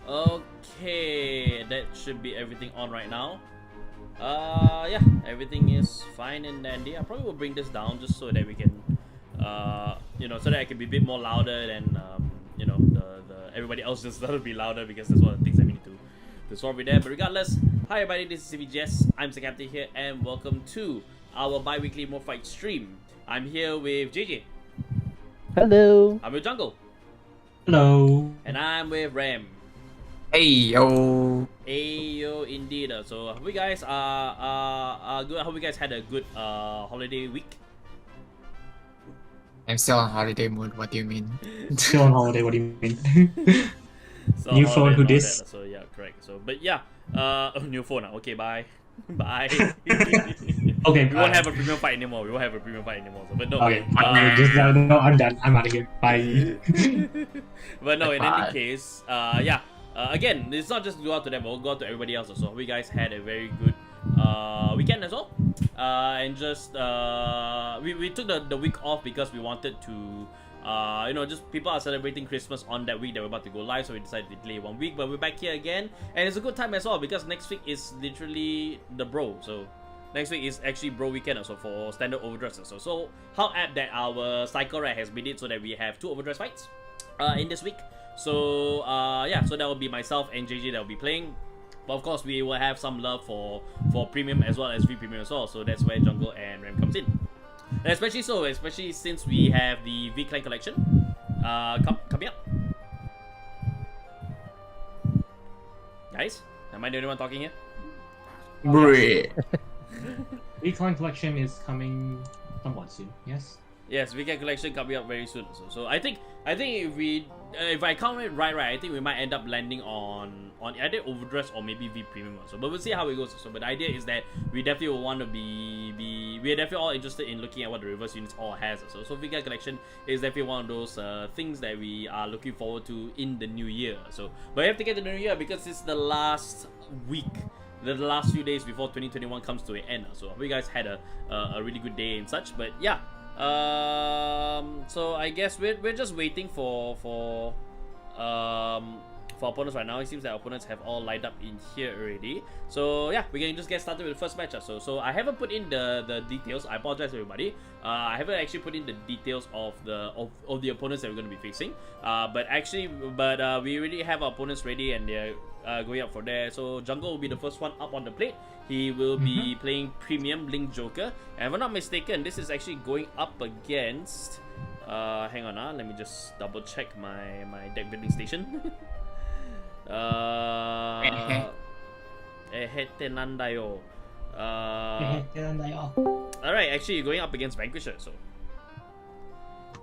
Okay, that should be everything on right now. Yeah, everything is fine and dandy. I probably will bring this down just so that we can, so that I can be a bit more louder than, the everybody else just doesn't be louder because that's one of the things that we need to solve with there. But regardless, hi everybody, this is CVGS. I'm Captain here, and welcome to our bi-weekly More Fight stream. I'm here with JJ. Hello. I'm with Jungle. Hello. And I'm with Ram. Hey yo. Hey yo, indeed. So hope you guys are good. I hope you guys had a good holiday week. I'm still on holiday mood. What do you mean? Still on holiday, what do you mean? So New phone, who dis? So yeah, correct. So but yeah, new phone. Okay, bye. Bye. Okay, we won't have a premium fight anymore. So, but no. Okay, no, I'm done. I'm out of here. Bye. But no, in any case, yeah. Again, it's not just go out to them, we'll go out to everybody else also. Hope you guys had a very good weekend as well. And just we took the week off because we wanted to just people are celebrating Christmas on that week that we're about to go live, so we decided to delay 1 week. But we're back here again, and it's a good time as well because next week is literally the bro. So next week is actually bro weekend also for standard overdress also. So how apt that our cycle right has made it so that we have 2 overdress fights in this week. So yeah, so that will be myself and JJ that will be playing. But of course we will have some love for premium as well as free premium as well. So that's where Jungle and Ram comes in. And especially since we have the V-Clan collection coming up. Guys, am I the only one talking here? V-Clan collection is coming somewhat soon, yes? Yes, V-Clan collection coming up very soon. So I think if I count it right, I think we might end up landing on either overdress or maybe V premium also. But we'll see how it goes. So, but the idea is that we definitely will want to we are definitely all interested in looking at what the reverse units all has. So V-Clan collection is definitely one of those things that we are looking forward to in the new year. So, but we have to get to the new year because it's the last week. The last few days before 2021 comes to an end. So, I hope you guys had a really good day and such. But yeah. So I guess we're just waiting for opponents right now. It seems that opponents have all lined up in here already. So yeah, we can just get started with the first match. So I haven't put in the details. I apologize everybody. I haven't actually put in the details of the opponents that we're going to be facing. But we already have our opponents ready and they're going up for there. So Jungle will be the first one up on the plate. He will be playing Premium Link Joker. And if I'm not mistaken, this is actually going up against... hang on, let me just double check my deck building station. Alright, actually you're going up against Vanquisher, so...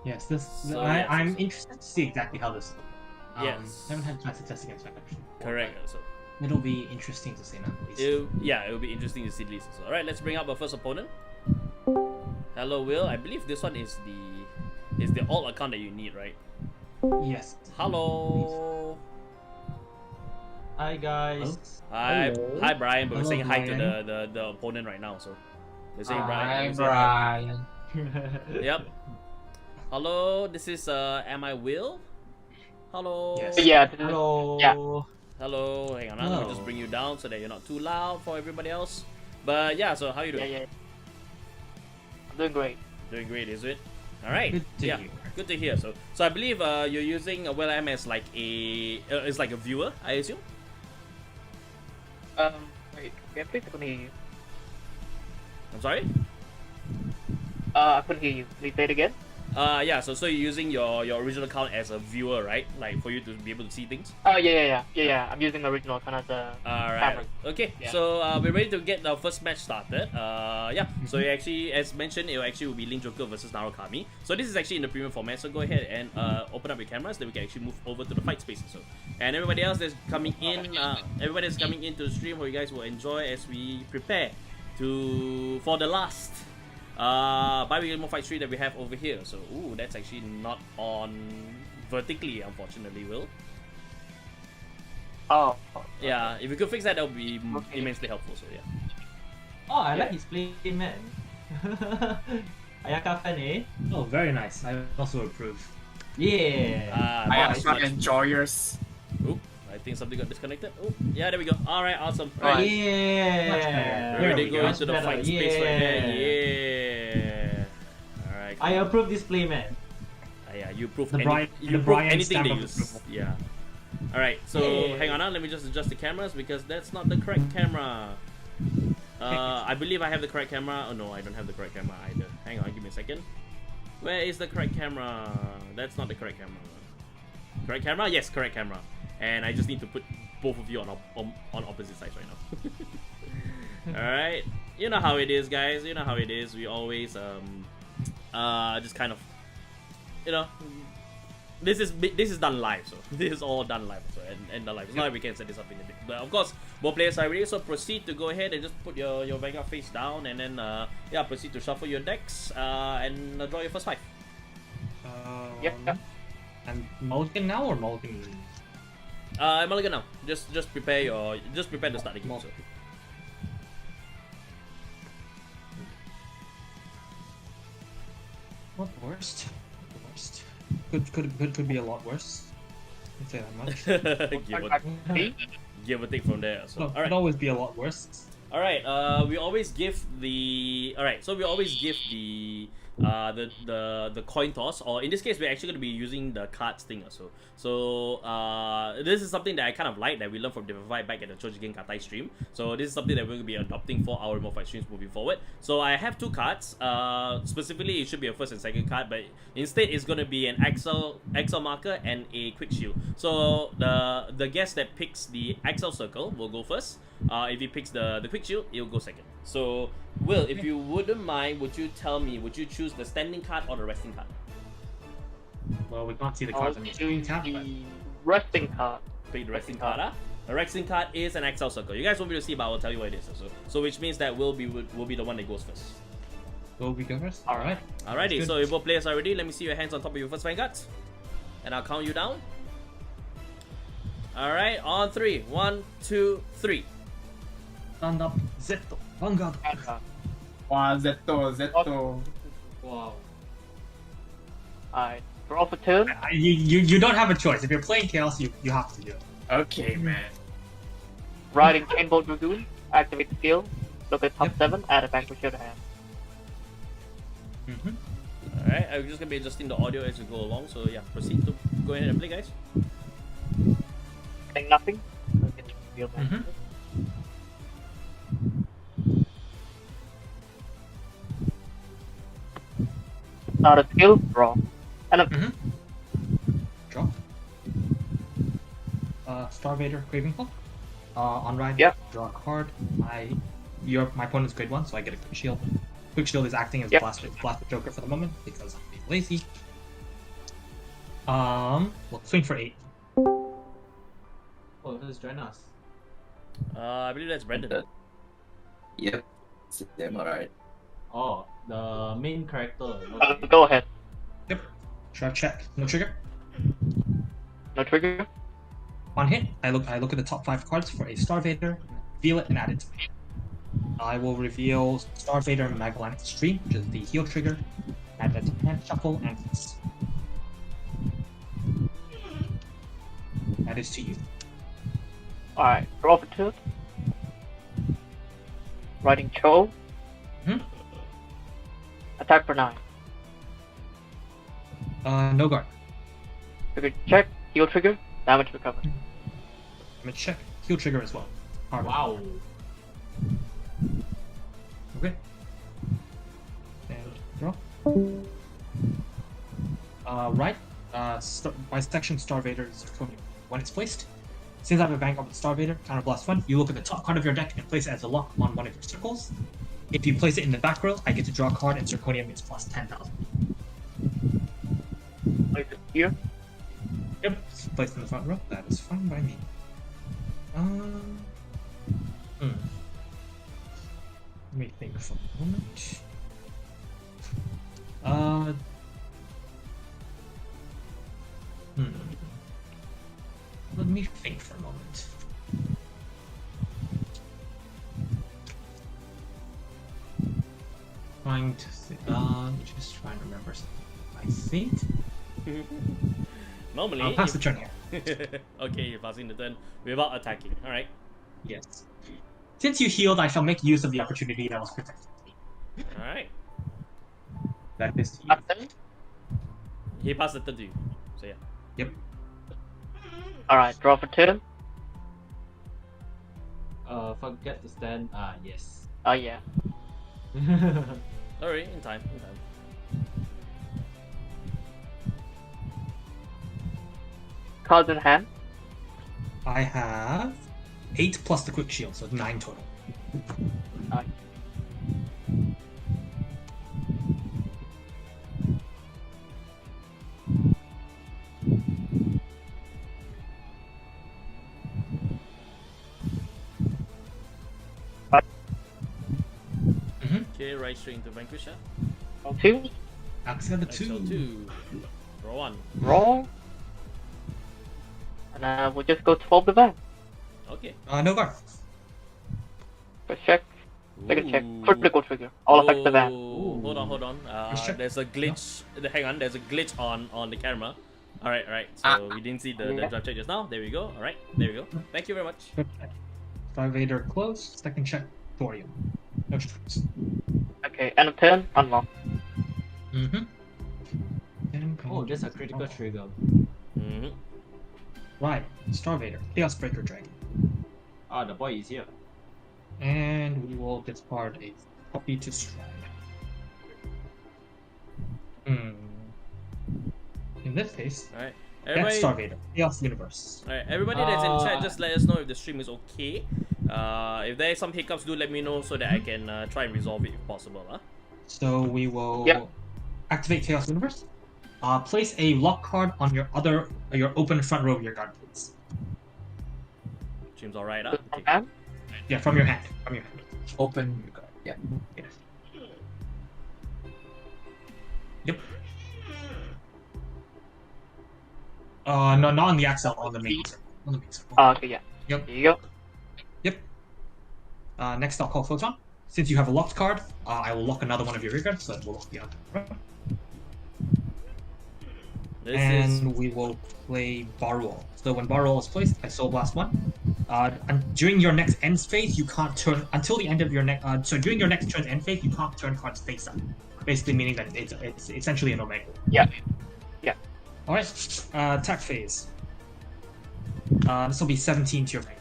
Yes, I'm interested to see exactly how this looks. Yes. Haven't had much success against Vanquisher. Correct, so... It'll be interesting to see now, at least. It'll be interesting to see at least. So, alright, let's bring up our first opponent. Hello, Will. I believe this one is the alt account that you need, right? Yes. Hello. Hi guys. Hi, Hello. hi Brian. But we're Hello, saying hi Brian. to the opponent right now. So we're saying Hi Brian. Brian. Yep. Hello. This is AM.I.WILL. Hello. Yes. Yeah. Hello. Yeah. Hello. Hang on. Let me Hello. just bring you down so that you're not too loud for everybody else. But yeah. So how you doing? Yeah. I'm doing great. Doing great, is it? All right. Good to yeah. hear. Good to hear. So I believe you're using WillM as like it's like a viewer, I assume. Wait. Yeah, please couldn't hear you. I'm sorry. I couldn't hear you. Please say it again. Yeah. So you're using your original account as a viewer, right? Like for you to be able to see things. Oh yeah. I'm using the original account as a Alright. camera. Okay. Yeah. So we're ready to get the first match started. Yeah. So you actually, as mentioned, it will be Link Joker versus Narukami. So this is actually in the premium format. So go ahead and open up your cameras, then we can actually move over to the fight spaces. So and everybody else that's coming in, everybody that's coming into the stream, who you guys will enjoy as we prepare for the last bi-weekly More Fight 3 that we have over here. So ooh, that's actually not on vertically, unfortunately, Will. Oh. Yeah, if you could fix that, that would be immensely helpful. So yeah. Oh, I like his play, man. Ayaka fan, eh? Oh, very nice. I also approve. Yeah. I Nice, am not nice. enjoyers. Oop, I think something got disconnected. Oh, yeah, there we go. All right, awesome. Right. Right. Yeah. We're ready to we go go. into the Much fight better. space right there. Yeah. Yeah. All right. I approve this play, man. Yeah, you prove The Brian- you the prove Brian anything they stamp of use. approval. Yeah. All right. So Yeah. hang on, let me just adjust the cameras because that's not the correct camera. I believe I have the correct camera. Oh no, I don't have the correct camera either. Hang on, give me a second. Where is the correct camera? That's not the correct camera. Correct camera? Yes, correct camera. And I just need to put both of you on opposite sides right now. All right. You know how it is, guys. You know how it is. We always just kind of, you know, this is done live, so this is all done live, so and done live. It's not like we can set this up in a bit, but of course, more players are ready. So proceed to go ahead and just put your Vanguard face down, and then yeah, proceed to shuffle your decks and draw your first 5. Yep. And mulligan now or mulligan? Mulligan now. Just prepare to start the game. So. Not the worst. Not the worst. Could be a lot worse. I'd say that much. give or take from there. So, No, all could right. always be a lot worse. All right. We always give the. All right. So we always give the coin toss, or in this case, we're actually going to be using the cards thing also. So this is something that I kind of like that we learned from DOVA back at the Chojigen Katai stream. So this is something that we're going to be adopting for our remote fight streams moving forward. So I have 2 cards. Specifically, it should be a first and second card, but instead it's going to be an Excel marker and a quick shield. So the guest that picks the Excel circle will go first. If he picks the quick shield, he'll go second. So Will, if you wouldn't mind, would you tell me, would you choose the standing card or the resting card? Well, we can't see the I'll cards on the screen choose tab, but the resting card. Pick the resting card. The resting card is an Excel circle. You guys won't be able to see, but I will tell you what it is also. So which means that will be the one that goes first. will we go first? Alright. Alrighty, Good. so if both players are ready, let me see your hands on top of your first Vanguard. And I'll count you down. Alright, on 3. 1, 2, 3. Stand up, Zetto, Vanguard. Wow, Zetto. Wow. Alright. Draw for turn. You don't have a choice. If you're playing Chaos, you have to do it. Okay, man. Riding Chainbolt Dragoon. Activate the skill. Look at top 7. Add a Vanguard to hand. Alright, I'm just gonna be adjusting the audio as we go along, so yeah, proceed to go ahead and play, guys. Saying nothing. So you can reveal that. Start a skill. Draw. And Draw. Star Vader, Craving Claw. On ride, Yep. draw a card. My opponent's grade 1, so I get a quick shield. Quick shield is acting as Yep. Blaster Joker for the moment because I'm being lazy. We'll swing for 8. Oh, who's join us? I believe that's Brendan. Yep. Damn, alright. Oh, the main character. Okay. go ahead. Yep. Sharp check. No trigger. No trigger. On hit, I look at the top 5 cards for a Star Vader, reveal it, and add it to me. I will reveal Star Vader Magellan Stream, which is the heal trigger, add that to hand, shuffle, and face. That is to you. Alright. Draw for turn. Riding Cho. Attack for 9. No guard. Trigger check. Heal trigger. Damage recovered. I'm gonna check. Heal trigger as well. Hard. Wow. Okay. And draw. Right. My section Star Vader is Draconium. When it's placed, since I have a Vanguard with Star Vader, counterblast 1, you look at the top card of your deck and place it as a lock on one of your circles. If you place it in the back row, I get to draw a card and Zirconium is plus 10,000. Place it here. Yep, it's placed in the front row. That is fine by me. Let me think for a moment. Let me think for a moment. Trying to just trying to remember something. I think Normally, I'll pass the turn here. Okay, you're passing the turn without attacking. Alright. Yes. Since you healed, I shall make use of the opportunity that was protected. Alright. That is to you. Captain. He passed the turn to you. So yeah. Yep. Alright, draw for turn. Forget to stand. Yes. Oh yeah. Alright, in time. Cards in hand. I have 8 plus the quick shield, so 9 total. Okay, right straight into Vanquisher. 2. Axel the Axel 2. 2. Roll 1. Roll. And we'll just go 12 the van. Okay. No guard. First check. Second check. Ooh. Critical trigger. All affects the van. Ooh, hold on. First check. There's a glitch. Hang on, there's a glitch on the camera. Alright. So we didn't see the drop check just now. There we go. Alright, there we go. Thank you very much. Star Vader close. Second check. Thorium. No strikes. Okay, end of turn. Unlock. Oh, there's a critical trigger. Mm-hmm. Right. Star Vader. Chaos Breaker Dragon. Ah, the boy is here. And we will discard a copy to stride. In this case, Alright. that's Star Vader. Chaos Universe. Alright, everybody that's in chat, just let us know if the stream is okay. If there are some hiccups, do let me know so that I can try and resolve it if possible. So we will Yep. activate Chaos Universe. Place a lock card on your open front row of your guard, please. Seems alright, From Okay. hand. Yeah, from your hand. Open. Yeah. Yes. Yep. No, not on the axle, on the main circle. On the main circle. Okay, yeah. Yep. Here you go. Yep. Next, I'll call Photon. Since you have a locked card, I will lock another one of your rear guards, so it will lock the other. And we will play bar roll. So when bar roll is placed, I soul blast 1. And during your next end phase, you can't turn until the end of your next. So during your next turn's end phase, you can't turn cards face up. Basically, meaning that it's essentially an omega. Yeah. Yeah. All right. Attack phase. This will be 17 to your Vanguard.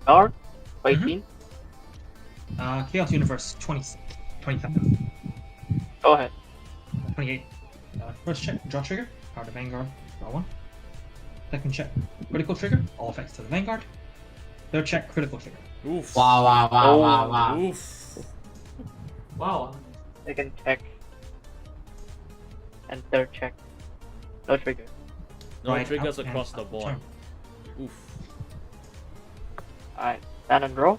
Guard. 18. Chaos Universe 27. Go ahead. 28. First check, draw trigger, power to Vanguard, draw 1. Second check, critical trigger, all effects to the Vanguard. Third check, critical trigger. Oof. Wow. Oof. Wow. Second check. And third check. No trigger. No Right, triggers out and across the out board. turn. Oof. Alright. Stand and draw.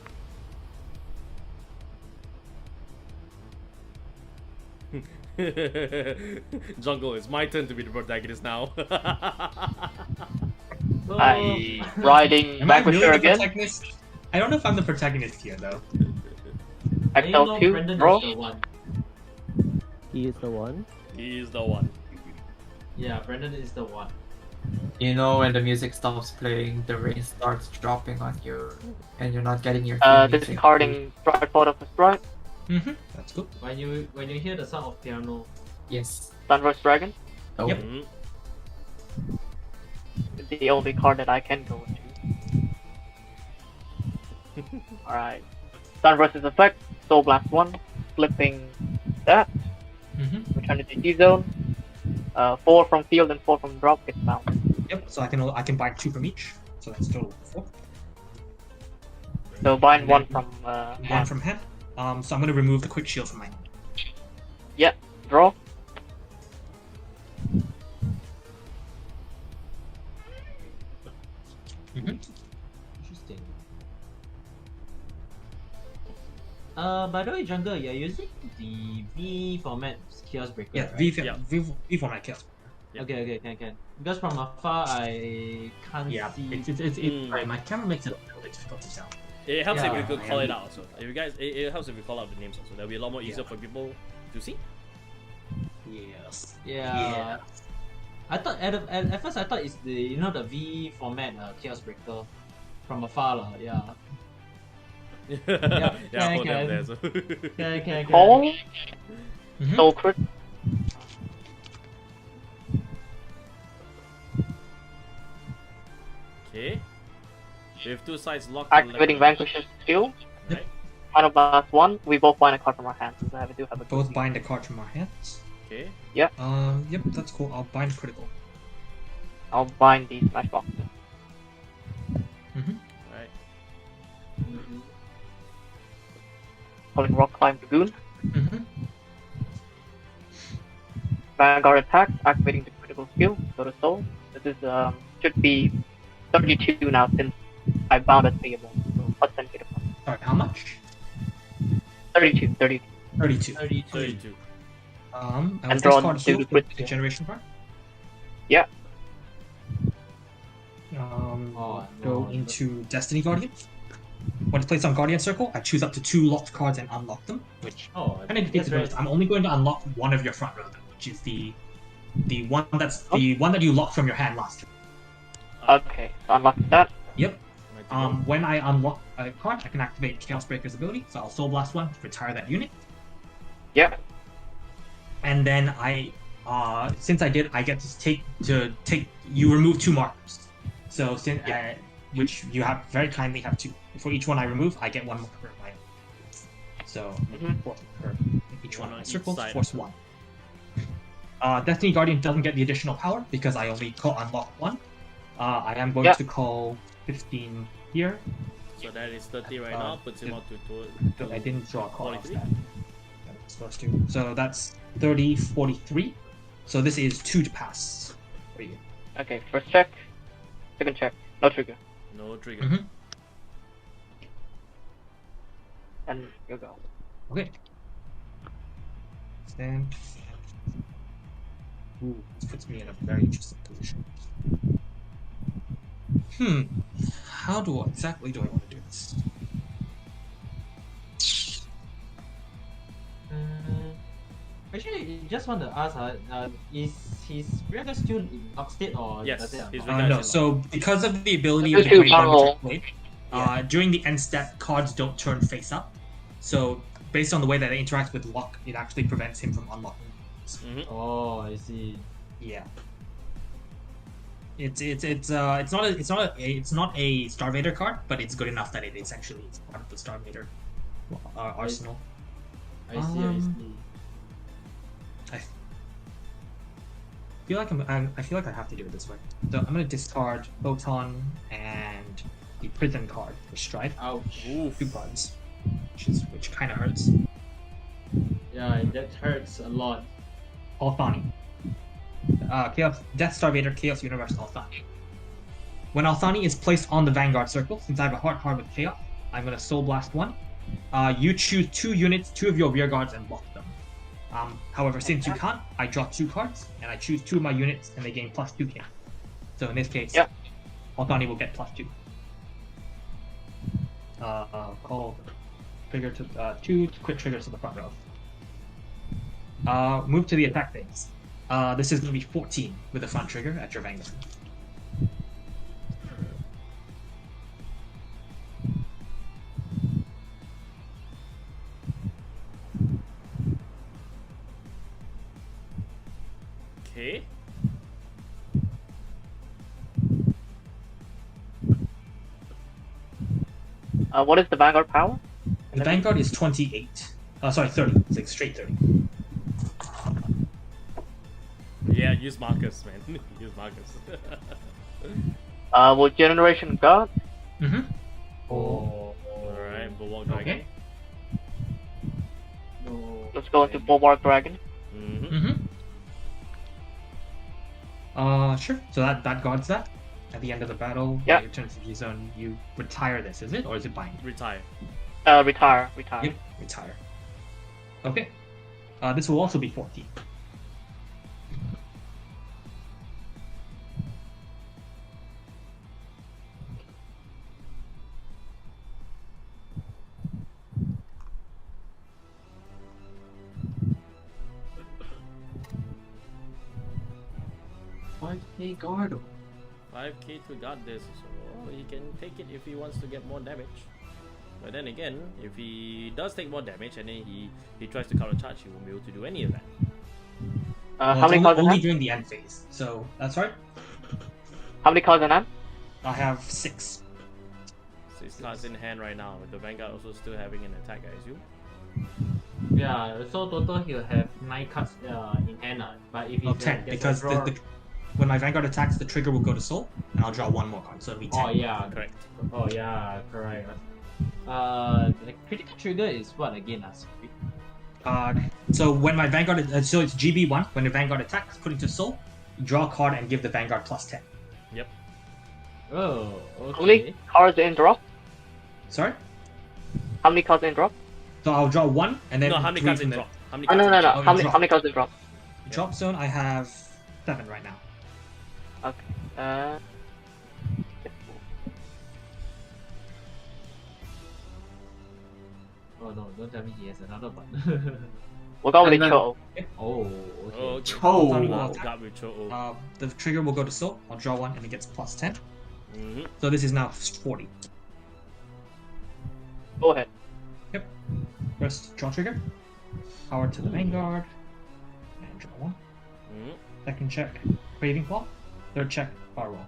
Jungle, it's my turn to be the protagonist now. I riding Am I really Vanquisher the again. protagonist? I don't know if I'm the protagonist here though. XL2. Brendan Draw. is the one. He is the one. He is the one. Yeah, Brendan is the one. You know when the music stops playing, the rain starts dropping on you, and you're not getting your teammates in. Discarding stride photo for stride. That's good. When you hear the sound of piano, Yes. Sunrise Dragon. Oh. Yep. Mhm. The only card that I can go into. Alright. Sunrise's effect. Soul Blast 1. Flipping that. Return to GG zone. 4 from field and 4 from drop gets bound. Yep. So I can buy 2 from each. So that's total 4. So bind 1 from 1 hand. from hand. So I'm gonna remove the quick shield from my hand. Yeah. Draw. interesting. By the way, Jungle, you're using the V format Chaos Breaker, Yeah. right? Yeah. V format chaos. Yep. Okay, can. Because from afar, I can't Yeah. see. It's right. My camera makes it a little bit difficult to tell. It helps if Yeah, you could I call am- it out. Also, if you guys, it helps if you call out the names. Also, that'll be a lot more easier Yeah. for people to see. Yes. Yeah. I thought at first I thought it's the the V format Chaos Breaker from afar lah. Yeah. Yeah, can, hold them can. there. So. Okay. Call. Mhm. Soul crit. Okay. With two sides locked. on Activating left. Vanquish's skill. Right. Final blast 1. We both bind a card from our hands. So I do have a Both bind a card from our hands. Okay. Yep, that's cool. I'll bind critical. I'll bind the smash box. Right. Calling Rock Climb Dragoon. Mm-hmm. Vanguard attacks, activating the critical skill. Go to soul. This is should be 32 now since I bound a payable. So plus 10 beta plus. Sorry, how much? 32. 32. 32. I And was draw card two soul, crit. the generation card. Yeah. Go into Destiny Guardian. When it's placed on Guardian Circle, I choose up to 2 locked cards and unlock them, which kind of defeats the purpose. I'm only going to unlock one of your front row, though, which is the one that you locked from your hand last turn. Okay, so unlock that. Yep. When I unlock a card, I can activate Chaos Breaker's ability, so I'll Soul Blast 1 to retire that unit. Yep. And then since I did, I get to take. You remove 2 markers. So since which you have very kindly have 2. For each one I remove, I get 1 marker of my own. So force marker each one on my circles, force 1. Destiny Guardian doesn't get the additional power because I only unlock 1. I am going to call 15 here. So that is 30 right now. Puts him up to I didn't draw a card off 43. that. That was supposed to. So that's 30, 43. So this is 2 to pass for you. Okay, first check. Second check. No trigger. No trigger. Mhm. And you go. Okay. Stand. Ooh, this puts me in a very interesting position. How exactly do I want to do this? Actually, just want to ask, is his record still in lock state or Yes, does it his unlock? record- No, so because of the ability Two of the Great barrel. Blade, during the end step, cards don't turn face up. So based on the way that it interacts with luck, it actually prevents him from unlocking. Oh, I see. Yeah. It's not a Starvader card, but it's good enough that it's part of the Starvader arsenal. I see. I feel like I have to do it this way. So I'm gonna discard Photon and the Prison card for Strife. Ouch. Oof. 2 cards, which kind of hurts. Yeah, that hurts a lot. Althani. Chaos Death Starvader Chaos Universe Althani. When Althani is placed on the Vanguard Circle, since I have a hard card with Chaos, I'm gonna Soul Blast 1. You choose 2 units, 2 of your rear guards, and block them. However, since you can't, I draw 2 cards, and I choose 2 of my units, and they gain +2 king. So in this case, Althani will get +2. Call trigger to 2 quick triggers to the front row. Move to the attack phase. This is going to be 14 with a front trigger at your Vanguard. Okay. What is the Vanguard power? The Vanguard is 28. Sorry, 30. It's like straight 30. Yeah, use Marcus, man. Use Marcus. Will Generation God? Mm-hmm. Alright, Bulwark Dragon. Okay. No. Let's go into Bulwark Dragon. Mm-hmm. Sure. So that guards that. At the end of the battle, Yeah. when you turn to the zone, you retire this, is it? Or is it bind? Retire. Retire. Yep, retire. Okay. This will also be 14. 5k guard. 5k to guard this, so he can take it if he wants to get more damage. But then again, if he does take more damage and then he tries to counter charge, he won't be able to do any of that. How many cards in only hand? during the end phase. So that's right. How many cards in hand? I have 6. 6 cards in hand right now, with the Vanguard also still having an attack, I assume. Yeah, so total he'll have 9 cards in hand, but if Oh, he's 10 gets a because draw... when my Vanguard attacks, the trigger will go to Soul, and I'll draw 1 more card, so it'll be 10. Oh yeah, Correct. oh yeah, correct. The critical trigger is what again? So when my Vanguard, so it's GB1. When the Vanguard attacks, put it to Soul, draw a card and give the Vanguard plus 10. Yep. Oh, How many okay. cards in drop? Sorry. How many cards in drop? So I'll draw 1 and then. No, how many 3 cards from in the drop? How many Oh, cards no, in no, no. drop? How many, drop. how many cards in drop? Drop zone, I have 7 right now. Okay. Oh no, don't tell me he has another one. We'll go with And the then- Cho. Oh, okay. Oh, okay. Cho. Wow, got with Cho. The trigger will go to Soul. I'll draw 1 and it gets plus 10. Mm-hmm. So this is now 40. Go ahead. First, draw trigger. Power to the Vanguard. And draw 1. Mm-hmm. Second check, Craving Claw. Third check, Power Roll.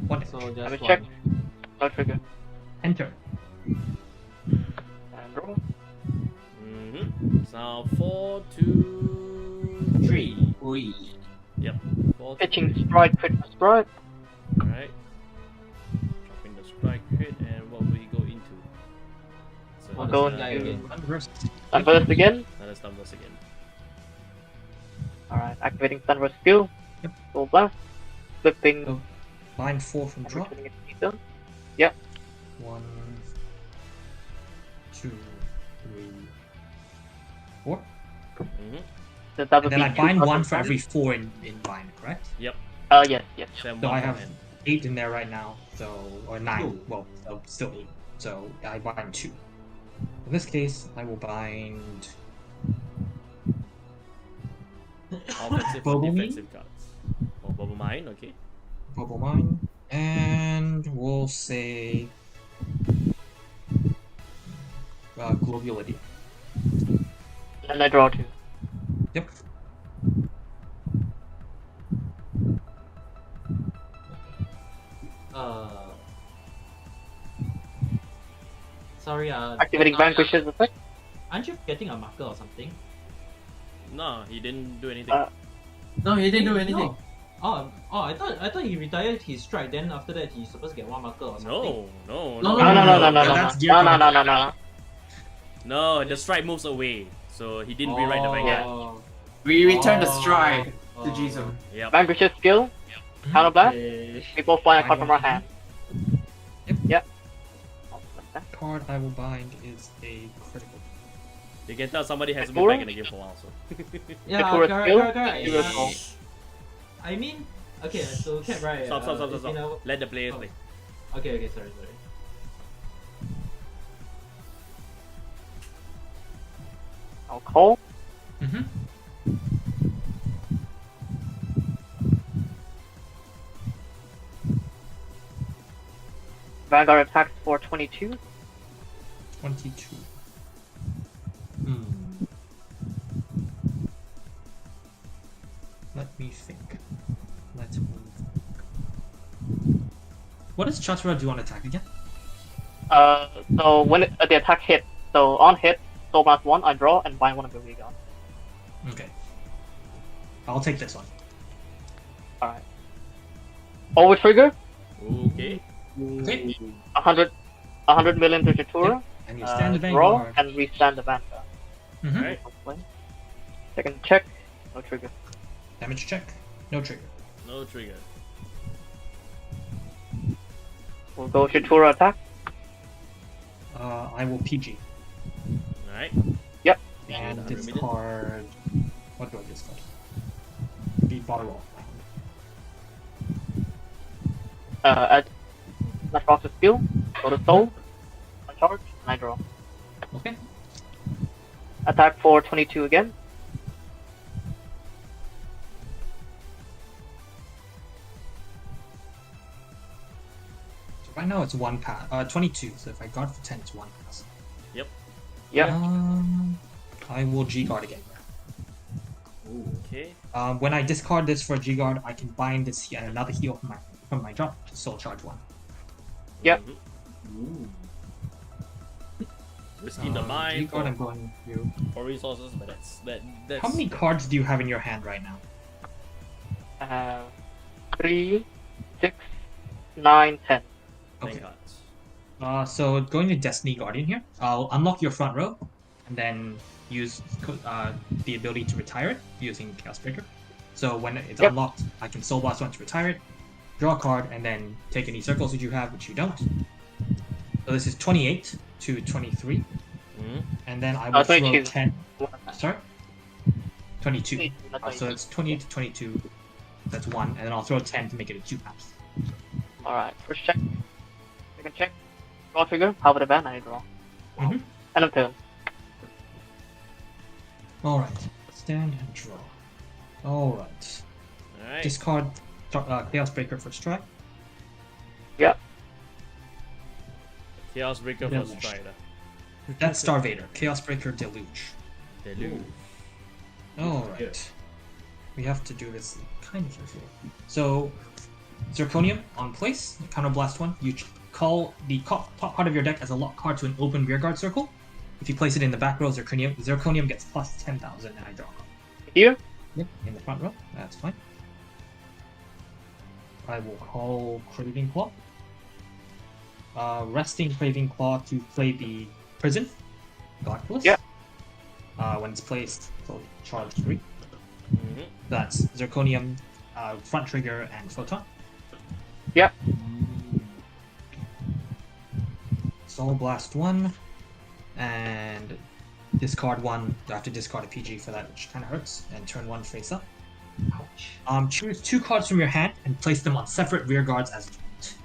1 So damage. just Have a one. check. No trigger. Enter. And roll. Mm-hmm. So now 4, 2, 3. Ui. Yep. 4, 2, Pitching strike, crit strike. Alright. Dropping the strike crit, and what will we go into? So Oh, go the guy into- again. Reverse. Sunburst again. another Stumblers again. Alright, activating Sunburst skill. Yep. Full blast. Flipping. Oh. Bind 4 from and drop. returning it to zone. 1, 2, 3, 4. Mm-hmm. So that would And then be I bind 2 1 cards for in every hand. 4 in bind, correct? Yes. Send So one I from have hand. 8 in there right now, so or 9. Ooh. Well, still 8. So I bind 2. In this case, I will bind Offensive Bubble and Me? defensive cards. Oh, Bubble Mine, okay. Bubble Mine, and we'll say Globule Idea. And I draw 2. Yep. Sorry, Activating Vanquish's effect. aren't you getting a marker or something? No, he didn't do anything. No, he didn't do No. anything. I thought he retired his strike. Then after that, he's supposed to get 1 marker or something. No, no, No, No, no, no, no, no, no, That's no, gear no, no, card. no, no, no. No, the strike moves away, so he didn't rewrite the Vanguard. Oh, We returned the Oh. strike to Oh. Jizo. Yep. Vanquish's skill. Counter blast. okay. We both find a card from our hand. Yep. Yep. Card I will bind is a critical. You can tell somebody hasn't been Sakura? back in the game for a while, so. Yeah, Sakura correct, skill? correct, correct. Sakura Yeah. skill. I mean, okay, so Cap, right? Stop, stop, stop, if stop, you know- stop. Let the players Oh. play. Okay, sorry. I'll call. Mm-hmm. Vanguard attacks for 22. 22. Let me think. Let's move. What does Chizuru do on attack again? So when the attack hits, so on hit, Soul Blast 1, I draw and bind 1 ability card. Okay. I'll take this one. Alright. Over trigger, Okay. Okay. 100 million to Chizuru. And you stand the Draw Vanguard. and restand the Vanguard. Mm-hmm. Alright. Second check, no trigger. Damage check. No trigger. No trigger. We'll go Chizuru attack. I will PG. Alright. And 100 million. discard. What do I discard? The bottle roll. At Smash Box's skill, go to Soul, on charge, and I draw. Okay. Attack for 22 again. Right now it's 1 pass. 22. So if I guard for 10, it's 1 pass. Yep. Yeah. I will G guard again. Okay. When I discard this for G guard, I can bind this and another heal from my drop to soul charge 1. Yep. Mhm. Risking the mind G guard, I'm going to. for resources, but that's. How many cards do you have in your hand right now? 3, 6, 9, 10. Thank Okay. God. So going to Destiny Guardian here, I'll unlock your front row, and then use the ability to retire it using Chaos Breaker. So when it's Yep. unlocked, I can Soul Blast 1 to retire it, draw a card, and then take any circles that you have, which you don't. So this is 28 to 23, Mhm. and then I will throw 22. 10. Sorry? 22. Not So 22. it's 28 to 22. That's 1, and then I'll throw 10 to make it a 2 pass. Alright, first check. Second check. Draw trigger, power the band, and I draw. Mhm. End of turn. Alright, stand and draw. Alright. Alright. Discard Chaos Breaker for strike. Yeah. Chaos Breaker for Deluge. Strider. That's Star Vader. Chaos Breaker Deluge. Deluge. Alright. We have to do this kind of carefully. So, Zirconium on place, counterblast 1. You call the top part of your deck as a lock card to an open rearguard circle. If you place it in the back row, Zirconium gets plus 10,000 and I draw a card. Here? Yep, in the front row. That's fine. I will call Craving Claw. Resting Craving Claw to play the Prison. Galactus. Yeah. When it's placed, so charge 3. Mhm. That's Zirconium, front trigger, and photon. Yeah. Soul Blast 1, and discard 1. You have to discard a PG for that, which kind of hurts, and turn 1 face up. Ouch. Choose 2 cards from your hand and place them on separate rear guards as joint.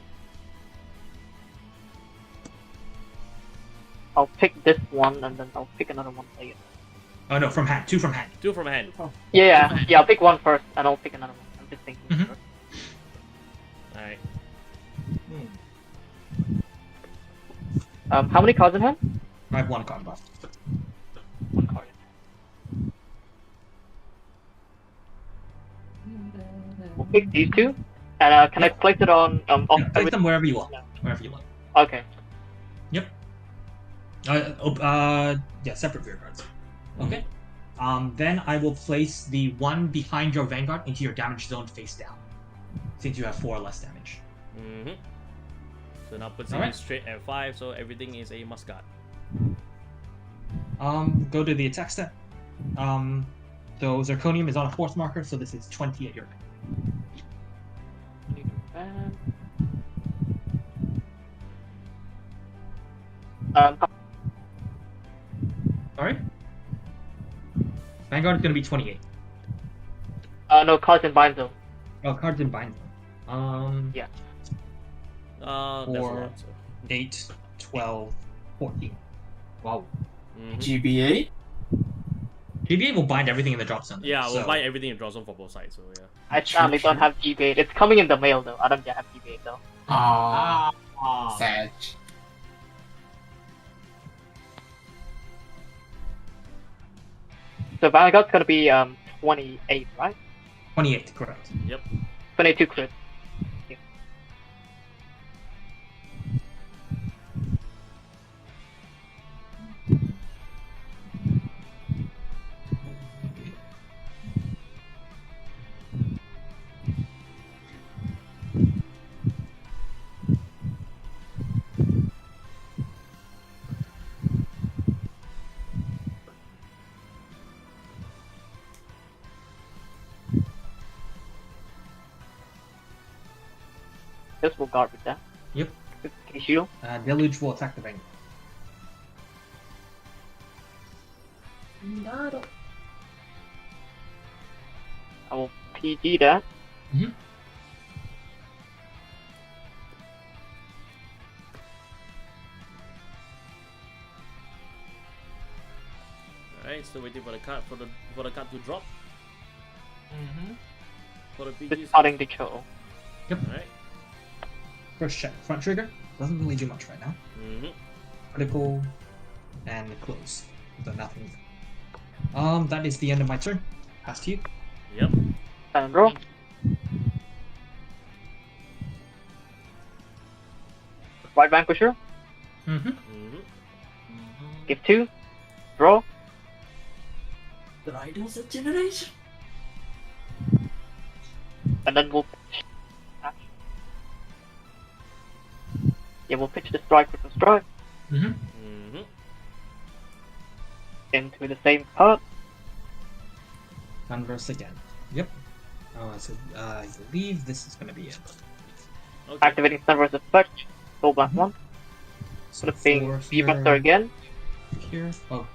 I'll pick this one, and then I'll pick another one later. Oh no, from hand. 2 from hand. 2 from hand. Yeah, I'll pick one first, and I'll pick another one. I'm just thinking. Mhm. First. Alright. How many cards in hand? I have 1 card left. One card. We'll pick these 2. And can I place it on off Yeah, place them wherever you want. Wherever you want. Okay. Yep. Yeah, separate rear guards. Okay. Then I will place the one behind your Vanguard into your damage zone face down, since you have 4 less damage. Mm-hmm. So now puts it Alright. straight at 5, so everything is a muscat. Go to the attack step. So Zirconium is on a 4th marker, so this is 20 at your back. Sorry? Vanguard is going to be 28. No, cards in bind zone. Oh, cards in bind. Yeah. That's a 4, lot, so. 8, 12, 14. Wow. Mhm. GBA? GBA will bind everything in the drop zone. Yeah, we'll so- buy everything in draw zone for both sides, so yeah. I sadly don't have G-Bait. It's coming in the mail though. I don't yet have G-Bait though. Ah, Ah. sad. So Vanguard's gonna be 28, right? 28, correct. 22 crit. This will guard with that. Yep. 50k shield. Deluge will attack the Vanguard. I will PG that. Mhm. Alright, still waiting for the card to drop Mm-hmm. for the PGs. Discarding the show. Alright. First check. Front trigger. doesn't really do much right now. Mm-hmm. Critical and close. So nothing. That is the end of my turn. Pass to you. Yep. And draw. Right Vanquisher. Mm-hmm. Mm-hmm. Give 2. Draw. The Idols of Generation. And then we'll pitch. Yeah, we'll pitch the strike with the strike Mm-hmm. Mm-hmm. into the same part. Unverse again. Yep. So I believe this is gonna be it. Okay. Activating Sunverse effect. Soul Blast 1. So Flipping 4 V-Buster again. here. Oh,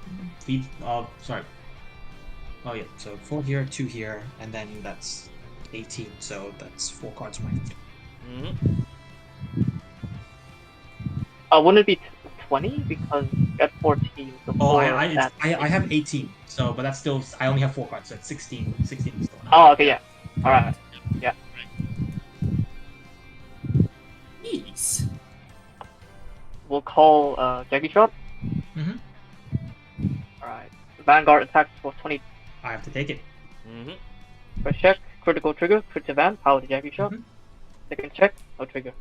sorry. Oh yeah. So 4 here, 2 here, and then that's 18. So that's 4 cards from my hand. Mm-hmm. Wouldn't it be 20 because at 14? So Oh, 4 I have 18. So, but that's still I only have 4 cards. So it's 16. 16 is still enough. Oh, okay, yeah. All right. Yeah. Jeez. We'll call Jackie Shot. Mhm. All right. Vanguard attacks for 20. I have to take it. Mm-hmm. First check, critical trigger, crit to van, power to Jackie Shot. Mhm. Second check, no trigger.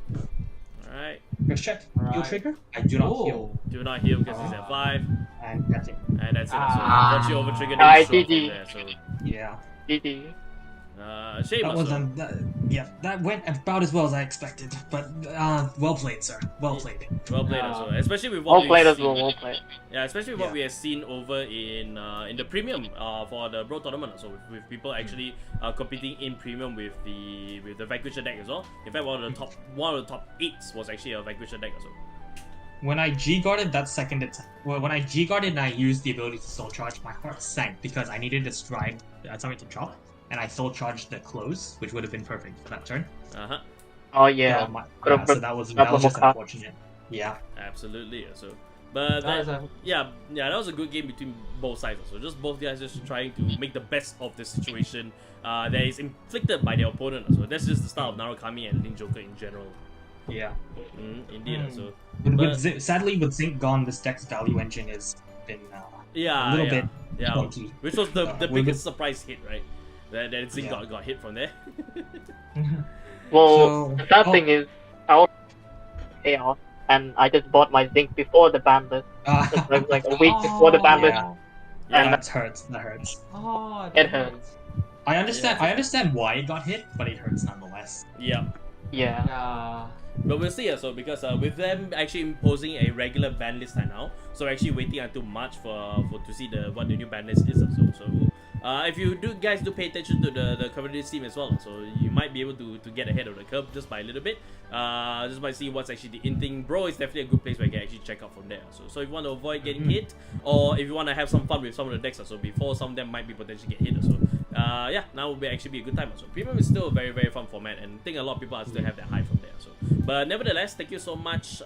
Alright. First check. Heal Alright. trigger. I do not heal. Do not heal because he's at 5. And that's it. And that's it. So Ah. once you over trigger, Alright, then you draw GG. from there. So Yeah. GG. shame That also. wasn't. That went about as well as I expected. But well played, sir. Well played. Well played Yeah. also. Especially with what Well we've played as seen. well, well played. Yeah, especially what Yeah. we have seen over in the premium for the Bro tournament. So with people actually competing in premium with the Vanquisher deck as well. In fact, one of the top 8s was actually a Vanquisher deck as well. When I G-guarded that second attack, when I G-guarded and I used the ability to soul charge, my heart sank because I needed to stride something to drop, and I soul charged the close, which would have been perfect for that turn. Uh-huh. Oh yeah. Could've So that was double just cast. unfortunate. Yeah. Absolutely. So, but That is that, a yeah, that was a good game between both sides. So just both guys just trying to make the best of the situation that is inflicted by their opponent. So that's just the style of Narukami and Link Joker in general. Yeah. Indeed. Hmm. So Sadly, with Zinc gone, this deck's value engine has been yeah, a little yeah, bit yeah. funky. Which was the we biggest surprise hit, right? That Zing Yeah. got hit from there. Well, So- the sad oh. thing is, I also chaos, and I just bought my zinc before the ban list. Just like a week before the ban list. Yeah. And That hurts. That hurts. Oh, It hurts. I understand why it got hit, but it hurts nonetheless. Yeah. Yeah. Yeah. But we'll see also because with them actually imposing a regular ban list right now, so we're actually waiting until March for to see what the new ban list is also. So if you guys do pay attention to the community team as well, so you might be able to get ahead of the curve just by a little bit. Just by seeing what's actually the in thing. Bro is definitely a good place where you can actually check out from there. So if you want to avoid getting hit, or if you want to have some fun with some of the decks also before some of them might be potentially get hit also. Yeah, now will actually be a good time also. Premium is still a very, very fun format, and I think a lot of people are still have that high from there. So, but nevertheless, thank you so much,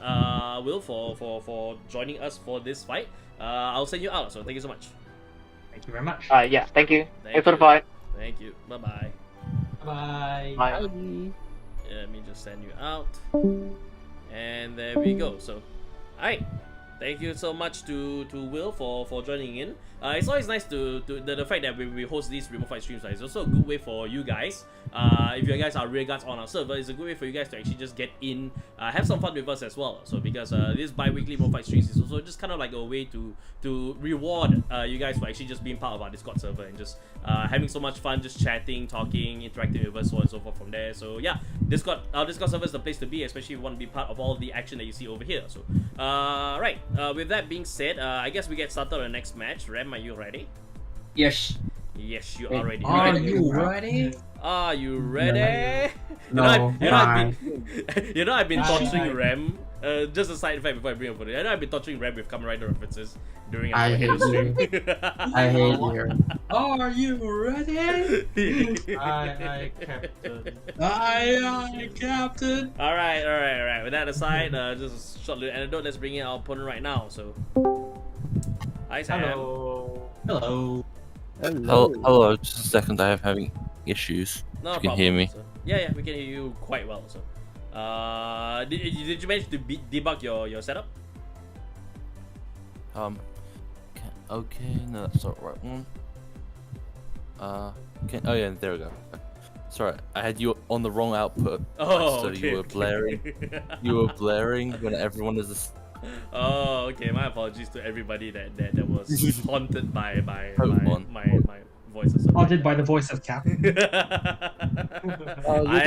Will, for joining us for this fight. I'll send you out. So thank you so much. Thank you very much. Yeah. Thank you. Thank Thanks for the you. fight. Thank you. Bye bye. Bye. Bye. Let me just send you out. And there we go. So, alright. Thank you so much to Will for joining in. It's always nice to the fact that we host these remote fight streams. It's also a good way for you guys. If you guys are real guards on our server, it's a good way for you guys to actually just get in, have some fun with us as well. So because this bi-weekly remote fight streams is also just kind of like a way to reward you guys for actually just being part of our Discord server and just having so much fun, just chatting, talking, interacting with us, so on and so forth from there. So yeah, our Discord server is the place to be, especially if you want to be part of all the action that you see over here. So right, with that being said, I guess we get started on the next match. Rem, are you ready? Yes. Yes, you are ready. Are Ready? you ready? Are you ready? No. I've been torturing Bye. Rem. Just a side effect before I bring up for it. I know I've been torturing Rem with Kamen Rider references during our I hate stream. I hate you. Are you ready? I Captain. Aye, Captain. Alright. With that aside, just a short little anecdote. Let's bring in our opponent right now. So, hi Sam. Hello. Hello. Hello, just a second, I am having issues. No You can hear me. So, yeah, we can hear you quite well. So, Did you manage to debug your setup? Okay, no, that's not the right one. Oh yeah, there we go. Sorry, I had you on the wrong output. Oh, so okay, you were blaring. You were blaring when everyone is. Oh, okay. My apologies to everybody that was haunted by my voice. Haunted by the voice of Cap. I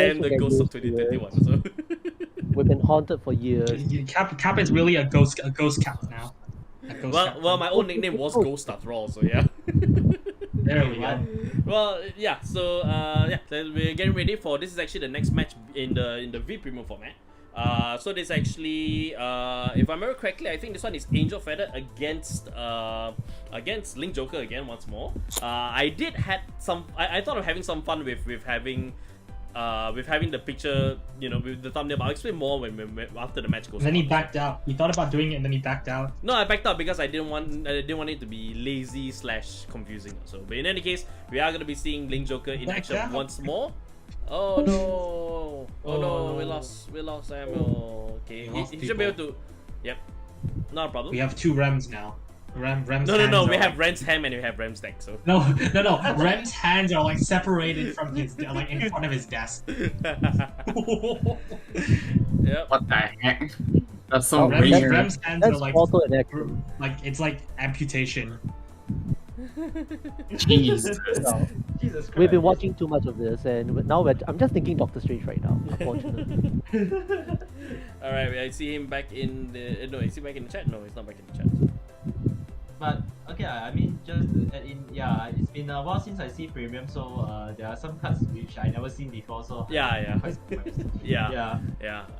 am the ghost of 2021. So. We've been haunted for years. Cap is really a ghost Cap now. Well, my own nickname was Ghost after all, so yeah. There we go. Well, yeah. So yeah, we're getting ready for this. Is actually the next match in the V Premium format. So this actually, if I remember correctly, I think this one is Angel Feather against Link Joker again once more. I thought of having some fun with having the picture, you know, with the thumbnail. But I'll explain more when after the match goes. Then he backed out. He thought about doing it, and then he backed out. No, I backed out because I didn't want it to be lazy / confusing. So, but in any case, we are gonna be seeing Link Joker in action once more. Oh no! Oh no! We lost Samuel. Okay, he should be able to. Yep, not a problem. We have two Rems now. Rem's No. We have Rem's hand and we have Rem's deck. So no. Rem's hands are like separated from his like in front of his desk. Yep. What the heck? That's so Rem's weird. hands are like it's like amputation. Jesus. No. Jesus Christ. We've been watching too much of this, and now I'm just thinking Doctor Strange right now, unfortunately. All right, I see him back in the. No, is he back in the chat? No, he's not back in the chat. But okay, I mean, just to add in, yeah, it's been a while since I see Premium, so there are some cards which I never seen before, so Yeah. quite surprised. Yeah.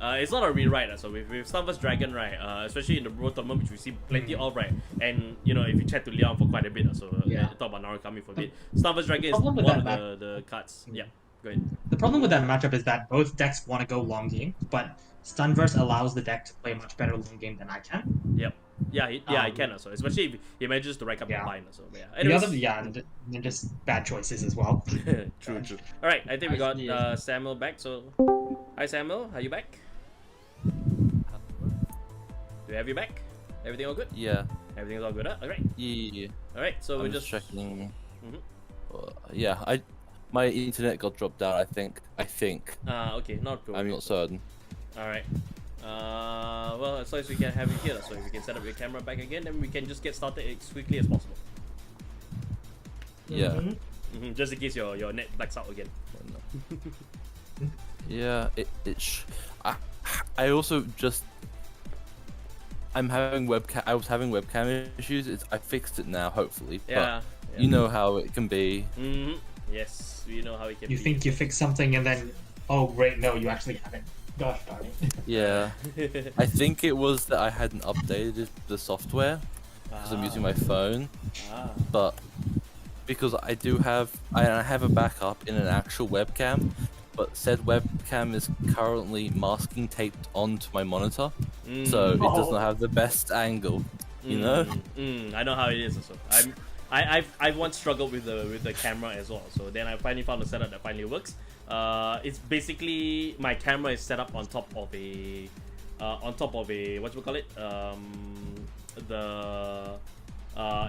It's not a rewrite, so with Star Wars Dragon, right? Especially in the Pro Tournament, which we see plenty of, right? And you know, if you chat to Leon for quite a bit, so talk about Narukami for a bit. Star Wars Dragon is one of the cards. Yeah, go ahead. The problem with that matchup is that both decks want to go long game, but Stunverse allows the deck to play a much better long game than I can. Yep. Yeah, I can also, especially if he manages to rack up the line. So yeah. Anyways, Anyways, and just bad choices as well. True. All right, I think we got Samuel back. So, hi Samuel, are you back? Do we have you back? Everything all good? Yeah. Everything's all good. Huh? All right. Yeah. All right. So we're just checking. Mhm. Yeah, my internet got dropped out. I think. Okay, not good. I'm not certain. All right. Well, as long as we can have you here, so if we can set up your camera back again, then we can just get started as quickly as possible. Yeah. Just in case your net blacks out again. Yeah. I also just. I'm having webcam. I was having webcam issues. I fixed it now, hopefully. Yeah. But you know how it can be. Yes, we know how it can be. You think you fix something and then, oh great, no, you actually haven't. Gosh darn it. Yeah. I think it was that I hadn't updated the software because I'm using my phone. But because I have a backup in an actual webcam, but said webcam is currently masking taped onto my monitor, so it does not have the best angle. You know? I know how it is also. I've once struggled with the camera as well. So then I finally found a setup that finally works. It's basically my camera is set up on top of a what you call it?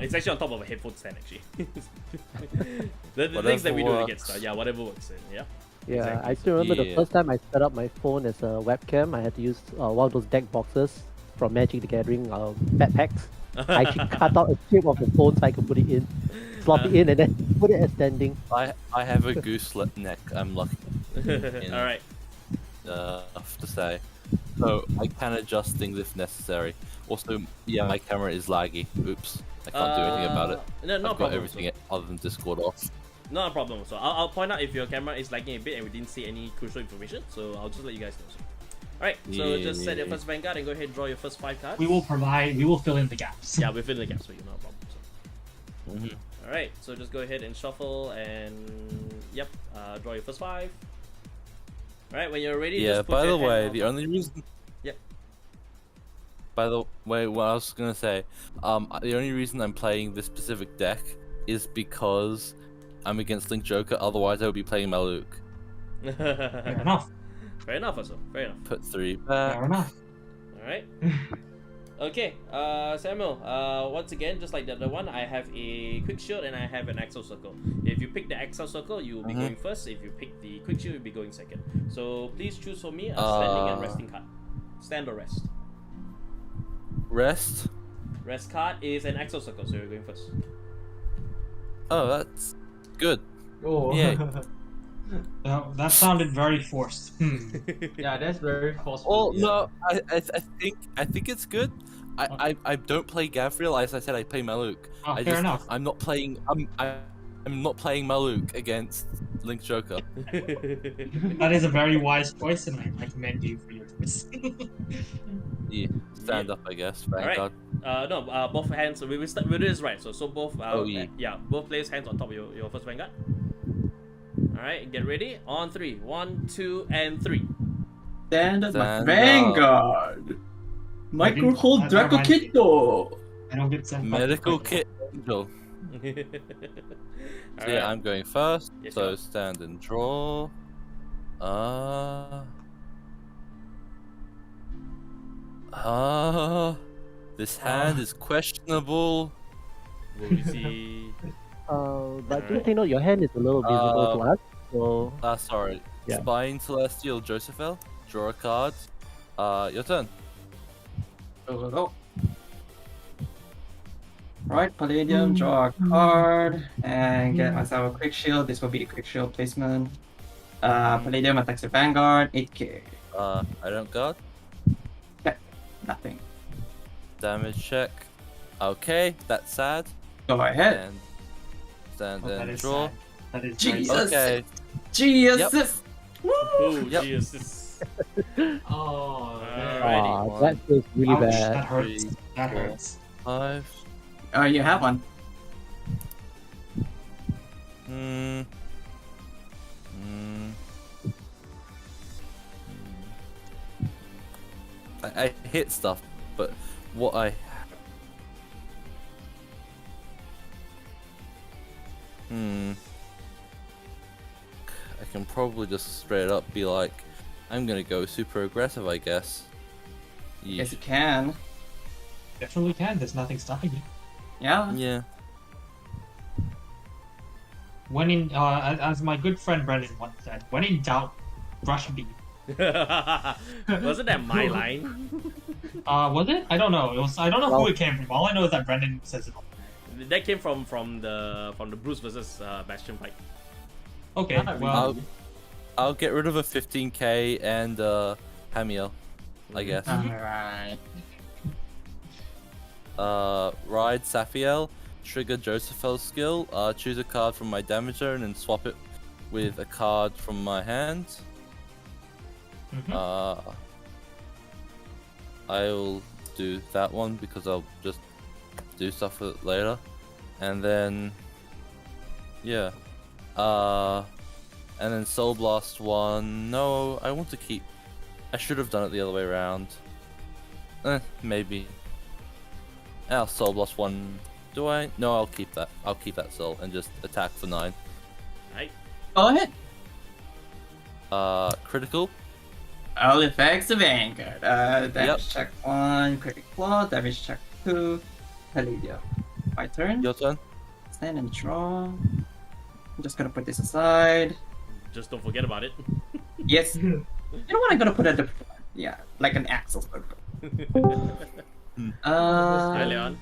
It's actually on top of a headphone stand actually. the things that we do against whatever works. Yeah. Yeah, Exactly. I still remember the first time I set up my phone as a webcam, I had to use one of those deck boxes from Magic the Gathering backpacks. I actually cut out a chip of the phone so I could put it in, slot it in, and then put it as standing. I have a goose neck. I'm lucky. All right. To say, so I can adjust things if necessary. Also, yeah, my camera is laggy. Oops, I can't do anything about it. No I've got everything other than Discord off. No problem. So I'll point out if your camera is lagging a bit and we didn't see any crucial information. So I'll just let you guys know. So. Alright, so just set your first Vanguard and go ahead and draw your first 5 cards. We will fill in the gaps. Yeah, we'll fill in the gaps for you, no problem. So. Alright, so just go ahead and shuffle and draw your first 5. Alright, when you're ready, just put by your the way, hand the only reason. Yep. By the way, what I was gonna say, the only reason I'm playing this specific deck is because I'm against Link Joker. Otherwise, I would be playing Maluk. Fair enough. Fair enough, also. Fair enough. Put 3 back. Fair enough. All right. Okay, Samuel, once again, just like the other one, I have a quick shield and I have an axle circle. If you pick the axle circle, you will be going first. If you pick the quick shield, you'll be going second. So please choose for me a standing and resting card. Stand or rest? Rest. Rest card is an axle circle, so you're going first. Oh, that's good. Oh. Yeah. That sounded very forced. Yeah, that's very forceful. Well, no, I think it's good. I don't play Gabriel, as I said. I play Maluk. Oh, fair enough. I'm not playing Maluk against Link Joker. That is a very wise choice, and I commend you for your choice. Yeah, stand up, I guess. Vanguard. No, both hands. We do this right. So both. yeah. Both players hands on top of your first Vanguard. All right, get ready. On 3, 1, 2, and 3. Stand up, Stand Vanguard. Micro hold Draco Kito. I don't get sent back. Medical kit angel. So yeah, I'm going first. Yes, so go. stand and draw. This hand is questionable. Will we see? But do take note, your hand is a little visible to us. So Sorry. Yeah. Spine Celestial Josephel. Draw a card. Your turn. Go. Right, Palladium, draw a card, and get myself a quick shield. This will be the quick shield placement. Palladium attacks the Vanguard, 8k. I don't guard. Nothing. Damage check. Okay, that's sad. Go ahead. And stand Oh, that and is draw. sad. That is very Jesus. sad. Okay. Jesus! Oh, Yep. Jesus. Oh, Alrighty. that feels really Ouch, bad. that hurts. 3, That 4, hurts. 5. Oh, you have one. I hit stuff, but what I I can probably just straight up be like, I'm gonna go super aggressive, I guess. Yes, you can. Definitely can. There's nothing stopping you. Yeah. Yeah. When in, as my good friend Brendan once said, when in doubt, brush B. Wasn't that my line? Was it? I don't know. It was. I don't know Well- who it came from. All I know is that Brendan says it. That came from the Bruce versus Bastion fight. Okay. Well, I'll get rid of a 15k and Hamiel, I guess. Alright. Ride Safiel, trigger Josephel's skill, choose a card from my damage zone and swap it with a card from my hand. I'll do that one because I'll just do stuff with it later. And then, yeah. And then Soul Blast 1. No, I want to keep. I should have done it the other way around. Maybe. I'll Soul Blast 1. Do I? No, I'll keep that. I'll keep that soul and just attack for 9. Right. Go ahead. Critical. All effects of Vanguard. Damage Yep. check 1, critical claw, damage check 2, Palladium. My turn. Your turn. Stand and draw. I'm just gonna put this aside. Just don't forget about it. Yes. You know what? I'm gonna put at the yeah, like an axle. Hi, Leon.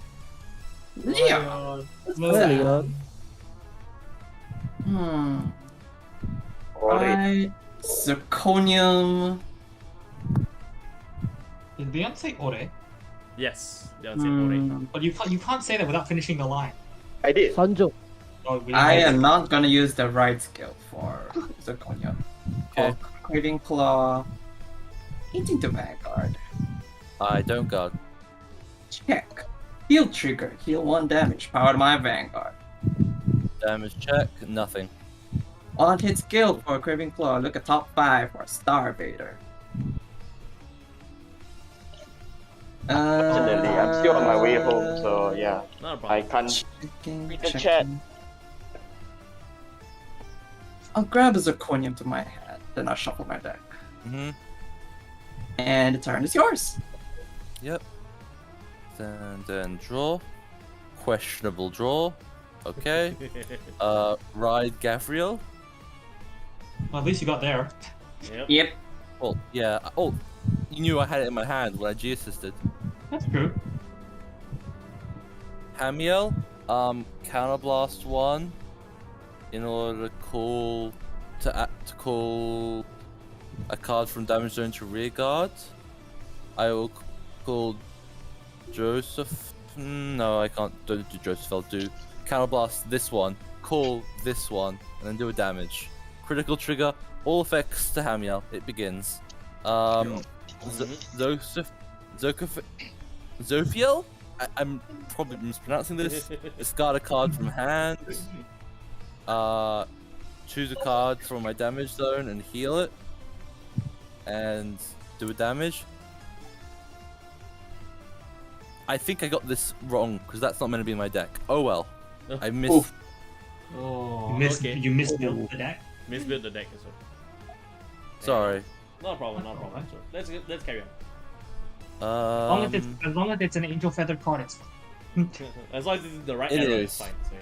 Leon. Leon. Right. Zirconium. did Leon say Ore? Yes, Leon said already. But you can't say that without finishing the line. I did. Sanjo. Oh, we I am not gonna use the right skill for Zirconium. Okay. Craving Claw. 18 to Vanguard. I don't guard. Check. Heal trigger. Heal 1 damage. Powered my Vanguard. Damage check. Nothing. On hit skill for Craving Claw, look at top 5 for Star Vader. Absolutely. I'm still on my way home, so yeah. Not a I problem. can't. Checking, Read the checking. chat. I'll grab a Zirconium to my hand, then I'll shuffle my deck. Mm-hmm. And the turn is yours. Yep. Then draw. Questionable draw. Okay. Ride Gabriel. Well, at least you got there. Yep. Oh, yeah. Oh, you knew I had it in my hand when I G-assisted. That's true. Hamiel, counterblast 1 in order to call a card from damage zone to rear guard. I will call Joseph. No, I can't. Don't do Joseph. I'll do counterblast this one, call this one, and then do a damage. Critical trigger. All effects to Hamiel. It begins. Zophiel? I'm probably mispronouncing this. Discard a card from hand. Choose a card from my damage zone and heal it. And do a damage. I think I got this wrong because that's not meant to be in my deck. Oh well. I missed. Oh, You misbuilt the deck. Misbuilt the deck as well. Sorry. No problem. So let's carry on. As long as it's an angel feathered card, it's fine. As long as it's the right It error, is. it's fine. So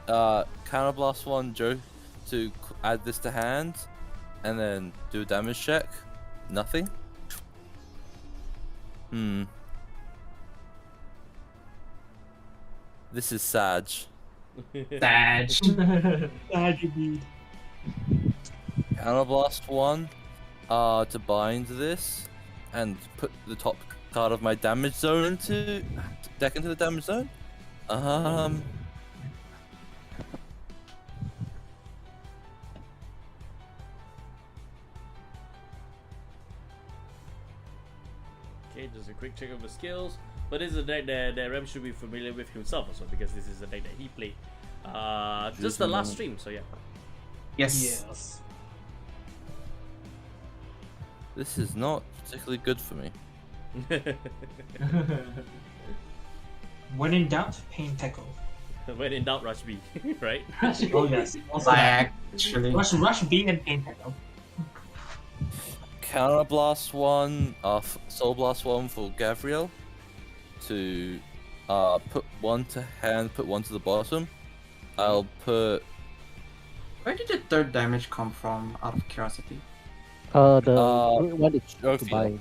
yeah. Counterblast 1, Joe, to add this to hand, and then do a damage check. Nothing. This is Sag. Sag. Counterblast 1, to bind this, and put the top card of my damage zone into deck into the damage zone. Okay, just a quick check of the skills. But this is a deck that Rem should be familiar with himself also, because this is a deck that he played just the last stream, so yeah. Yes. This is not particularly good for me. When in doubt, pain Techo. When in doubt, rush B, right? Oh yes. Also that. Actually. Rush B and pain Techo. Counterblast 1, Soul Blast 1 for Gabriel to put 1 to hand, put 1 to the bottom. I'll put. Where did the third damage come from, out of curiosity? The one is to Ophiel. buy.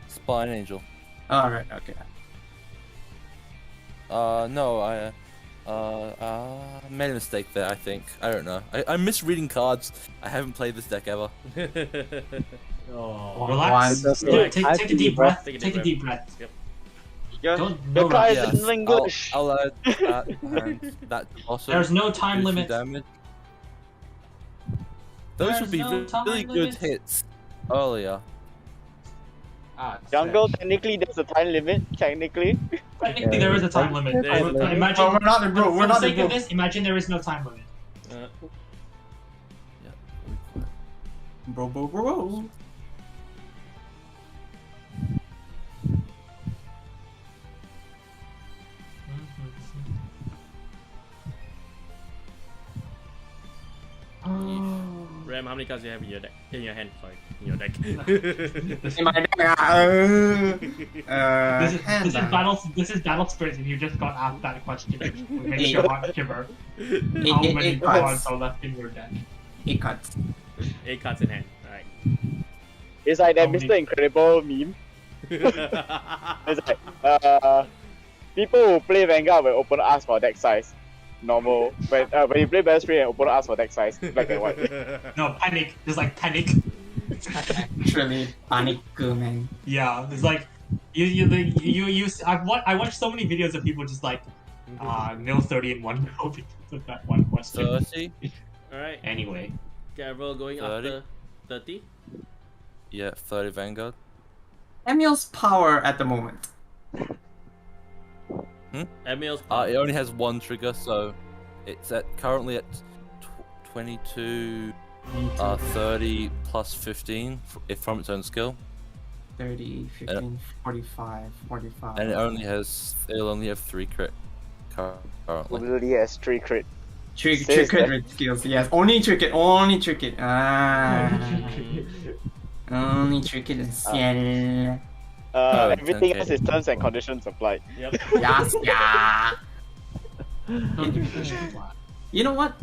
Spine Angel. Alright, okay. No, I made a mistake there, I think. I don't know. I'm misreading cards. I haven't played this deck ever. Oh. Relax. Yeah, Take a deep breath. Take a deep breath. Yep. The card Yes, is in English. I'll add that and that to bottom. There's no time do some limit. damage. Those There's would be no time really good limit. hits earlier. Jungle, technically there's a time limit. Technically. Technically, there is a time limit. There is a time Imagine. Oh, we're not in bro. For We're the not in sake of bro. this, imagine there is no time limit. Bro. Ram, how many cards do you have in your deck? In your hand, sorry. In your deck. In my deck, This is battle spirits, and you just got asked that question. It makes your heart shiver. How many Eight cards cards. are left in your deck? 8 cards. 8 cards in hand. Alright. It's like that How many- Mr. Incredible meme. It's like, people who play Vanguard will open ask for deck size. Normal. When you play Best Free and open ask for deck size, black and white. No, panic. Just like panic. Actually, panic, man. Yeah, it's like I watched so many videos of people just like nil 30 in one go because of that one question. 30? Alright. Anyway, Gabriel going 30. after 30. Yeah, 30 Vanguard. Emil's power at the moment. Emil's It only has 1 trigger, so it's currently at 22, 30 plus 15 if from its own skill, 30, 15, 45, 45. and it'll only have 3 crit currently. Literally has 3 crit. Trick it with skills, yes. Only trick it. Only trick it and sell. Everything okay. else is terms and conditions applied. Yep. Yes, yeah. You know what?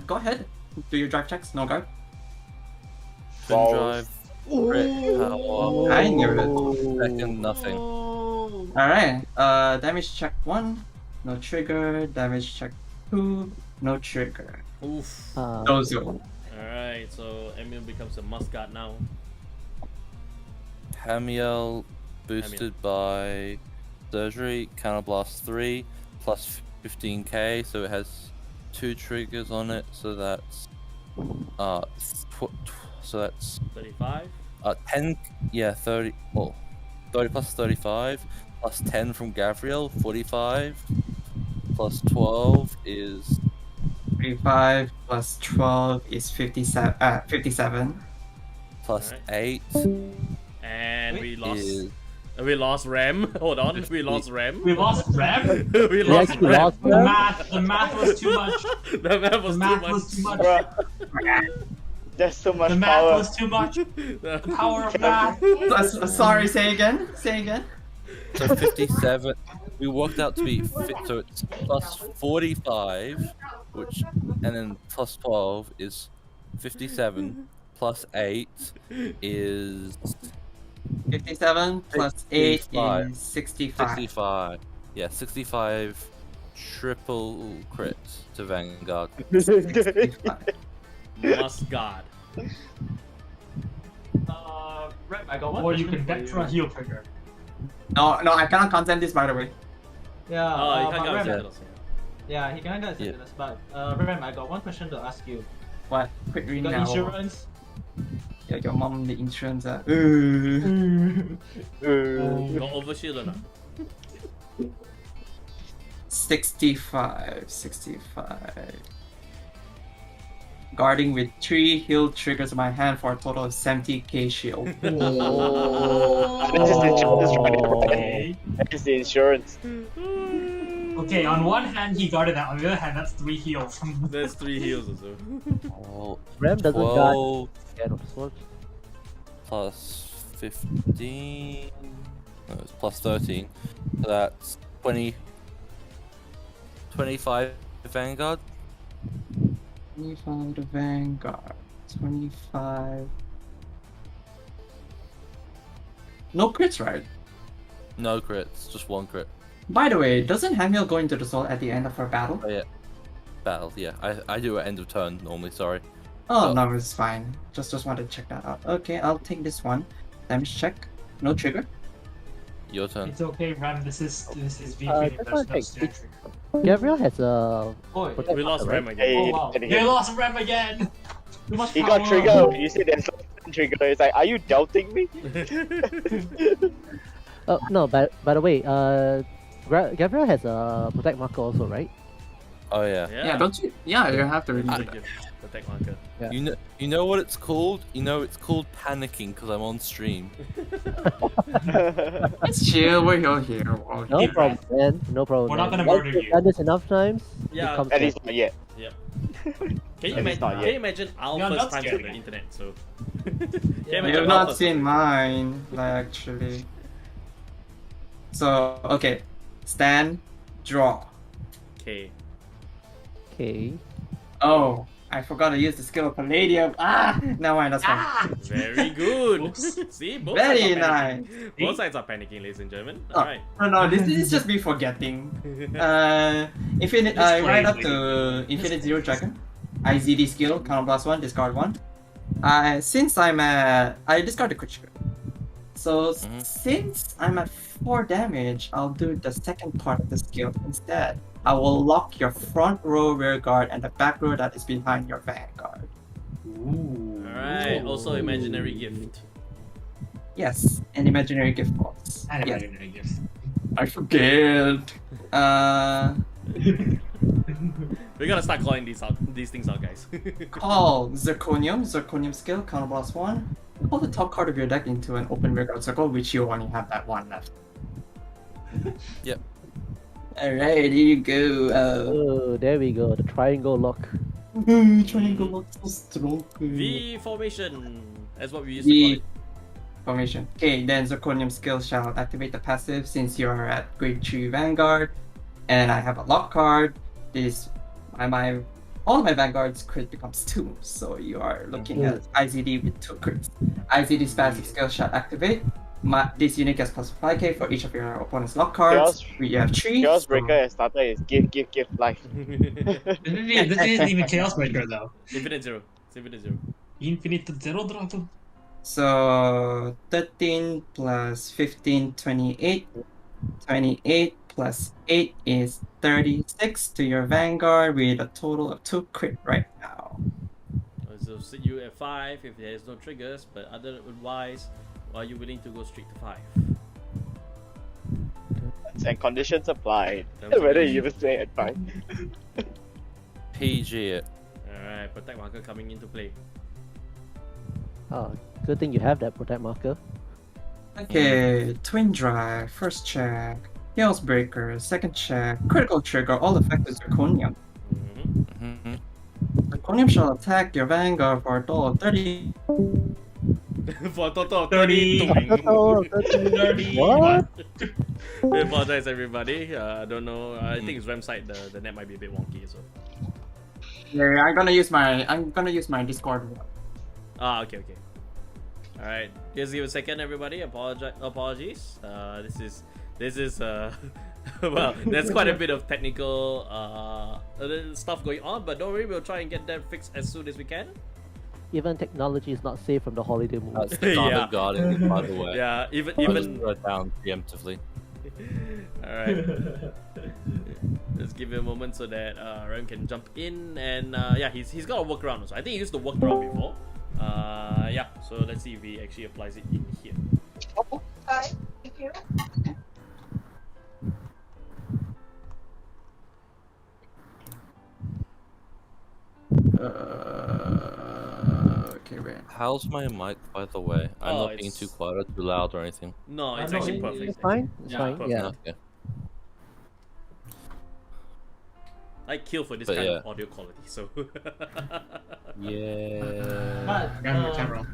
Go ahead. Do your drive checks. No guard. Twin Balls. drive. Crit power. I knew it. Second, nothing. Alright. Damage check 1. No trigger. Damage check 2. No trigger. Oof. Dozo. Alright, so Emil becomes a mascot now. Hamiel boosted by surgery. Counterblast 3 plus 15k, so it has 2 triggers on it. So that's so that's 35. 10. Yeah, 30. Well, 30 plus 35 plus 10 from Gabriel. 45 plus 12 is 35 plus 12 is 57. 57. plus Alright. 8 And we lost. is We lost Rem. Hold on, we lost Rem. We lost Rem. We We lost actually Rem. lost The them. math was too much. The map was The too math much. was too much. Bruh. There's so much The math power. was too much. The power of math. Sorry, say again. Say again. so 57. We worked out to be so it's plus 45, which and then plus 12 is 57 plus 8 is 57 plus 8 65. is 65. 65. Yeah, 65 triple crit to Vanguard. 65. Mascot. Rep, I got one Or you question can for vector a heal trigger. No, I cannot consent this, by the way. Yeah, Oh, you but can't get Rem, Sentinels. yeah, he can't get Yeah. Sentinels, but Rem, I got one question to ask you. What? Quick You read got now. insurance? Yeah, your mom the insurance. Got overshield or not? 65. Guarding with 3 heal triggers in my hand for a total of 70k shield. This is the insurance, right? Okay. That is the insurance. Okay, on one hand he guarded that, on the other hand that's 3 heals. There's 3 heals also. Oh, Ram doesn't guard 12 Scan of Swords. plus 15. No, it's plus 13. So that's 20. 25 Vanguard. 25 to Vanguard. 25. No crits, right? No crits, just 1 crit. By the way, doesn't Hamiel go into the soul at the end of her battle? Oh yeah. Battle, yeah. I do at end of turn normally, sorry. Oh, no, it's fine. Just wanted to check that out. Okay, I'll take this one. Damage check. No trigger. Your turn. It's okay, Ram, this is VP, just there's wanna no take- stand trigger. Gabriel has a Oi, protect We lost marker, Rem right? again. Hey, Oh, wow. and They lost Rem again! Too much he got power. triggered. You said there's no trigger. It's like, are you doubting me? Oh no, by the way, Gabriel has a protect marker also, right? Oh yeah. Yeah, don't you? Yeah, you have to release it. Protect marker. Yeah. You know what it's called? You know it's called panicking because I'm on stream. It's chill, we're all here. We're all No here. problem, man. No problem. We're not man. gonna Once murder you've you. done this enough times, Yeah, it comes At back. least not yet. Can you At imagine? least not Can yet. you imagine our You're first not times on scared. the internet? So. Yeah. Can you You've imagine our not first seen mine, actually. So, okay. Stand, draw. Okay. Okay. Oh, I forgot to use the skill of Palladium. Ah, never mind, that's fine. Very good. Oops. See, both Very sides are nice. panicking. Both sides are panicking, ladies and gentlemen. Oh, Alright. no, this is just me forgetting. Infinite, right up to Infinite Zero Dragon. IZD skill, counter plus 1, discard 1. Since I'm at, I discard the quick trigger. So since I'm at 4 damage, I'll do the second part of the skill instead. I will lock your front row rear guard and the back row that is behind your vanguard. Ooh. Alright. Also, imaginary gift. Yes, an imaginary gift box. And Yes, imaginary gifts. I forget. We're gonna start calling these things out, guys. Call Zirconium skill, counter plus 1. Pull the top card of your deck into an open rear guard circle, which you only have that one left. Yep. Alright, here you go. Oh, there we go. The triangle lock. Triangle lock so strong. V formation. That's what we used to call V it. formation. Okay, then Zirconium skill shall activate the passive since you are at grade 3 Vanguard. And I have a lock card. All of my Vanguard's crit becomes 2. So you are looking at IZD with 2 crits. IZD's passive skill shall activate. This unit gets plus 5k for each of your opponent's lock cards. You have 3. Chaos Breaker and starter is give life. This isn't even Chaos Breaker though. Infinite zero. It's infinite zero. Infinite zero drago. So 13 plus 15, 28. 28 plus 8 is 36 to your Vanguard with a total of 2 crit right now. So sit you at 5 if there's no triggers, but otherwise, are you willing to go straight to 5? And conditions applied. Terms and Whether you even say it fine. PG it. Alright, protect marker coming into play. Ah, good thing you have that protect marker. Okay, Twin Drive, first check, Chaos Breaker, second check, critical trigger, all effective Zirconium. Mm-hmm. Zirconium shall attack your Vanguard for a total of 30. For a total of 30. 30. Oh, 30. what? I apologize, everybody. I don't know. I think it's RAM side. The net might be a bit wonky, so. Yeah, I'm gonna use my Discord. Ah, okay. All right, just give a second, everybody. Apologies. This is well, there's quite a bit of technical stuff going on, but don't worry, we'll try and get that fixed as soon as we can. Even technology is not safe from the holiday mood. That's the Yeah. guarding, by the way. Yeah, I just even. wrote it down preemptively. All right. Let's give it a moment so that Ram can jump in, and yeah, he's got a workaround also. I think he used the workaround before. Yeah, so let's see if he actually applies it in here. Thank you. Okay, wait. How's my mic, by the way? I'm Oh, not being it's- too quiet or too loud or anything. No, it's no, actually it- perfect. It's fine. It's Yeah, fine. perfect. Yeah. Okay. I kill for this But kind yeah. of audio quality, so. Yeah. But Camera.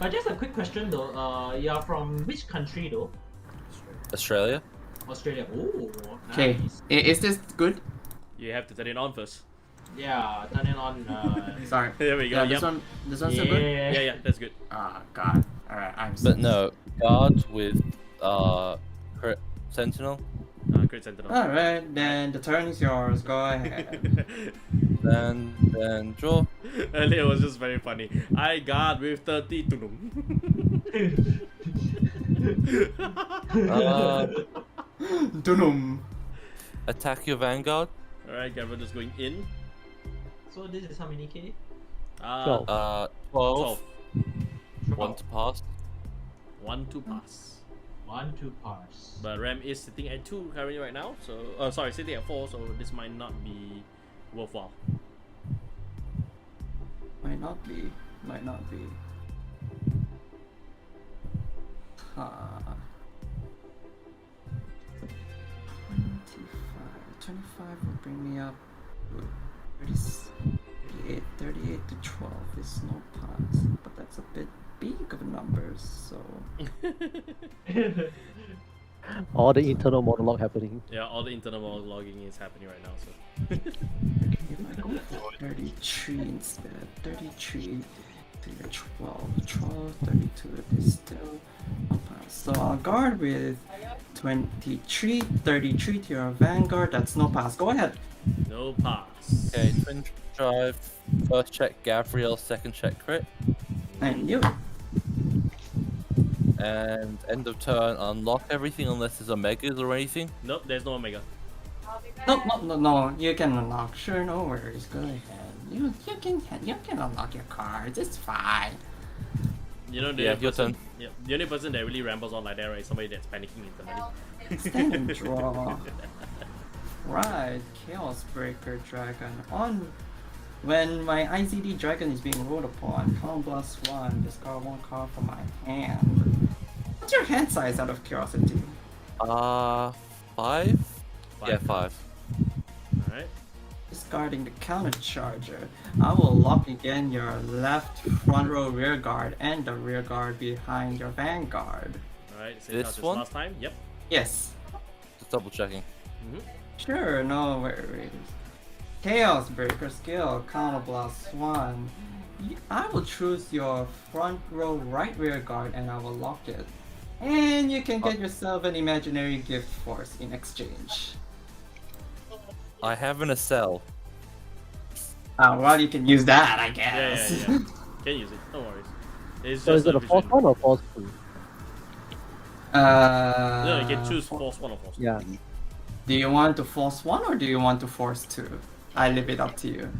but just a quick question though. You are from which country though? Australia? Australia. Oh, Okay, nice. is this good? You have to turn it on first. Yeah, turn it on. Sorry. There we go. Yeah, Yep. this one's still good? Yeah, that's good. Oh god. Alright, I'm so But no, guard with sentinel. Crit Sentinel. Alright, then the turn is yours. Go ahead. Then draw. Earlier was just very funny. I guard with 30 tunum. Dunum. Attack your Vanguard. Alright, Gavin just going in. So this is how many K? 12. 12. 12. 1 to pass. 1 to pass. 1 to pass. But Ram is sitting at 2 currently right now, so sorry, sitting at 4, so this might not be worthwhile. Might not be. Huh. 25 will bring me up. 38 to 12 is no pass, but that's a bit big of numbers, so. All the internal monologue happening. Yeah, all the internal logging is happening right now, so. If I go for 33 instead, 33 to your 12, 32, it is still no pass. So I'll guard with 23, 33 to your Vanguard, that's no pass. Go ahead. No pass. Okay, twin drive. First check Gabriel, second check crit. And you. And end of turn, unlock everything unless there's omegas or anything. Nope, there's no Omega. No, you can unlock. Sure, no worries. Go ahead. You can unlock your cards. It's fine. You know, the Yeah, only your person, turn. yeah, the only person that really rambles on like that, right? Somebody that's panicking internally. Stand and draw. Right, Chaos Breaker Dragon. On when my IZD Dragon is being rolled upon, count +1, discard 1 card from my hand. What's your hand size out of curiosity? 5? Five. Yeah, 5. Alright. Discarding the counter charger. I will lock again your left front row rear guard and the rear guard behind your Vanguard. Alright, same This count as one? last time. Yep. Yes. Just double checking. Sure, no worries. Chaos Breaker skill, counter blast 1. I will choose your front row right rear guard and I will lock it. And you can get yourself an imaginary gift force in exchange. I have an Acel. Well, you can use that, I guess. Yeah. Can use it. No worries. It's So is just it a force vision. 1 or force 2? No, you can choose force 1 or force 2. Yeah. Do you want to force 1 or do you want to force 2? I leave it up to you.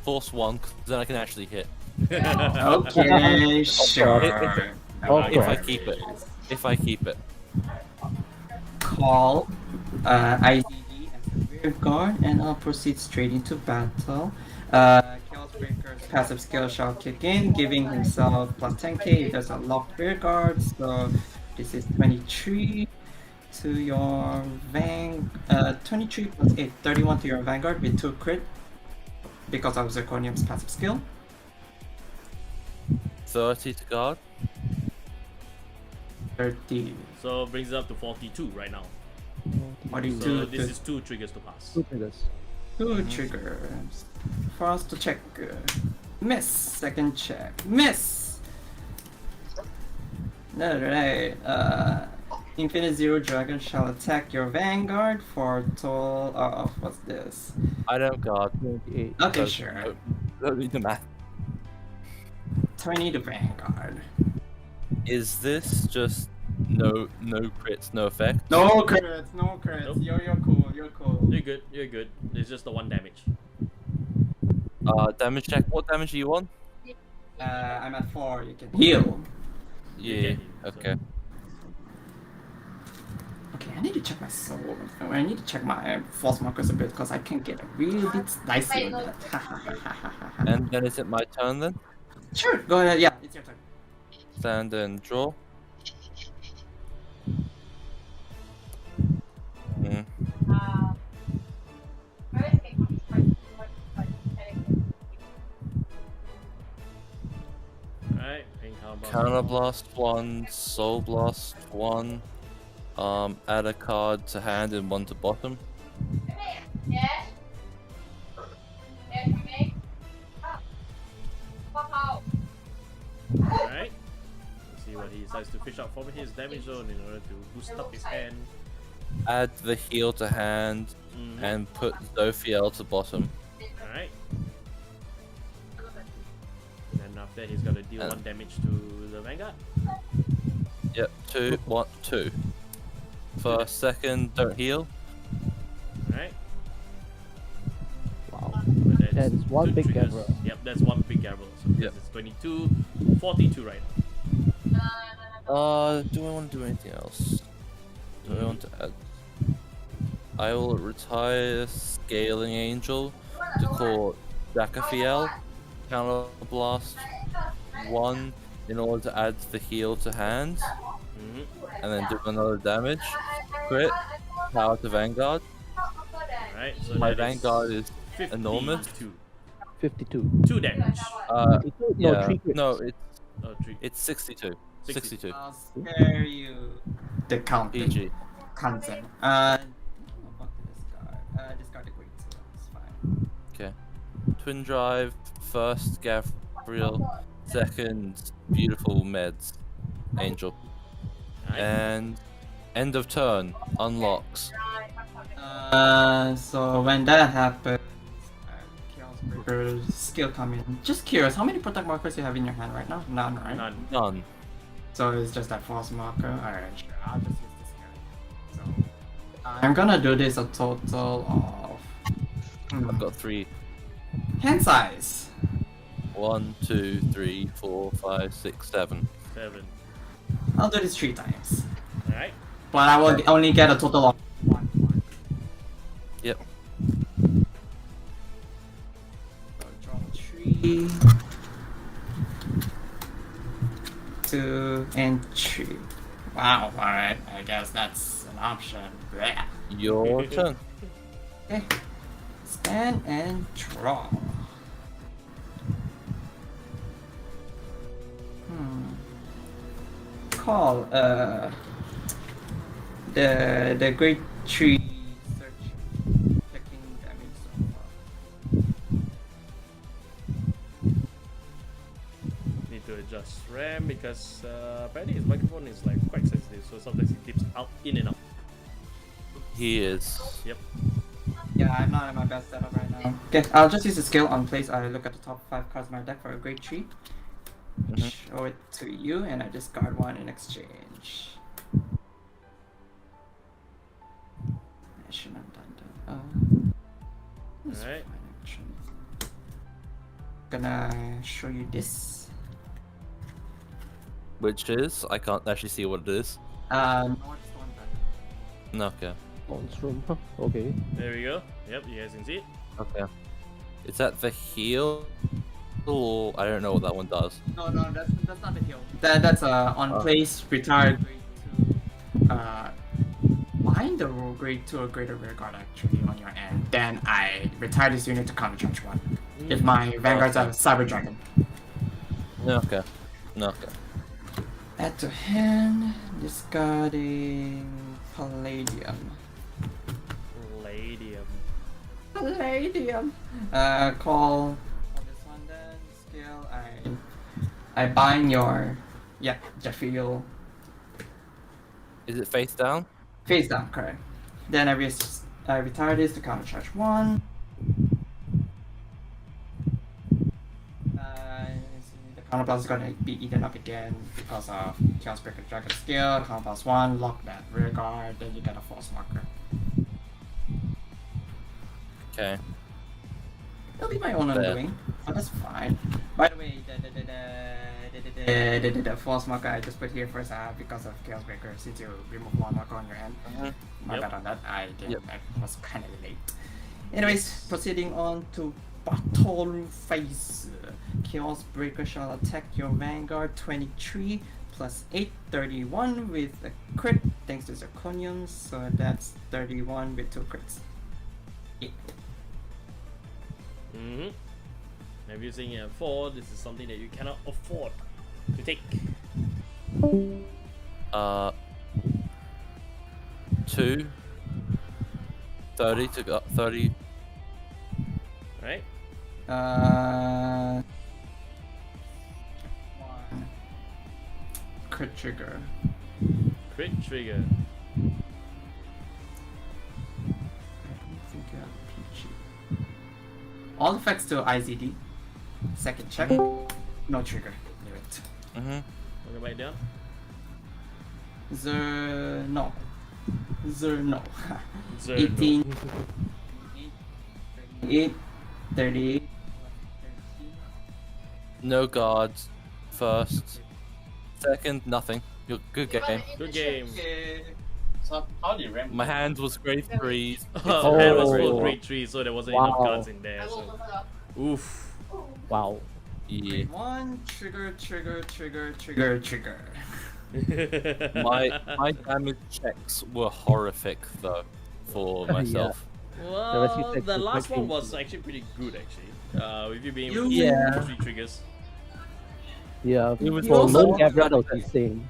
Force 1, 'cause then I can actually hit. Okay, sure. Okay. If I keep it. Call IDD as the rear guard and I'll proceed straight into battle. Chaos Breaker's passive skill shall kick in, giving himself plus 10k. There's a locked rear guard, so this is 23 to your 23 plus 8, 31 to your Vanguard with 2 crit because of Zirconium's passive skill. 30 to guard. 30. So brings it up to 42 right now. 42 So to this is 2 triggers to pass. 2 triggers. 2 triggers. First to check. Miss. Second check. Miss. Alright. Infinite Zero Dragon shall attack your Vanguard for a total of what's this? I don't guard. 28. Okay, sure. Don't need the math. 20 to Vanguard. Is this just no crits, no effect? No crits, no crits. Nope. You're cool, you're cool. You're good. It's just the 1 damage. Damage check. What damage are you on? I'm at 4, you can heal. Yeah. can, Okay. Okay, I need to check my soul. I need to check my force markers a bit because I can get a really bit dicey on that. And then is it my turn then? Sure, go ahead. Yeah, it's your turn. Stand and draw. Hmm. Alright, Counter blast 1, soul blast 1. Add a card to hand and 1 to bottom. Alright. Let's see what he decides to fish out from his damage zone in order to boost up his hand. Add the heal to hand and put Zophiel to bottom. Alright. And then after he's got to deal 1 damage to the Vanguard. Yep, 2. First, second, don't heal. Alright. Wow. But That is 1 2 big triggers. Gabriel. Yep, that's 1 big Gabriel. So Yep. this is 22, 42 right now. Do I want to do anything else? Do I want to add? I will retire Scaling Angel to call Dakafiel. Counter blast 1 in order to add the heal to hand. And then do another damage. Crit. Power to Vanguard. Alright, so My that is Vanguard is 52. enormous. 52. 2 damage. No, Yeah. 3 crits. No, it's Oh, 3. it's 62. 62. I'll spare you the counting. PG. Consent. What to discard? Discard the great seal. It's fine. Okay. Twin Drive. First, Gabriel. Second, Beautiful Meds. Angel. Alright. And end of turn. Unlocks. So when that happens, Chaos Breaker skill come in. Just curious, how many protect markers you have in your hand right now? None, right? None. So it's just that force marker. Alright, sure. I'll just use this guy. So I'm gonna do this a total of I've got 3. hand size. 1, 2, 3, 4, 5, 6, 7. 7. I'll do this 3 times. Alright. But I will only get a total of 1 mark. Yep. So draw 3, 2, and 3. Wow, alright. I guess that's an option. Blech. Your turn. Okay. Scan and draw. Call the great tree search checking damage so far. Need to adjust RAM because apparently his microphone is like quite sensitive, so sometimes he dips out in and out. He is. Yep. Yeah, I'm not at my best setup right now. Okay, I'll just use the skill on place. I look at the top 5 cards of my deck for a great tree. Show it to you, and I discard 1 in exchange. I shouldn't have done that. That's Alright. fine, actually. Gonna show you this. Which is? I can't actually see what it is. North Storm Dragon. No, okay. Monstrum. Huh? Okay. There we go. Yep, you guys can see it. Okay. Is that the heal? Or I don't know what that one does. No, that's not the heal. That's on place, retire grade 2. Bind the grade 2 or greater rear guard actually on your end. Then I retire this unit to counter charge 1. If my Vanguard's a Cyber Dragon. No, okay. No, okay. Add to hand, discarding Palladium. Palladium. Call this one then. Skill. I bind your Jaffiel. Is it face down? Face down, correct. Then I retire this to counter charge 1. The counter blast is gonna be eaten up again because of Chaos Breaker Dragon skill. Counter blast 1, lock that rear guard, then you get a force marker. Okay. It'll be my own undoing, but that's fine. By the way, the force marker I just put here first because of Chaos Breaker, since you remove 1 marker on your end. My bad on that, I was kind of late. Anyways, proceeding on to battle phase. Chaos Breaker shall attack your Vanguard 23 plus 8, 31 with a crit thanks to Zirconium, so that's 31 with 2 crits. Yeah. If you're saying 4, this is something that you cannot afford to take. 2 30 to go 30. Right? 1 crit trigger. Crit trigger. All effects to IZD. Second check. No trigger. Leave it. Want to write it down? Zerno. 18. 38. 38. No guards. First. Second, nothing. Good game. Good game. So how do you ramp? My hand was grade 3. That was full grade 3, so there wasn't enough cards in there. So. Oof. Wow. Yeah. 1 trigger. My damage checks were horrific though for myself. Well, the last one was actually pretty good actually. With you being able to Yeah. 3 triggers. Yeah. It was For also- low Gabriel, that was insane.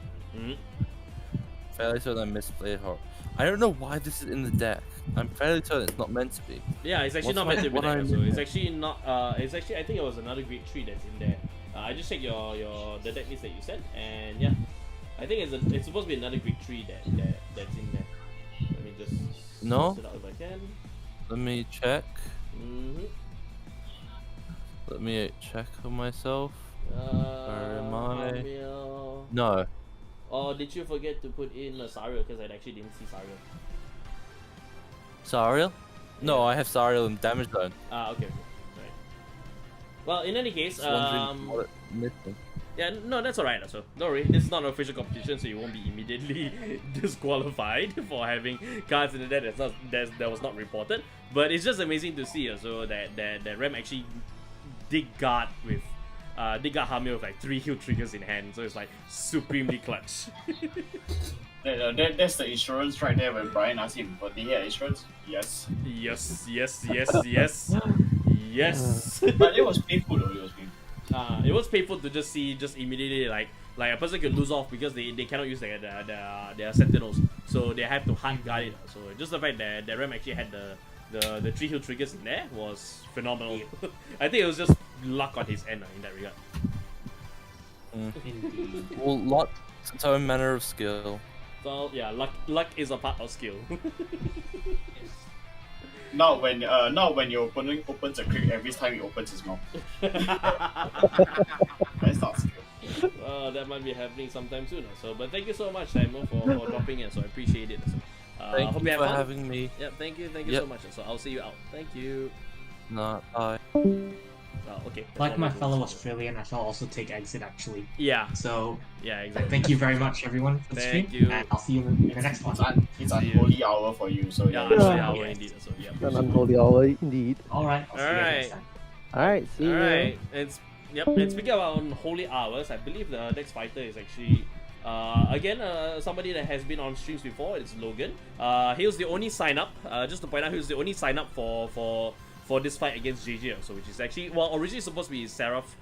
Fairly certain I misplayed horror. I don't know why this is in the deck. I'm fairly certain it's not meant to be. Yeah, it's actually What's not meant to be what there. I'm So in it's there? actually not. It's actually I think it was another grade 3 that's in there. I just checked the deck list that you sent, and yeah, I think it's supposed to be another grade 3 that's in there. Let me just No? set it out if I can. Let me check. Let me check on myself. Where am I? Camille. No. Or did you forget to put in Sariel? Because I actually didn't see Sariel. Sariel? No, I have Sariel in damage zone. Okay. Right. Well, in any case, Just wondering what it missing. yeah, no, that's alright. So don't worry, this is not an official competition, so you won't be immediately disqualified for having cards in the deck that was not reported. But it's just amazing to see so that Rem actually did guard with they got Hamir with like 3 heal triggers in hand, so it's like supremely clutch. That's the insurance right there when Brian asked him, but did he have insurance? Yes. Yes, yes, yes, yes, yes. But it was painful though, it was painful. It was painful to just see immediately like a person could lose off because they cannot use their sentinels, so they have to hard guard it. So just the fact that Ram actually had the 3 heal triggers in there was phenomenal. I think it was just luck on his end in that regard. Well, luck, its own manner of skill. So yeah, luck is a part of skill. Not when your opponent opens a crit every time he opens his mouth. That's not skill. That might be happening sometime soon. So, but thank you so much, Simon, for dropping in. So I appreciate it. Thank hope you have for fun. having me. Yeah, thank you Yep. so much. So I'll see you out. Thank you. No, bye. Okay. Like my fellow Australian, I shall also take exit actually. Yeah. So Yeah, exactly. thank you very much everyone for the stream, Thank you. and I'll see you in the next one. It's unholy hour for you, so Yeah, yeah. unholy hour indeed. So yeah. An unholy hour indeed. Alright, I'll see you Alright. next time. Alright, see you. Alright. And speaking about unholy hours, I believe the next fighter is actually again somebody that has been on streams before. It's Logan. He was the only sign up. Just to point out, he was the only sign up for this fight against JJ. So which is actually originally supposed to be Seraph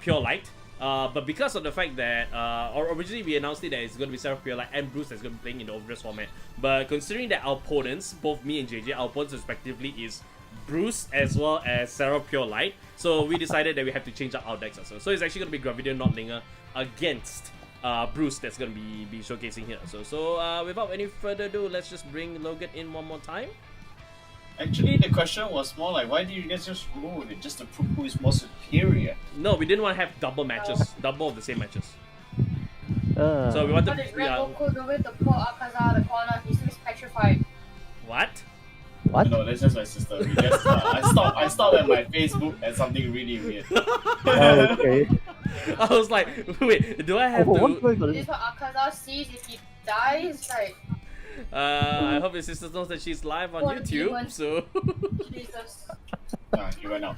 Pure Light. But because of the fact that originally we announced it that it's going to be Seraph Pure Light and Bruce that's going to be playing in the overdress format. But considering that our opponents, both me and JJ, our opponents respectively is Bruce as well as Seraph Pure Light, so we decided that we have to change up our decks also. So it's actually going to be Gravidian Notlinger against Bruce that's going to be showcasing here. So without any further ado, let's just bring Logan in one more time. Actually, the question was more like, why did you guys just roll with it just to prove who is more superior? No, we didn't want to have double matches, double of the same matches. So we wanted What did Red Goku do with the poor Akaza out of the corner? He seems petrified. What? What? No, that's just my sister. We just, I stopped at my Facebook and something really weird. Oh, okay. I was like, wait, do I have What's to? going on? This is what Akaza sees if he dies. Like, I hope your sister knows that she's live on Poor YouTube. demon. So, Jesus. He went out.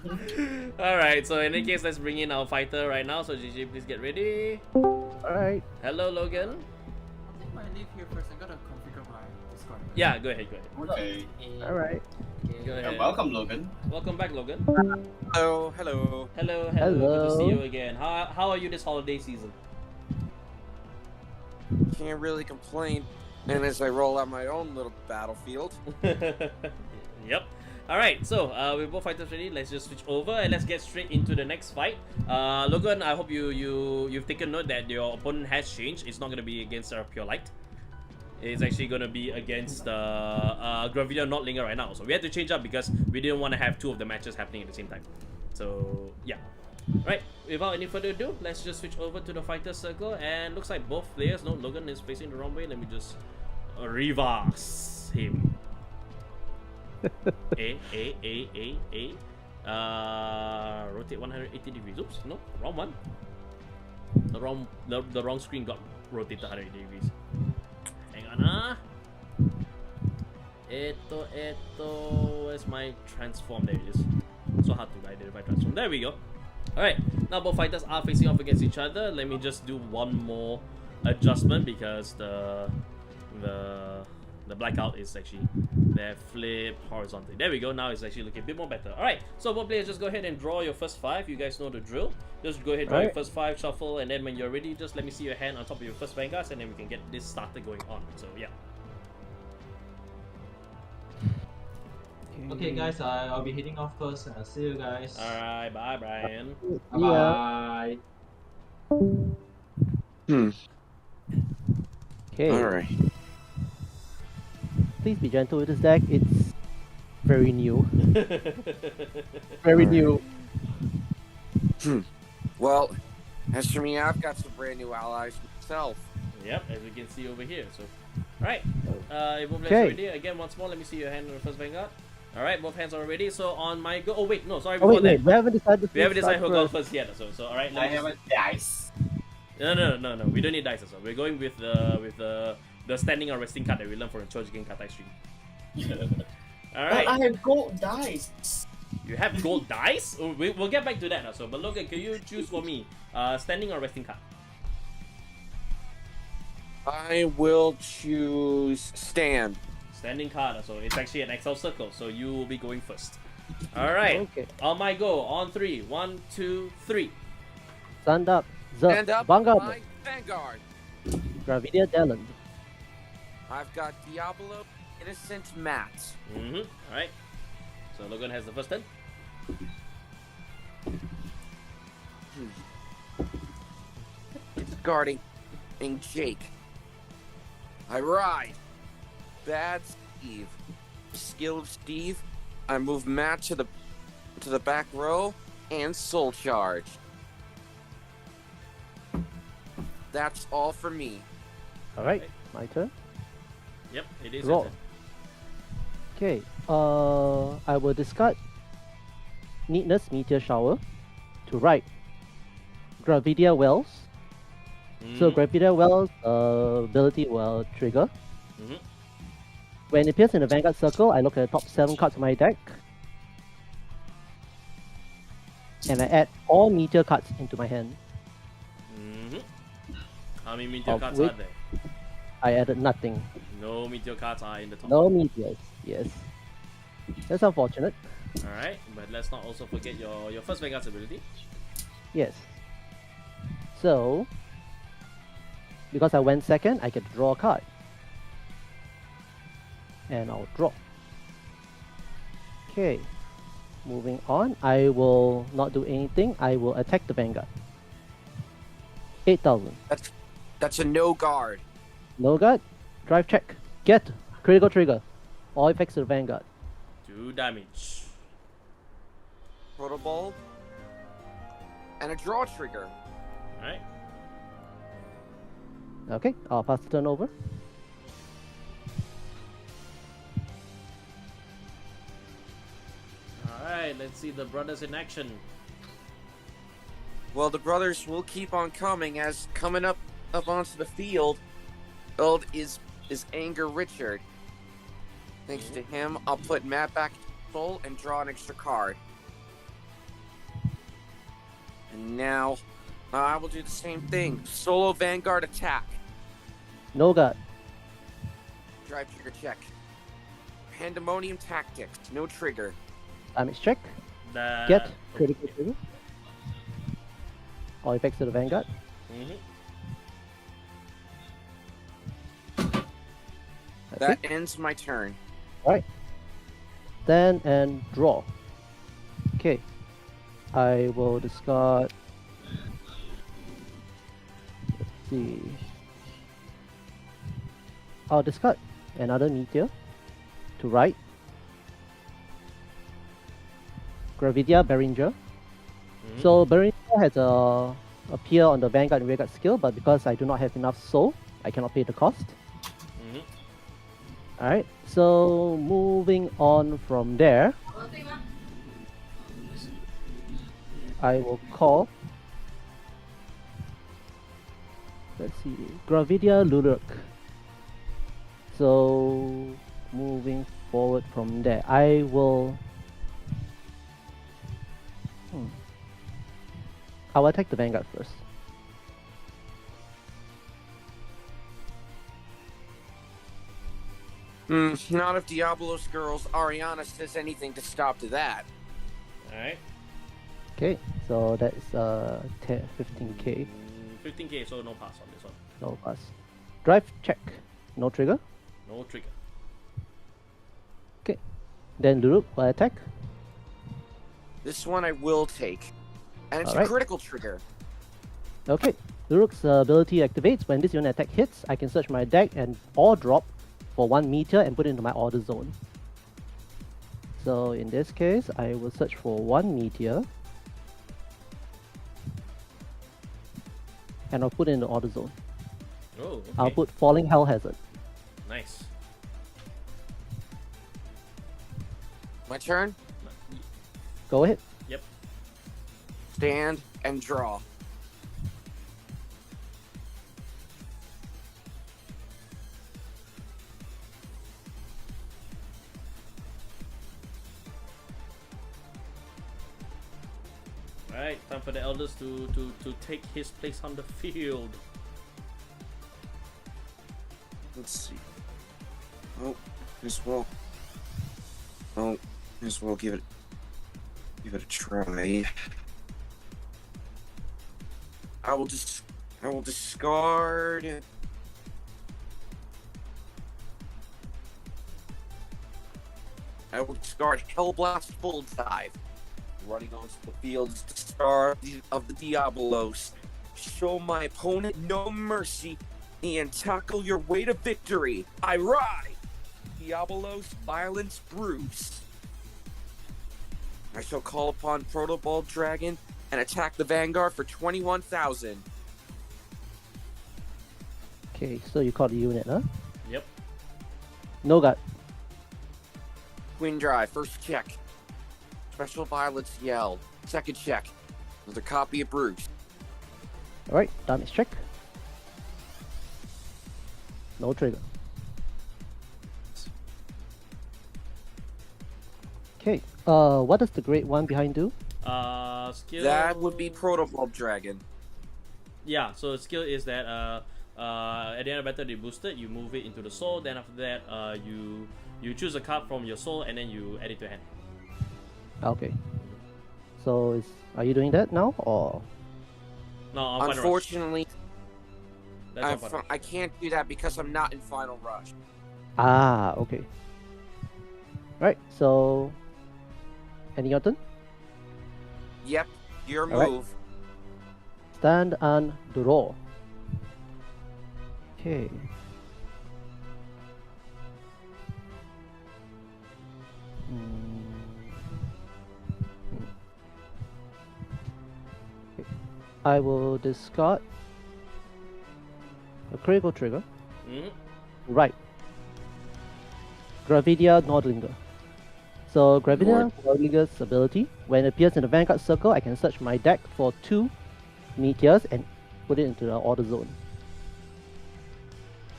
all right. So in any case, let's bring in our fighter right now. So GG, please get ready. Alright. Hello, Logan. I think I leave here first. I gotta configure my Discord. Yeah, go ahead. Okay. Alright. Go ahead. Welcome, Logan. Welcome back, Logan. Hello. Hello. Good to see you again. How are you this holiday season? Can't really complain. And as I roll out my own little battlefield. Yep. Alright, so we're both fighters ready. Let's just switch over and let's get straight into the next fight. Logan, I hope you've taken note that your opponent has changed. It's not going to be against Pure Light. It's actually going to be against Gravidian Notlinger right now. So we had to change up because we didn't want to have 2 of the matches happening at the same time. So yeah. Right, without any further ado, let's just switch over to the fighter circle. And looks like both players, no, Logan is facing the wrong way. Let me just reverse him. Rotate 180 degrees. Oops, no, wrong one. The wrong screen got rotated 180 degrees. Hang on, where's my transform? There it is. So hard to identify transform. There we go. Alright, now both fighters are facing off against each other. Let me just do one more adjustment because the blackout is actually there, flip horizontally. There we go, now it's actually looking a bit more better. Alright, so both players just go ahead and draw your first 5. You guys know the drill. Just go ahead and draw your first 5, shuffle, and then when you're ready, just let me see your hand on top of your first Vanguards, and then we can get this started going on. So yeah. Okay, guys, I'll be heading off first. See you guys. Alright, bye Brian. Bye. Okay. Alright. Please be gentle with this deck. It's very new. Very new. Well, as for me, I've got some brand new allies myself. Yep, as we can see over here. So, alright. Both players Okay. ready. Again, once more, let me see your hand on the first Vanguard. Alright, both hands are ready. So on my go. Oh wait, no, sorry. Oh Before wait, that, we haven't decided. we haven't decided who goes first. first yet. So alright. I have a dice. No. We don't need dice as well. We're going with the standing or resting card that we learned from the Chojigen Katai stream. Alright. But I have gold dice. You have gold dice? Oh, we'll get back to that also. But Logan, can you choose for me? Standing or resting card? I will choose stand. Standing card, so it's actually an Excel circle, so you will be going first. Alright. Okay. On my go, on 3. 1, 2, 3. Stand up. Stand up, Vanguard. my Vanguard. Gravidia Delland. I've got Diablo, Innocent Matt. Alright. So Logan has the first turn. Discarding Jake. I ride. Bad Steve. Skill of Steve. I move Matt to the back row and soul charge. That's all for me. Alright, my turn. Yep, it is Draw. your turn. Okay, I will discard Neatness Meteor Shower to write Gravidia Wells. So Gravidia Wells ability will trigger. When it appears in the Vanguard circle, I look at the top 7 cards of my deck. And I add all Meteor cards into my hand. How many meteor Of cards which are there? I added nothing. No meteor cards are in the top. No Meteors, yes. That's unfortunate. Alright, but let's not also forget your first Vanguard's ability. Yes. So, because I went second, I get to draw a card. And I'll draw. Okay. Moving on, I will not do anything. I will attack the Vanguard. 8,000. That's a no guard. No guard. Drive check. Get. Critical trigger. All effects to the Vanguard. 2 damage. Protoball. And a draw trigger. Alright. Okay, I'll pass the turn over. Alright, let's see the brothers in action. Well, the brothers will keep on coming as coming up onto the field is Anger Richard. Thanks to him, I'll put Matt back to full and draw an extra card. And now, I will do the same thing. Solo Vanguard attack. No guard. Drive trigger check. Pandemonium Tactics. No trigger. Damage check. The... Get. Critical trigger. All effects to the Vanguard. That ends my turn. Alright. Stand and draw. Okay. I will discard. Let's see. I'll discard another meteor to write Gravidia Beringer. So Beringer has a appear on the Vanguard and Rearguard skill, but because I do not have enough soul, I cannot pay the cost. Alright, so moving on from there, I will call, let's see, Gravidia Lulurk. So moving forward from there, I will attack the Vanguard first. Not if Diablo's girls Ariana says anything to stop to that. Alright. Okay, so that's 15k. 15k, so no pass on this one. No pass. Drive check. No trigger. No trigger. Okay. Then Luruk will attack. This one I will take. And it's a critical trigger. Okay. Luruk's ability activates. When this unit attack hits, I can search my deck and or drop for 1 meteor and put it into my order zone. So in this case, I will search for 1 meteor. And I'll put it in the order zone. Oh, okay. I'll put Falling Hell Hazard. Nice. My turn? Go ahead. Yep. Stand and draw. Alright, time for the elders to take his place on the field. Let's see. Oh, as well. Oh, as well give it a try. I will discard. I will discard Hellblast Full Dive. Running onto the field is the star of the Diabolos. Show my opponent no mercy and tackle your way to victory. I ride! Diabolos Violence Bruce. I shall call upon Protoball Dragon and attack the Vanguard for 21,000. Okay, so you call the unit, huh? Yep. No gut. Queen Drive, first check. Special Violence Yell. Second check. Another copy of Bruce. Alright, damage check. No trigger. Okay, what does the grade 1 behind do? Skill... That would be Protoball Dragon. Yeah, so skill is that at the end of battle they boosted, you move it into the soul, then after that you choose a card from your soul and then you add it to hand. Okay. So are you doing that now or? No, I'm unfortunately, Final I can't do that because I'm not in Final Rush. Ah, okay. Right, so ending your turn? Yep, your move. Right. Stand and draw. Okay. Okay. I will discard a critical trigger. Right. Gravidia Nordlinger. So Gravidia Nordlinger's ability, when it appears in the Vanguard circle, I can search my deck for 2 meteors and put it into the order zone.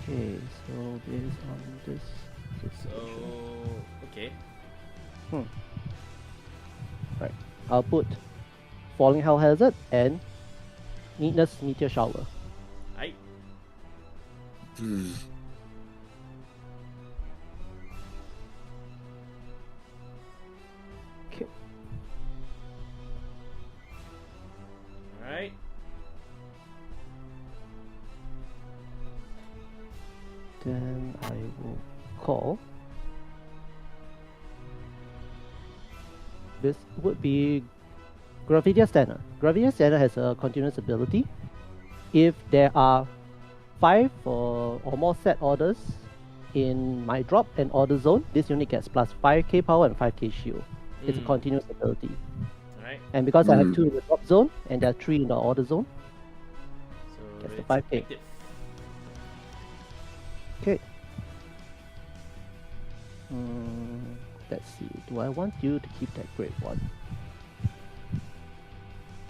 Okay, so based on this situation. Okay. Right. I'll put Falling Hell Hazard and Neatness Meteor Shower. Aye. Okay. Alright. Then I will call. This would be Gravidia Standard. Gravidia Standard has a continuous ability. If there are 5 or more set orders in my drop and order zone, this unit gets plus 5k power and 5k shield. It's a continuous ability. Alright. And because I have 2 in the drop zone and there are 3 in the order zone, So gets the it's 5k. active. Okay. Let's see. Do I want you to keep that grade 1?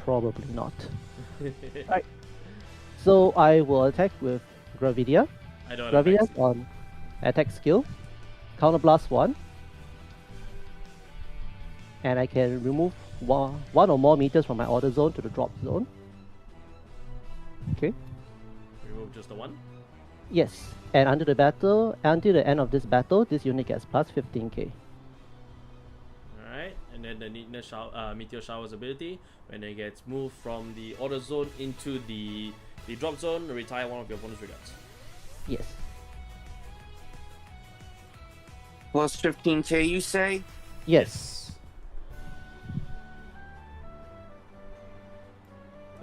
Probably not. Right. So I will attack with Gravidia. I don't have Gravidia on attack skill. Counterblast 1. And I can remove one or more meters from my order zone to the drop zone. Okay. Remove just the 1. Yes. And until the end of this battle, this unit gets plus 15k. Alright, and then the Neatness Meteor Shower's ability, when it gets moved from the order zone into the drop zone, retire one of your bonus regards. Yes. Plus 15k, you say? Yes.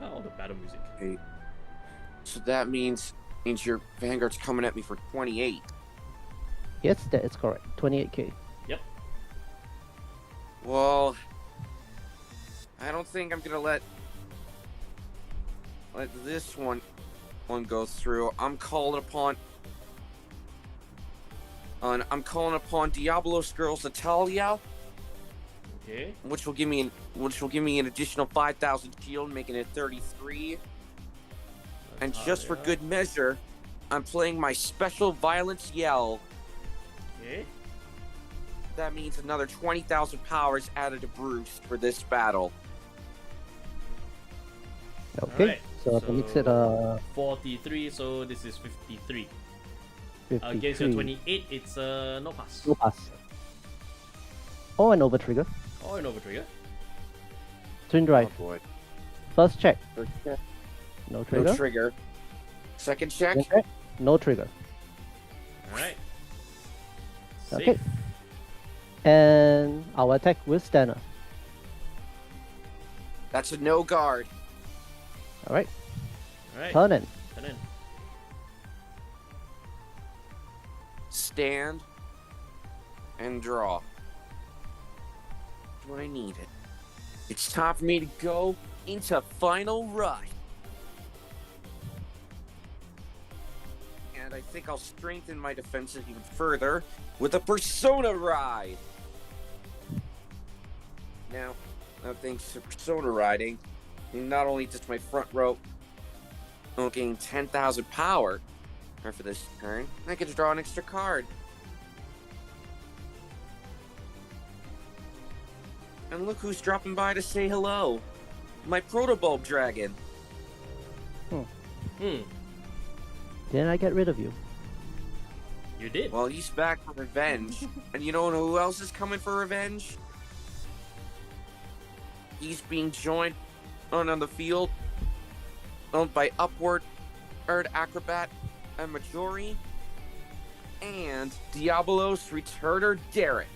Oh, the battle music. Okay. So that means your Vanguard's coming at me for 28. Yes, that is correct. 28k. Yep. Well, I don't think I'm gonna let this one go through. I'm calling upon Diablos Girls Italia. Okay. Which will give me an additional 5,000 shield, making it 33. And just for good measure, I'm playing my special violence yell. Okay. That means another 20,000 powers added to Bruce for this battle. Okay. Alright, So that makes it 43. So this is 53. 53. Against your 28, it's no pass. No pass. Or an over trigger. Or an over trigger. Twin drive. Oh boy. First check. First check. No trigger. No trigger. Second check. Second check. No trigger. Alright. Okay. And our attack with Stanner. That's a no guard. Alright. Alright. Turn in. Turn in. Stand. And draw. That's what I needed. It's time for me to go into final rush. And I think I'll strengthen my defenses even further with a Persona Ride. Now, thanks to Persona Riding, not only does my front row will gain 10,000 power for this turn, I get to draw an extra card. And look who's dropping by to say hello. My Protobulb Dragon. Then I get rid of you. You did. Well, he's back for revenge. And you know who else is coming for revenge? He's being joined on the field by Upward, Acrobat, and Majori, and Diabolos Returner Derek.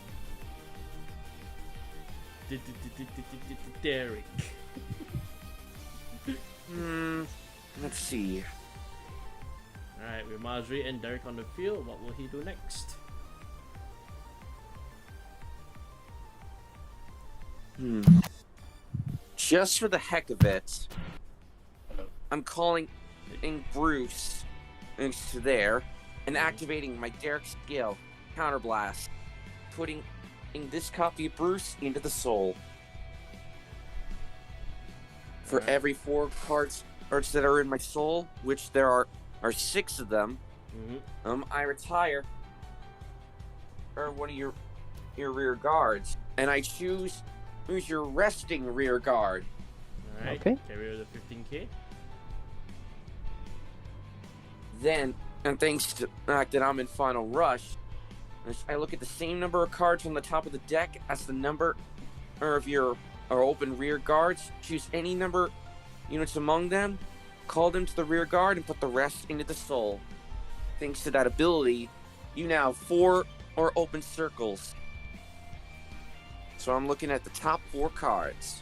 Derek. Let's see. Alright, with Marjorie and Derek on the field, what will he do next? Just for the heck of it, I'm calling in Bruce into there and activating my Derek skill, Counterblast, putting in this copy of Bruce into the soul. For every 4 cards that are in my soul, which there are 6 of them, I retire one of your rear guards, and I choose who's your resting rear guard. Alright, Okay. carry over the 15k. Then, and thanks to the fact that I'm in Final Rush, I look at the same number of cards on the top of the deck as the number of your open rear guards. Choose any number units among them, call them to the rear guard, and put the rest into the soul. Thanks to that ability, you now have 4 or open circles. So I'm looking at the top 4 cards.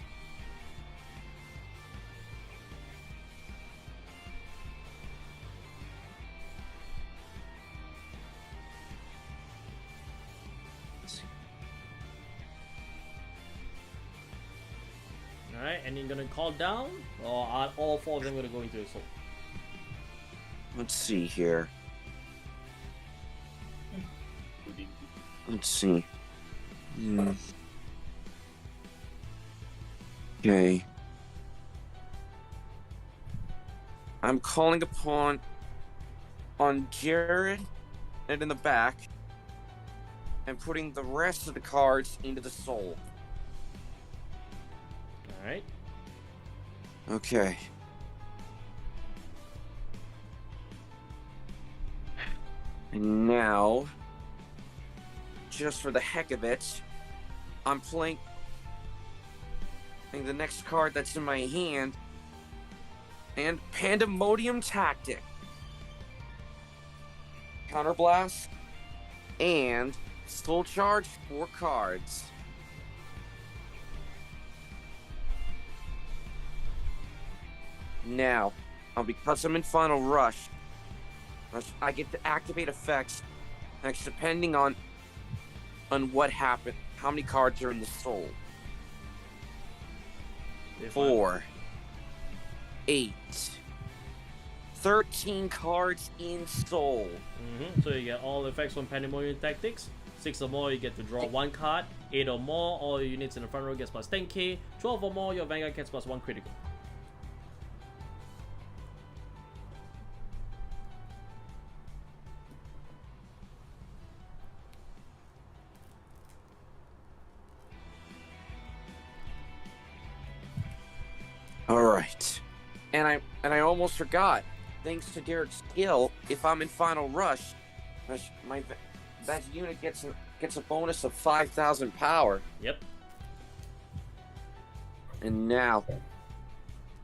Alright, and you're gonna call down, or are all 4 of them gonna go into the soul? Let's see here. Let's see. Okay. I'm calling upon Jared and in the back and putting the rest of the cards into the soul. Alright. Okay. And now, just for the heck of it, I'm playing the next card that's in my hand, and Pandemonium Tactic, Counterblast, and Soul Charge 4 cards. Now, because I'm in Final Rush, I get to activate effects next depending on what happened, how many cards are in the soul. 4, 8, 13 cards in soul. So you get all effects from Pandemonium Tactics. 6 or more, you get to draw 1 card. 8 or more, all your units in the front row gets plus 10k. 12 or more, your Vanguard gets plus 1 critical. All right. And I almost forgot. Thanks to Derek's skill, if I'm in final rush, that unit gets a bonus of 5,000 power. Yep. And now,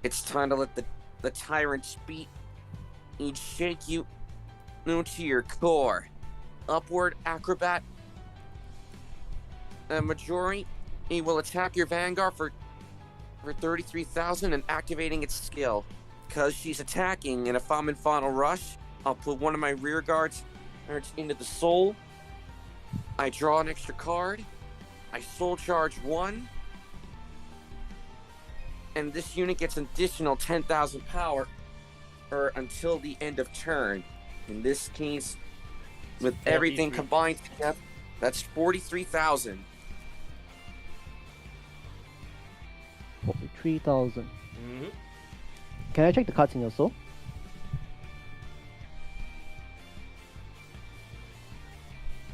it's time to let the tyrant's beat shake you into your core. Upward acrobat. Majori, he will attack your Vanguard for 33,000 and activating its skill. Because she's attacking, and if I'm in final rush, I'll put one of my rear guards into the soul. I draw an extra card. I soul charge 1. And this unit gets an additional 10,000 power until the end of turn. In this case, with everything combined together, that's 43,000. 43,000. Mm-hmm. Can I check the cards in your soul?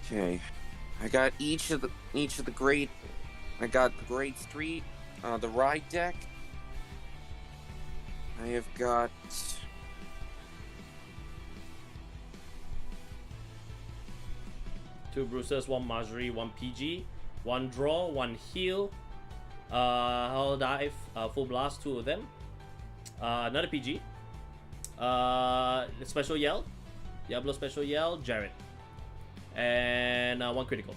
Okay, I got each of the grade. I got the grade 3, the ride deck. I have got 2 bruises, 1 Marjorie, 1 PG, 1 draw, 1 heal. Hull dive, full blast, 2 of them. Another PG. Special yell, Diablo special yell, Jared, and 1 critical.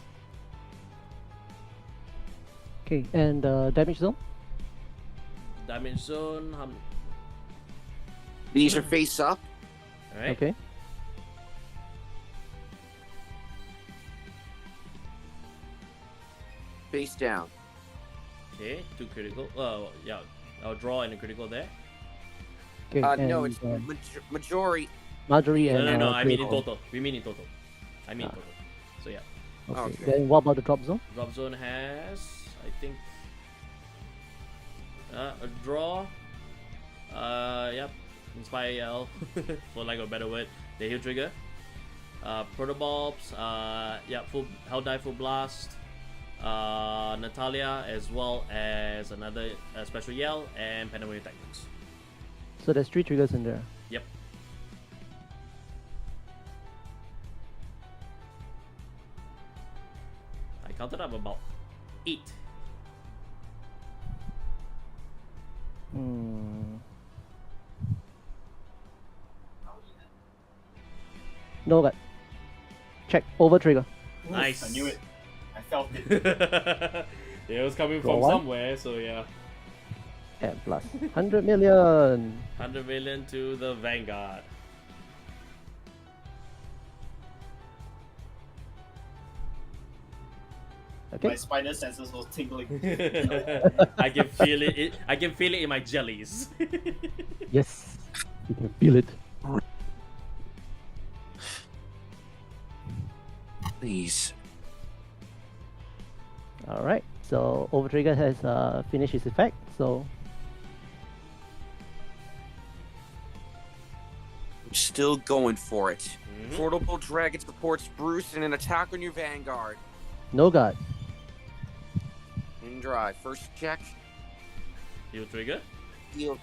Okay, and damage zone? Damage zone. These are face up. Alright. Okay. Face down. Okay, 2 critical. Yeah, I'll draw and a critical there. Okay, No, and, it's Majori. Marjorie and No, I mean in critical. total. We mean in total. I mean total. So yeah. Okay. Then what about the drop zone? Drop zone has, I think, a draw. Yep. Inspire Yell, for lack of a better word. The heal trigger. Protobulbs. Yeah, full Hell Dive, full blast. Natalia, as well as another special yell and Pandemonium Tactics. So there's 3 triggers in there. Yep. I counted up about 8. No, but check over trigger. Nice. I knew it. I felt it. It was coming Draw from 1. somewhere, so yeah. And plus 100 million. 100 million to the Vanguard. Okay. My spider senses was tingling. I can feel it. I can feel it in my jellies. Yes, you can feel it. Please. Alright, so Overtrigger has finished its effect, so I'm still going for it. Portable Dragon supports Bruce in an attack on your Vanguard. no guard. In drive. First check. Heal trigger. Heal.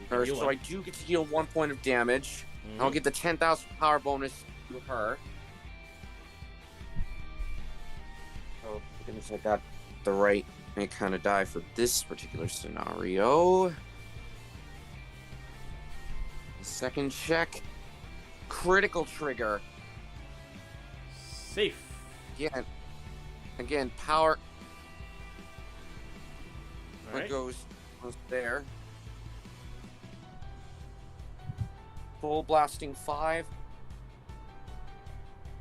Heal So one. I do get to heal 1 point of damage. I'll get the 10,000 power bonus to her. Oh, goodness, I got the right kind of die for this particular scenario. Second check. Critical trigger. Safe. Again, power. Alright. Goes there. Full blasting 5.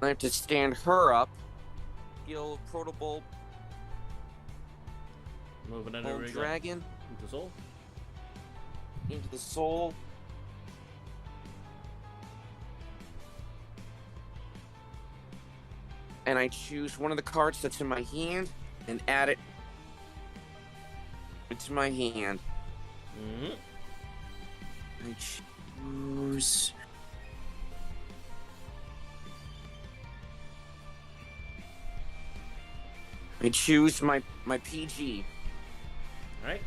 I have to stand her up. Heal Protobulb. Move another Old rig up Dragon into soul. into the soul. And I choose one of the cards that's in my hand and add it into my hand. I choose. I choose my PG. Alright.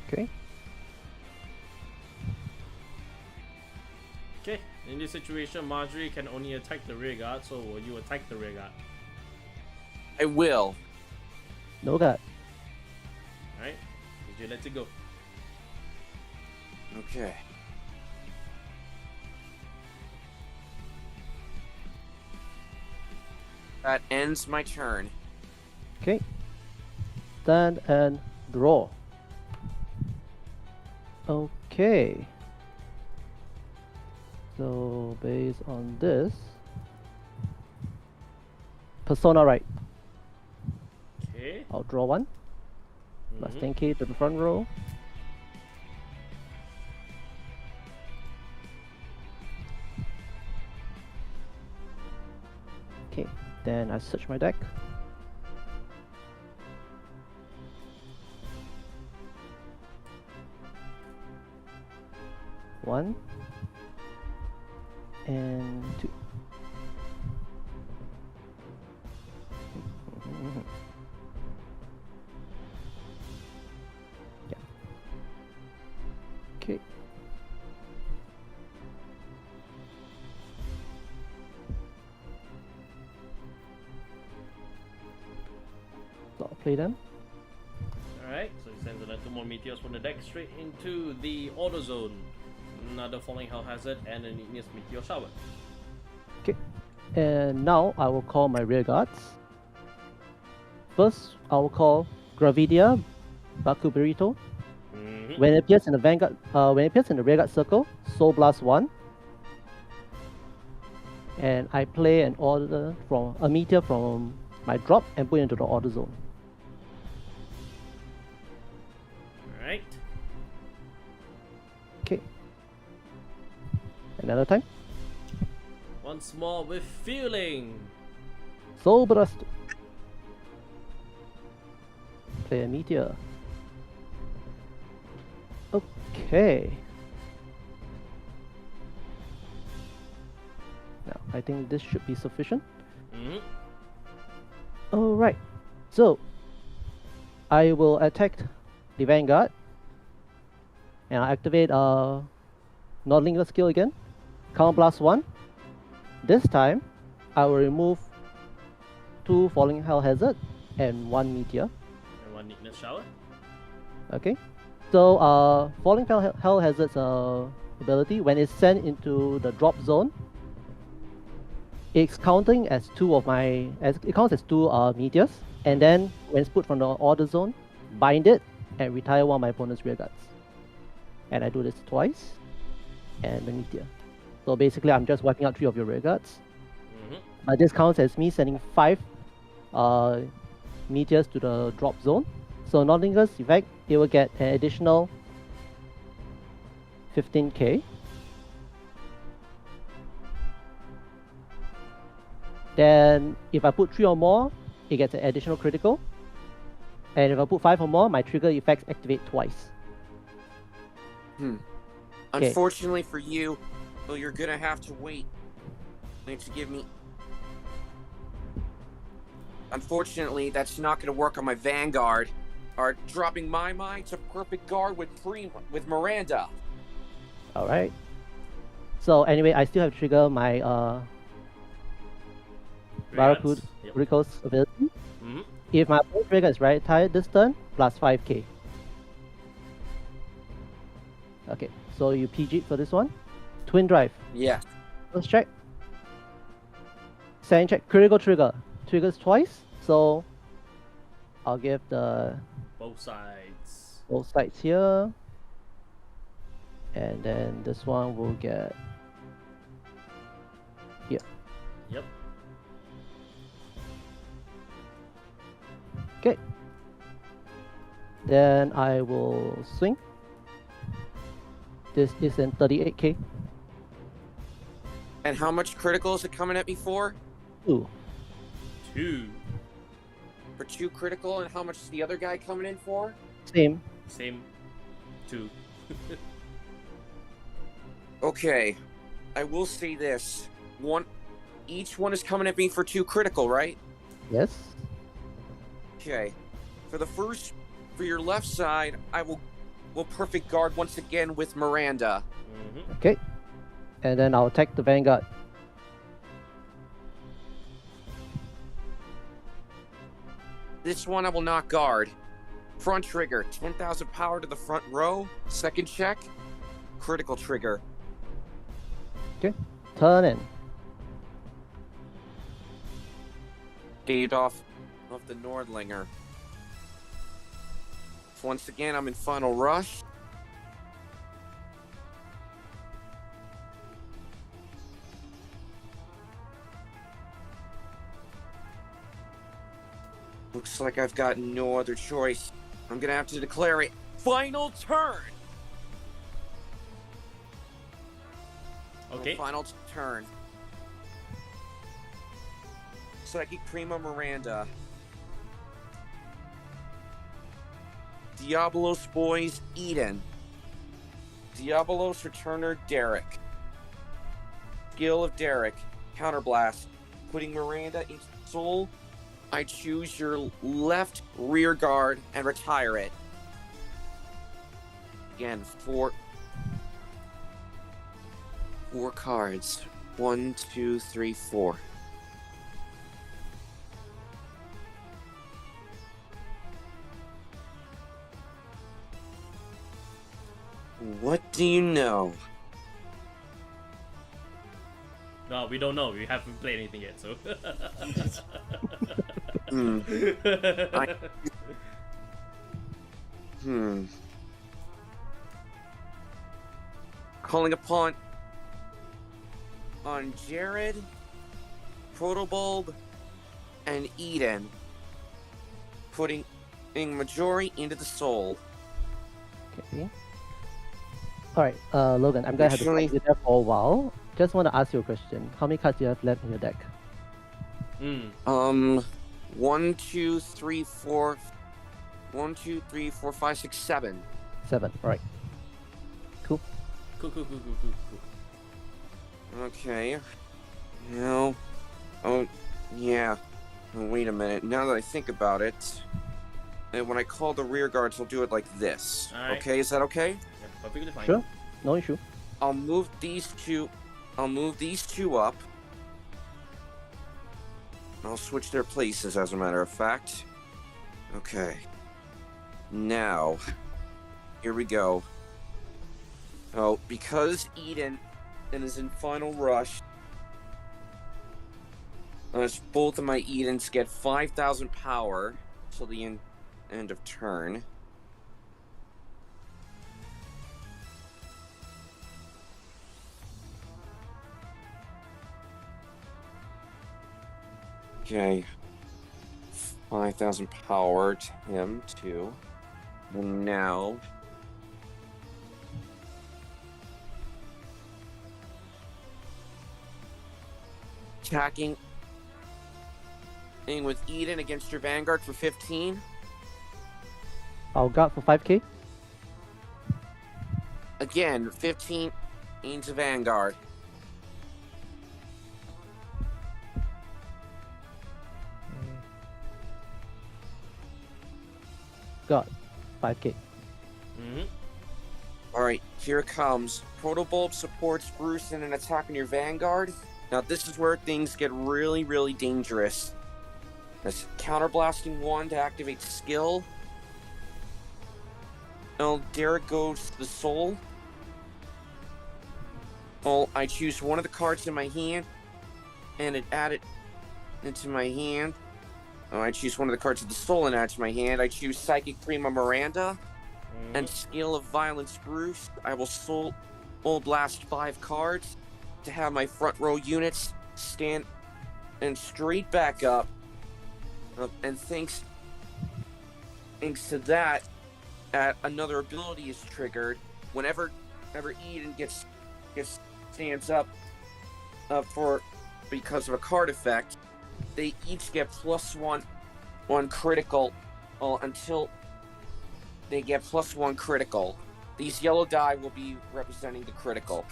Okay. Okay, in this situation, Marjorie can only attack the rear guard, so will you attack the rear guard? I will. No guard. Alright, did you let it go? Okay. That ends my turn. Okay. Stand and draw. Okay. So based on this, Persona right. Okay. I'll draw one. Plus 10k to the front row. Okay, then I search my deck. One and two. Yeah. Okay. So I'll play them. Alright, so he sends another 2 more meteors from the deck straight into the auto zone. Another falling hell hazard and an igneous meteor shower. Okay. And now I will call my rear guards. First, I will call Gravidia Baku Burrito. When it appears in the Vanguard, when it appears in the rear guard circle, Soul Blast 1. And I play an order from a meteor from my drop and put it into the order zone. Alright. Okay. Another time. Once more with feeling. Soul Blast. Play a meteor. Okay. Now, I think this should be sufficient. Alright. So, I will attack the Vanguard. And I'll activate Nodlinger skill again. Counter Blast 1. This time, I will remove 2 Falling Hell Hazard and 1 Meteor. And 1 igneous shower. Okay. So, Falling Hell Hazard's ability, when it's sent into the drop zone, it's counting as 2 of my... it counts as 2 meteors. And then, when it's put from the order zone, bind it and retire 1 of my opponent's rear guards. And I do this twice. And the meteor. So basically, I'm just wiping out 3 of your rear guards. But this counts as me sending 5 meteors to the drop zone. So Nodlinger's effect, it will get an additional 15k. Then if I put 3 or more, it gets an additional critical. And if I put 5 or more, my trigger effects activate twice. Unfortunately for you, well, you're gonna have to wait. To give me. Unfortunately, that's not gonna work on my Vanguard. Are dropping my mind to perfect guard with Miranda. All right. So anyway, I still have to trigger my Barracuda's ability. If my opponent's trigger is right tired this turn, plus 5k. Okay, so you PG for this one. Twin drive. Yeah. First check. Second check. Critical trigger. Triggers twice. So I'll give the both sides. Both sides here. And then this one will get here. Yep. Okay. Then I will swing. This is in 38k. And how much critical is it coming at me for? 2. 2. For 2 critical, and how much is the other guy coming in for? Same. Same. 2. Okay. I will say this. Each one is coming at me for 2 critical, right? Yes. Okay. For your left side, I will perfect guard once again with Miranda. Okay. And then I'll attack the Vanguard. This one I will not guard. Front trigger, 10,000 power to the front row. Second check, critical trigger. Okay, turn in. Gate off the Nordlinger. Once again, I'm in final rush. Looks like I've got no other choice. I'm gonna have to declare it. Final turn! Okay. Final turn. Psychic Prima Miranda. Diabolos Boys Eden. Diabolos Returner Derek. Skill of Derek. Counterblast. Putting Miranda into soul. I choose your left rear guard and retire it. Again, four cards. 1, 2, 3, 4. What do you know? No, we don't know. We haven't played anything yet, so. Calling upon Jared, Protobulb, and Eden. Putting Majori into the soul. Okay. Alright, Logan, I'm gonna have to stop you there for a while. Just want to ask you a question. How many cards do you have left in your deck? 1, 2, 3, 4. 1, 2, 3, 4, 5, 6, 7. 7, alright. Cool. Cool. Okay. Now, oh, yeah. Oh, wait a minute. Now that I think about it, and when I call the rear guards, I'll do it like this. All right. Okay, is that okay? Yeah, perfectly fine. Sure, no issue. I'll move these two up. I'll switch their places, as a matter of fact. Okay. Now, here we go. Oh, because Eden is in final rush, both of my Edens get 5,000 power till the end of turn. Okay. 5,000 power to him, too. And now... attacking with Eden against your Vanguard for 15. I'll guard for 5k. Again, 15 into Vanguard. Got 5k. Alright, here it comes. Protobulb supports Bruce in an attack on your Vanguard. Now this is where things get really, really dangerous. That's counterblasting 1 to activate skill. Oh, Derek goes to the soul. Oh, I choose one of the cards in my hand and add it into my hand. Oh, I choose one of the cards of the soul and add it to my hand. I choose Psychic Prima Miranda and Skill of Violence Bruce. I will soul blast 5 cards to have my front row units stand and straight back up. And thanks to that, another ability is triggered. Whenever Eden stands up because of a card effect, they each get +1 critical until they get +1 critical. These yellow die will be representing the critical.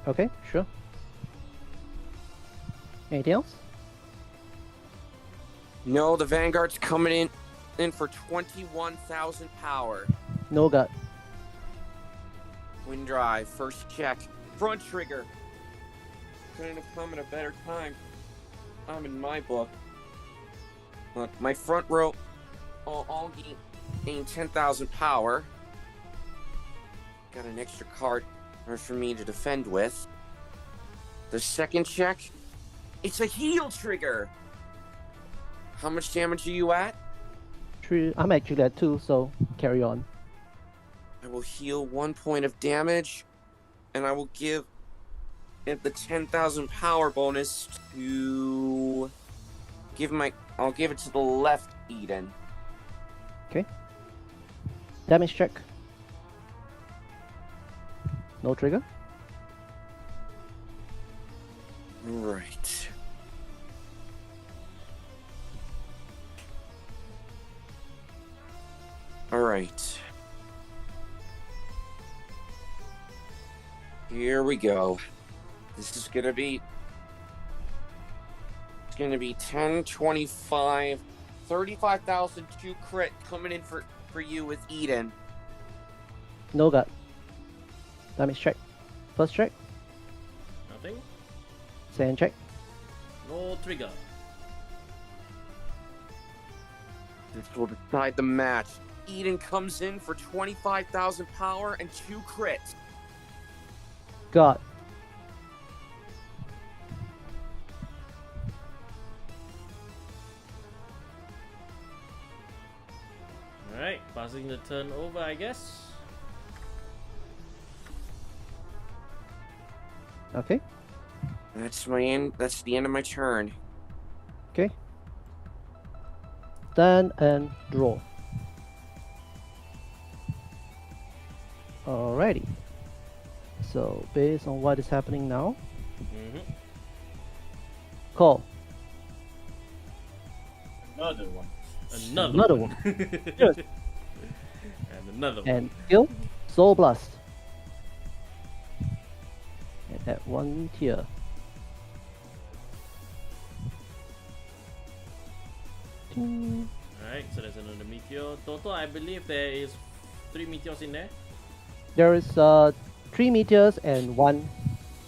Okay, sure. Anything else? No, the Vanguard's coming in for 21,000 power. No guard. Wind drive, first check. Front trigger, couldn't have come at a better time. I'm in my book. Look, my front row all gain 10,000 power. Got an extra card for me to defend with. The second check, it's a heal trigger. How much damage are you at? I'm actually at 2, so carry on. I will heal 1 point of damage, and I will give it the 10,000 power bonus to I'll give it to the left Eden. Okay. Damage check. No trigger. Right. Alright. Here we go. This is gonna be... It's gonna be 10, 25, 35,000 2 crit coming in for you with Eden. No gut. Damage check. First check. Nothing. Second check. No trigger. This will decide the match. Eden comes in for 25,000 power and 2 crit. God. Alright, passing the turn over, I guess. Okay. That's my end. That's the end of my turn. Okay. Stand and draw. Alrighty. So based on what is happening now, call. Another one. Another one. Yes. And another one. And skill, Soul Blast. And at 1 tier. Alright, so there's another meteor. Total, I believe there is 3 meteors in there. There is 3 meteors and 1.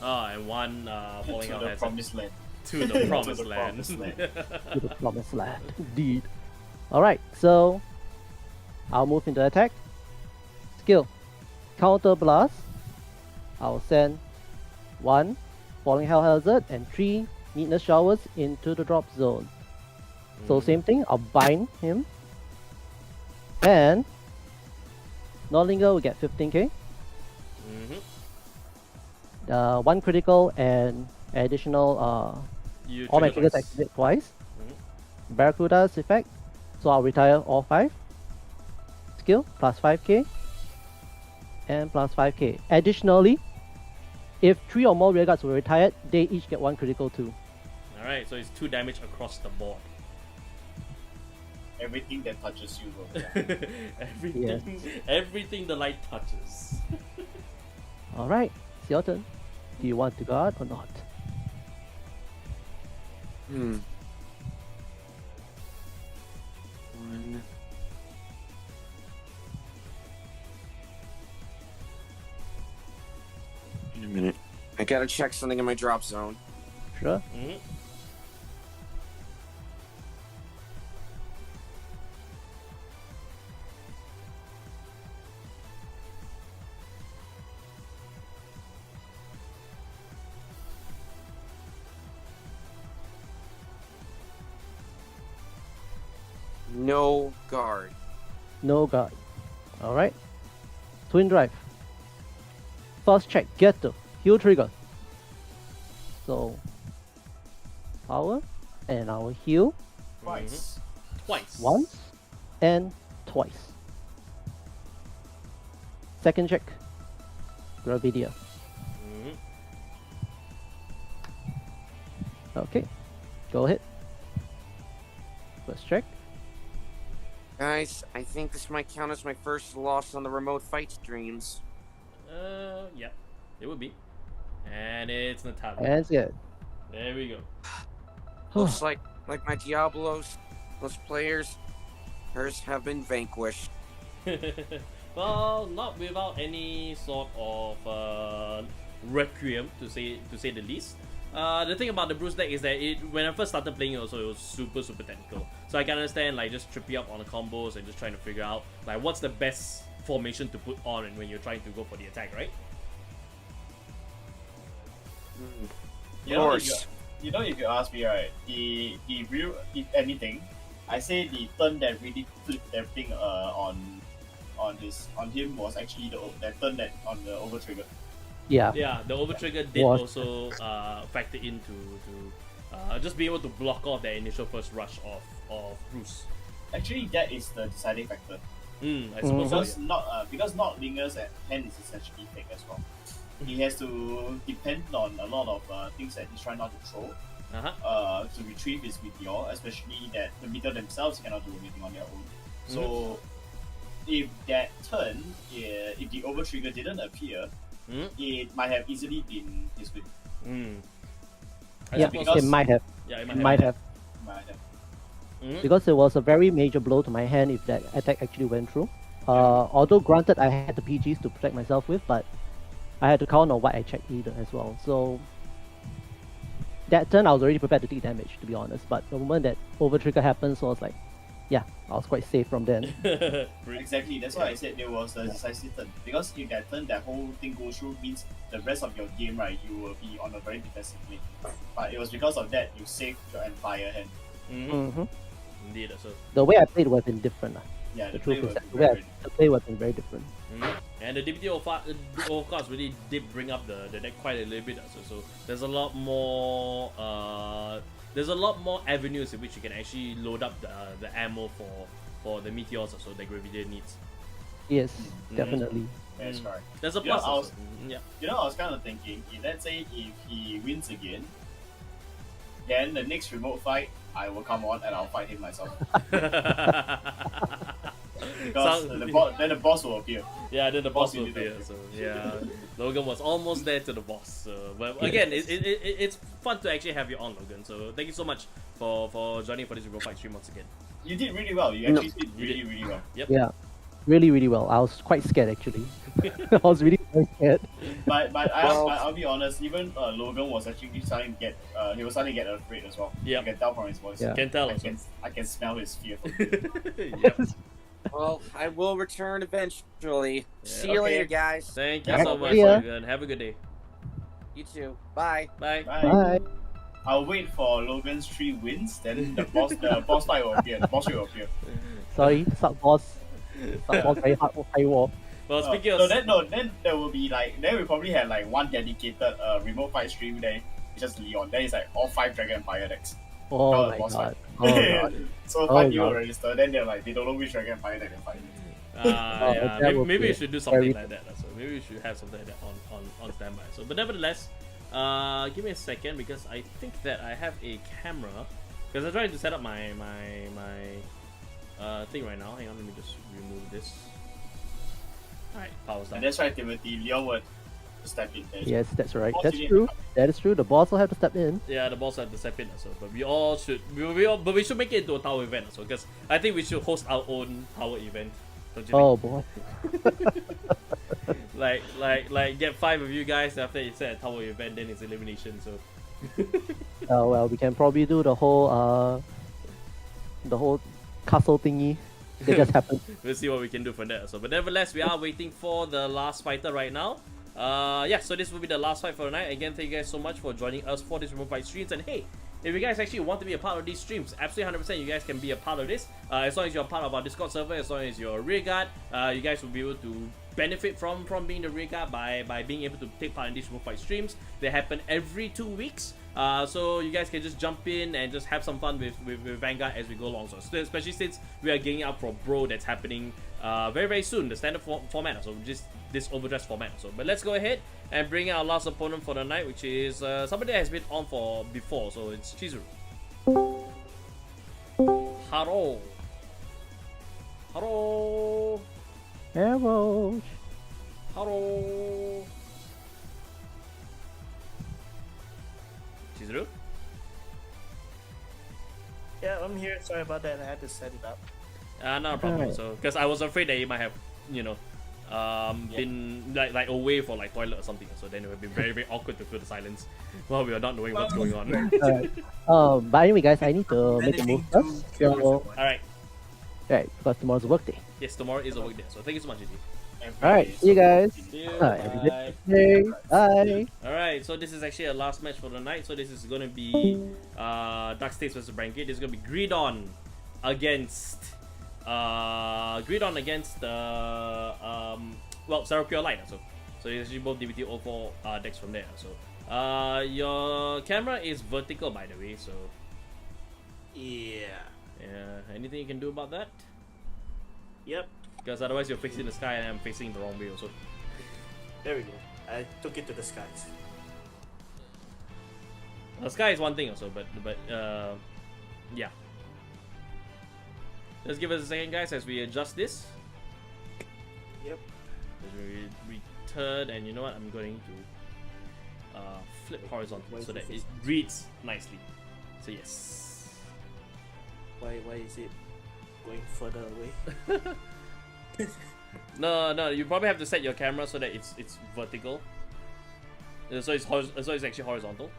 And one falling To out the as promised land. to the promised To the land. promised land. To the promised land. Indeed. Alright, so I'll move into attack. Skill. Counter Blast. I'll send 1 Falling Hell Hazard and 3 Neatness Showers into the drop zone. So same thing, I'll bind him. And Nordlinger will get 15k. 1 critical and additional all my triggers activate twice. Barracuda's effect. So I'll retire all 5. Skill plus 5k and plus 5k. Additionally, if 3 or more rearguards were retired, they each get 1 critical too. Alright, so it's 2 damage across the board. Everything that touches you will die. Everything the light touches. Alright, it's your turn. Do you want to guard or not? One. In a minute. I gotta check something in my drop zone. Sure. No guard. No guard. Alright. Twin Drive. First check, get the heal trigger. So power and I will heal Twice. Twice. once and twice. Second check. Gravidia. Okay. Go ahead. First check. Guys, I think this might count as my first loss on the remote fight streams. Yeah, it would be. And it's Natalia. And it's good. There we go. Looks like my Diablos, those players, hers have been vanquished. Well, not without any sort of requiem, to say the least. the thing about the Bruce deck is that when I first started playing it also, it was super technical. So I can understand like just tripping up on the combos and just trying to figure out like what's the best formation to put on when you're trying to go for the attack, right? You know, if you ask me, right, the real, if anything, I say the turn that really flipped everything on him was actually that turn that on the over trigger. Yeah. Yeah, the over trigger did also factor into just be able to block off that initial first rush of Bruce. Actually, that is the deciding factor. I suppose because not Linger's hand is essentially fake as well. He has to depend on a lot of things that he's trying not to throw to retrieve his meteor, especially that the meteor themselves cannot do anything on their own. So if that turn, if the over trigger didn't appear, it might have easily been his win. Yeah, it might have. Yeah, it might have. Mm-hmm. Because it was a very major blow to my hand if that attack actually went through. Although granted I had the PGs to protect myself with, but I had to count on what I checked either as well. So that turn I was already prepared to take damage, to be honest. But the moment that over trigger happened, so I was like, yeah, I was quite safe from then. Exactly, that's why I said there was a decisive turn. Because if that turn, that whole thing goes through, means the rest of your game, right, you will be on a very defensive lane. But it was because of that you saved your entire hand. Indeed, so the way I played was indifferent. Yeah, the truth is that the play was very different. And the DPT of course really did bring up the deck quite a little bit. So there's a lot more avenues in which you can actually load up the ammo for the meteors also that Gravity needs. Yes, definitely. That's right. There's a plus. You know, I was kind of thinking, let's say if he wins again, then the next remote fight, I will come on and I'll fight him myself. Because then the boss will appear. Yeah, then the boss will appear. So yeah, Logan was almost there to the boss. So, but again, it's fun to actually have you on, Logan. So thank you so much for joining for this remote fight stream once again. You did really well. You actually did really well. Yep. Yeah, really well. I was quite scared actually. I was really very scared. But I'll be honest. Even Logan was actually starting to get he was starting to get afraid as well. Yeah, you can tell from his voice. Yeah. Can tell. I can smell his fear. Yep. Well, I will return eventually. See you later, guys. Thank you so much, Logan. Have a good day. You too. Bye. Bye. Bye. I'll wait for Logan's 3 wins, then the boss fight will appear. The boss fight will appear. Sorry, sub boss very high wall. Well, speaking of then there will be then we probably have like one dedicated remote fight stream there. It's just Leon. Then it's like all 5 Dragon Empire decks. Oh my god. Oh god. So 5 people will register. Then they're like they don't know which Dragon Empire deck they're fighting. Yeah, maybe we should do something like that. So maybe we should have something like that on standby. So, but nevertheless, give me a second because I think that I have a camera because I'm trying to set up my thing right now. Hang on, let me just remove this. Alright, power's down. And that's right, Timothy. Leon would step in there. Yes, that's right. That's true. That is true. The boss will have to step in. Yeah, the boss will have to step in also. But we all should. But we should make it into a tower event also because I think we should host our own tower event. Don't you Oh think? boy. like get 5 of you guys after it's a tower event, then it's elimination. So. Well, we can probably do the whole castle thingy. It just happened. We'll see what we can do for that. So, but nevertheless, we are waiting for the last fighter right now. Yeah, so this will be the last fight for the night. Again, thank you guys so much for joining us for this remote fight streams. And hey, if you guys actually want to be a part of these streams, absolutely 100% you guys can be a part of this. As long as you're part of our Discord server, as long as you're a rear guard, you guys will be able to benefit from being the rear guard by being able to take part in these remote fight streams. They happen every 2 weeks. So you guys can just jump in and just have some fun with Vanguard as we go along. So especially since we are getting up for Bro that's happening very soon, the standard format. So just this overdress format. So but let's go ahead and bring our last opponent for the night, which is somebody that has been on for before. So it's Chizuru. Hello. Hello. Hello. Chizuru? Yeah, I'm here. Sorry about that. I had to set it up. Not a problem. Alright. So, because I was afraid that you might have, been like away for like toilet or something. So then it would be very very awkward to feel the silence while we are not knowing what's going on. But anyway, guys, I need to make a move first. So, Alright. right, because tomorrow's a work day. Yes, tomorrow is a work day. So thank you so much, GG. Alright, see you guys. See you. Have a good day. Bye. Alright, so this is actually a last match for the night. So this is gonna be Dark States versus Brandt. This is gonna be Greedon against Serapure Light. So it's actually both DBT O4 decks from there. So your camera is vertical, by the way. So Yeah. Anything you can do about that? Yep. Because otherwise you're facing the sky and I'm facing the wrong way also. There we go. I took it to the skies. The sky is one thing also, but yeah. Just give us a second, guys, as we adjust this. Yep. As we return, and you know what? I'm going to flip horizontal so that it reads nicely. So yes. Why is it going further away? No, you probably have to set your camera so that it's vertical. So it's actually horizontal.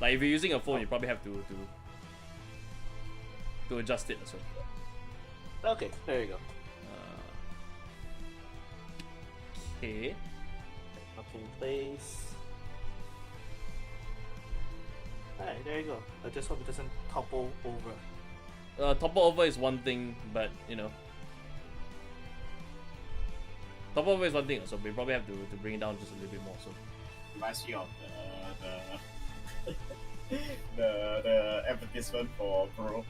Like if you're using a phone, you probably have to adjust it as well. Okay, there you go. Okay. Up in place. Alright, there you go. I just hope it doesn't topple over. Topple over is one thing, but you know. Topple over is one thing, so we probably have to bring it down just a little bit more. So Reminds me of the advertisement for Pro.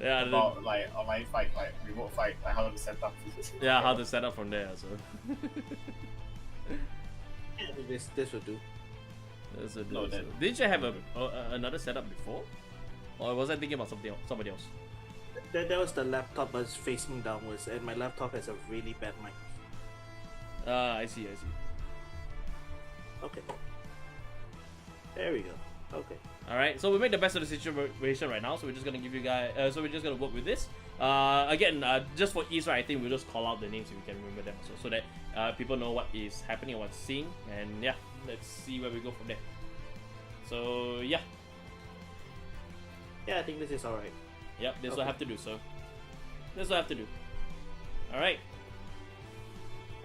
Yeah. About like online fight, like remote fight, like how to set up. Yeah, how to set up from there. So this will do. This will do. No, So. Didn't you have another setup before, or was I thinking about somebody else? That was the laptop, but it's facing downwards, and my laptop has a really bad mic. I see. Okay. There we go. Okay. All right. So we make the best of the situation right now. So we're just gonna give you guys. So we're just gonna work with this. Again, just for ease, right? I think we'll just call out the names so we can remember them, so that people know what is happening and what's seeing. And yeah, let's see where we go from there. So yeah. Yeah, I think this is alright. Yep, this will have to do. So this will have to do. All right.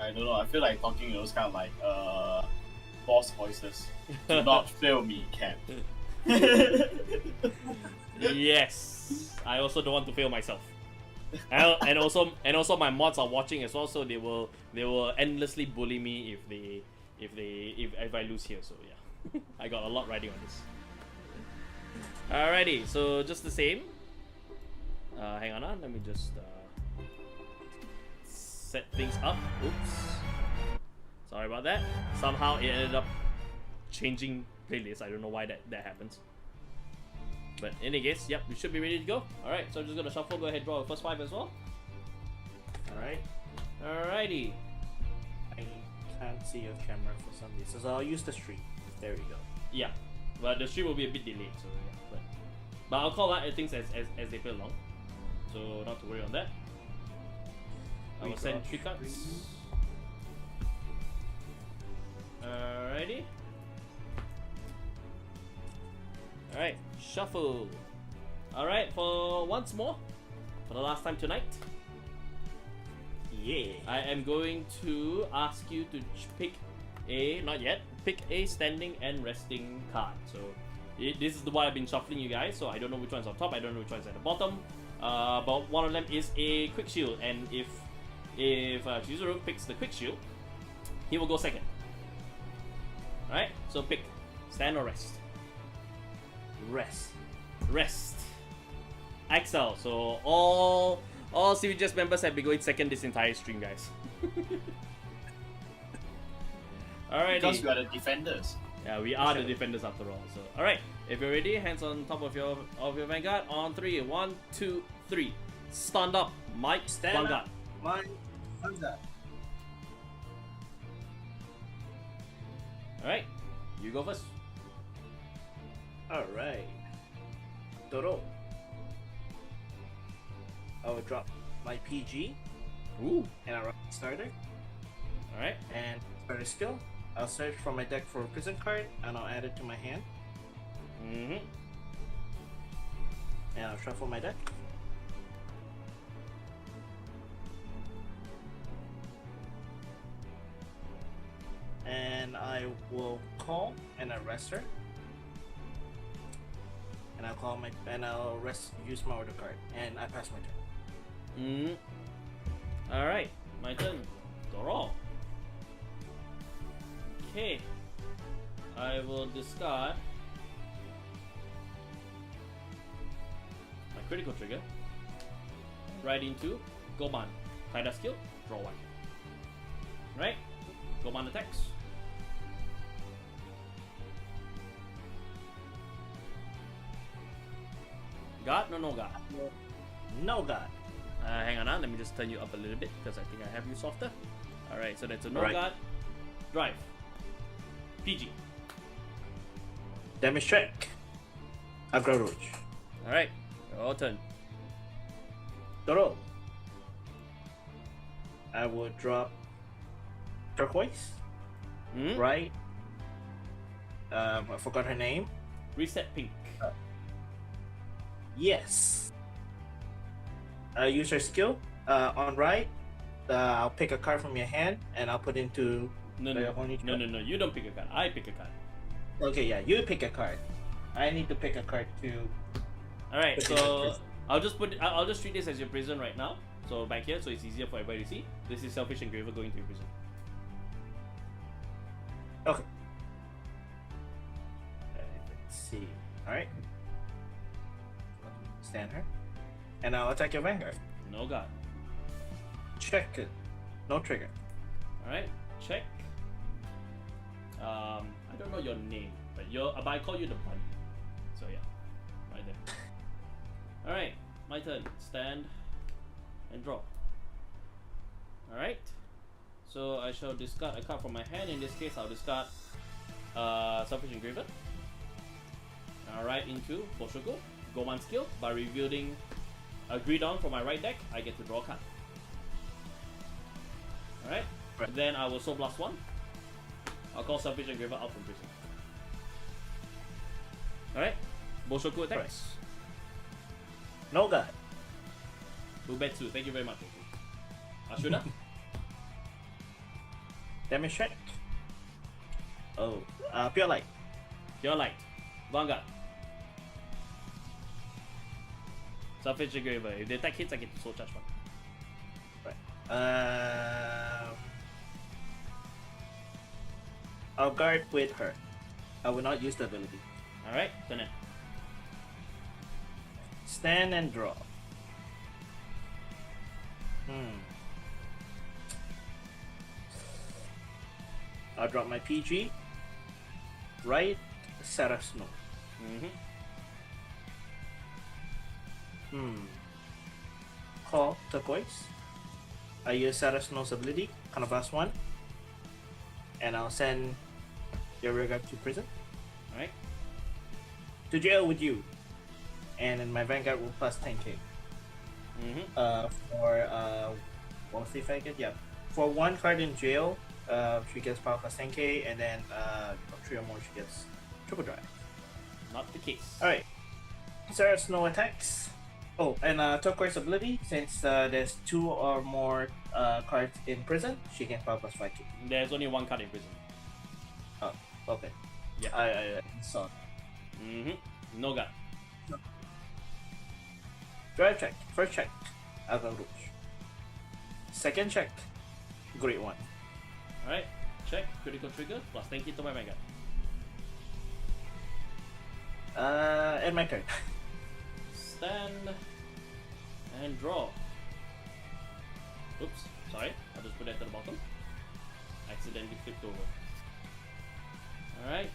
I don't know. I feel like talking those kind of like boss voices. Do not fail me, Cat. Yes. I also don't want to fail myself. And also my mods are watching as well, so they will endlessly bully me if I lose here. So yeah, I got a lot riding on this. Alrighty, so just the same. Hang on, let me just set things up. Oops. Sorry about that. Somehow it ended up changing playlist. I don't know why that happens. But in any case, yep, we should be ready to go. Alright, so I'm just gonna shuffle, go ahead, draw the first 5 as well. Alright. Alrighty. I can't see your camera for some reason, so I'll use the stream. There we go. Yeah. But the stream will be a bit delayed, so yeah. But I'll call out things as they play along. So not to worry on that. I will send 3 cards. Alrighty. Alright, shuffle. Alright, for once more, for the last time tonight. Yeah. I am going to ask you to pick pick a standing and resting card. So this is the one I've been shuffling you guys, so I don't know which one's on top, I don't know which one's at the bottom. But one of them is a quick shield, and if Chizuru picks the quick shield, he will go second. Alright, so pick stand or rest. Rest. Axel. So all CVGS members have been going second this entire stream, guys. Alright. Because we are the defenders. Yeah, we are the defenders after all. So alright, if you're ready, hands on top of your Vanguard on 3. 1, 2, 3. Stand up, Mike. Stand Vanguard. up, Mike. Vanguard. Alright, you go first. Alright. Doro. I will drop my PG Ooh. And I'll run starter. Alright. And starter skill. I'll search from my deck for a prison card and I'll add it to my hand. Mm-hmm. And I'll shuffle my deck. And I will call and arrest her. And I'll call my use my order card and I pass my turn. Alright, my turn. Draw. Okay. I will discard my critical trigger. Right into Goban. Kaida skill, draw 1. Right? Goban attacks. God? No God. No God. Hang on, let me just turn you up a little bit because I think I have you softer. Alright, so that's a no Right. God. Drive. PG. Damage check. Aggro Roach. Alright, your turn. Doro. I will drop Turquoise. Right. I forgot her name. Reset Pink. Yes. Use her skill. On right, I'll pick a card from your hand and I'll put into. No, you don't pick a card. I pick a card. Okay, yeah, you pick a card. I need to pick a card too. Alright, so I'll just treat this as your prison right now. So back here, so it's easier for everybody to see. This is Selfish Engraver going to your prison. Okay. Let's see. Alright. Stand her. And I'll attack your Vanguard. No God. Check it. No trigger. Alright, check. I don't know your name, but I call you the bunny. So yeah, right there. Alright, my turn. Stand and draw. Alright. So I shall discard a card from my hand. In this case, I'll discard Selfish Engraver. Alright, into Boshoku. Goman skill. By revealing a Greedon from my right deck, I get to draw a card. Alright. Right. Then I will Soul Blast 1. I'll call Selfish Engraver out from prison. Alright. Boshoku attacks. No God. Ubetsu, thank you very much. Ashuna? Damage check. Oh, Pure Light. Pure Light. Vanguard. Selfish Engraver. If the attack hits, I get to Soul Charge 1. Right. I'll guard with her. I will not use the ability. Alright, turn it. Stand and draw. I'll drop my PG. Right, Sarah Snow. Call Turquoise. I use Sarah Snow's ability, Canvas 1. And I'll send your Vanguard to prison. Alright. To jail with you. And then my Vanguard will plus 10k. We'll see if I get, yeah. For one card in jail, she gets power plus 10k, and then 3 or more, she gets triple drive. Not the case. Alright. Sarah Snow attacks. Oh, and Turquoise ability, since there's 2 or more cards in prison, she can power plus 5k. There's only 1 card in prison. Oh, okay. Yeah. I saw. No God. Drive check. First check. Alpha Rouge. Second check. Great one. Alright. Check. Critical trigger. Plus 10k to my Vanguard. And my turn. Stand and draw. Oops, sorry. I'll just put that to the bottom. Accidentally flipped over. Alright.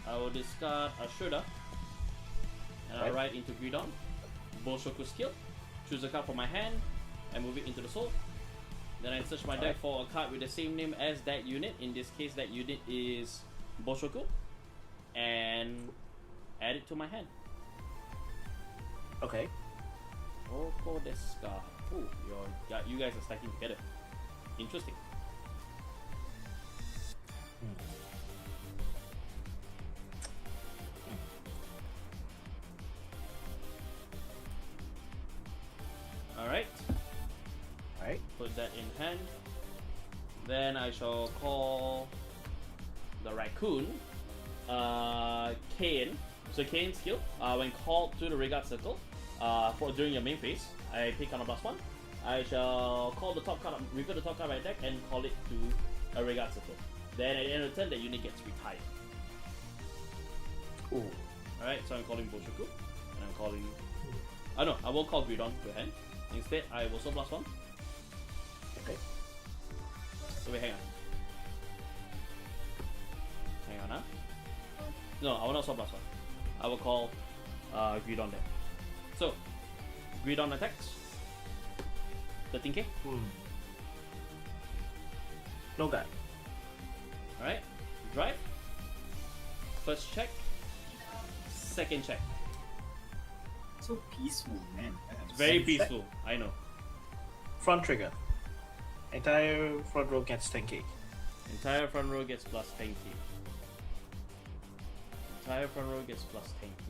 I will discard Ashura. And I'll write into Greedon. Boshoku skill. Choose a card from my hand and move it into the soul. Then I search my deck for a card with the same name as that unit. In this case, that unit is Boshoku. And add it to my hand. Okay. Oko desu ka. Ooh, you guys are stacking together. Interesting. Alright. Put that in hand. Then I shall call the raccoon. Kane. So Kane's skill. When called to the regard circle, during your main phase, I pick on a +1. I shall call the top card, reveal the top card of my deck, and call it to a regard circle. Then at the end of the turn, the unit gets retired. Ooh. Alright, so I'm calling Boshoku, and I'm calling. No, I won't call Gridon to hand. Instead, I will so +1. Okay. So wait, hang on, huh? No, I will not so +1. I will call Gridon there. So, Gridon attacks. 13k. No guy. Alright, drive. First check. Second check. So peaceful, man. It's very peaceful, I know. Front trigger. Entire front row gets 10k. Entire front row gets plus 10k. Entire front row gets plus 10k.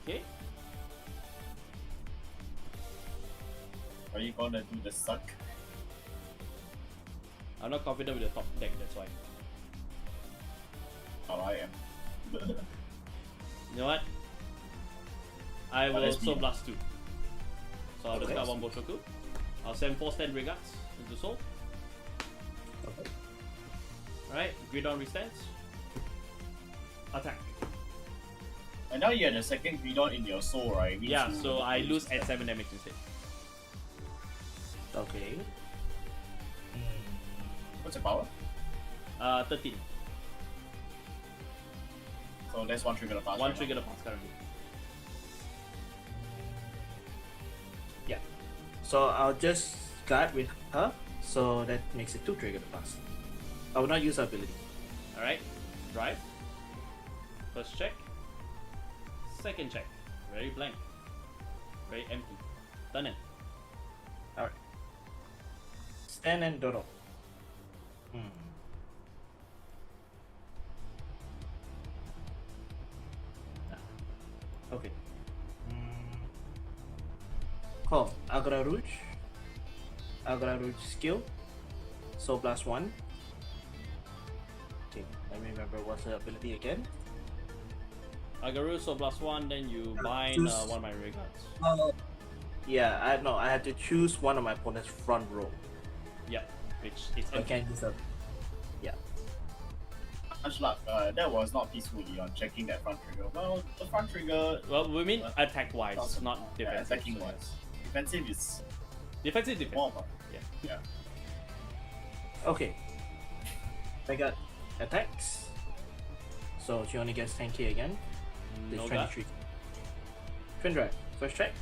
Okay. Are you gonna do the suck? I'm not confident with the top deck, that's why. Oh, I am. You know what? I will also blast 2. So I'll discard 1 Boshoku. I'll send 4 stand regards into soul. Okay. Alright, Gridon restands. Attack. And now you have the second Gridon in your soul, right? Yeah, so I lose at 7 damage instead. Okay. What's your power? 13. So that's 1 trigger to pass. 1 trigger to pass currently. Yeah. So I'll just guard with her, so that makes it 2 trigger to pass. I will not use her ability. Alright, drive. First check. Second check. Very blank. Very empty. Done it. Alright. Stand and Dodo. Okay. Call Agra Rouge. Agra Rouge skill. So blast 1. Okay, let me remember what's the ability again. Agaru, so +1, then you bind one of my regards. Yeah, I had to choose one of my opponent's front row. Yep, which is I can't use a. Yeah. Much luck. That was not peaceful, Leon, checking that front trigger. Well, the front trigger. Well, we mean attack-wise, not defensive. Attacking-wise. Defensive is. Defensive, defensive. More about. Yeah. Okay. I got attacks. So she only gets 10k again. This No 23. Twin drive. First check.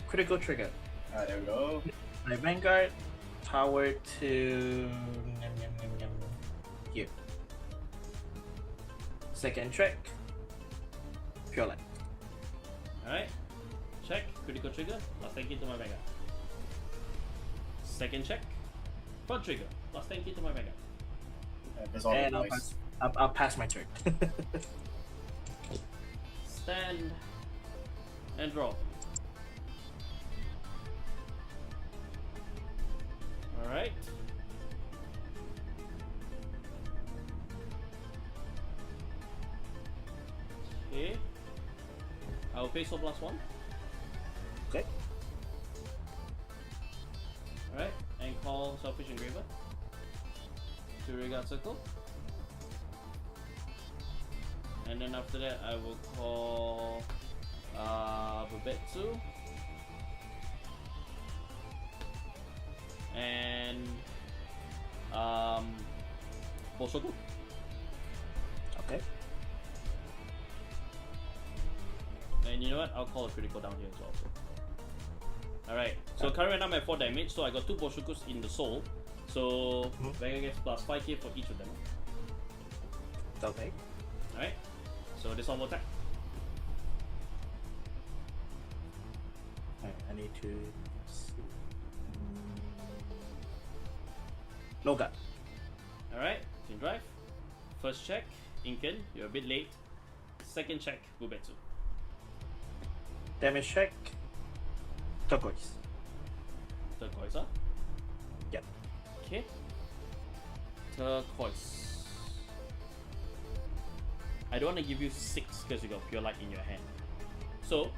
Critical trigger. Alright, there we go. My Vanguard power to here. Second check. Pure light. Alright. Check. Critical trigger. Plus 10k to my Vanguard. Second check. Front trigger. Plus 10k to my Vanguard. That's all And nice. I'll pass my turn. Stand. And draw. Alright. Okay. I'll pay so +1. Okay. Alright, and call Selfish Engraver to regard circle. And then after that I will call Babetsu and Boshoku. Okay. And you know what? I'll call a critical down here as well. Alright, so currently I'm at 4 damage, so I got 2 Boshokus in the soul. So Vanguard gets plus 5k for each of them. Okay. Alright, so this one will attack. I need to see. No gut. Alright, Team Drive. First check, Inken, you're a bit late. Second check, Bubetsu. Damage check. Turquoise. Turquoise, huh? Yep. Okay. Turquoise. I don't want to give you 6 because you got pure light in your hand. So,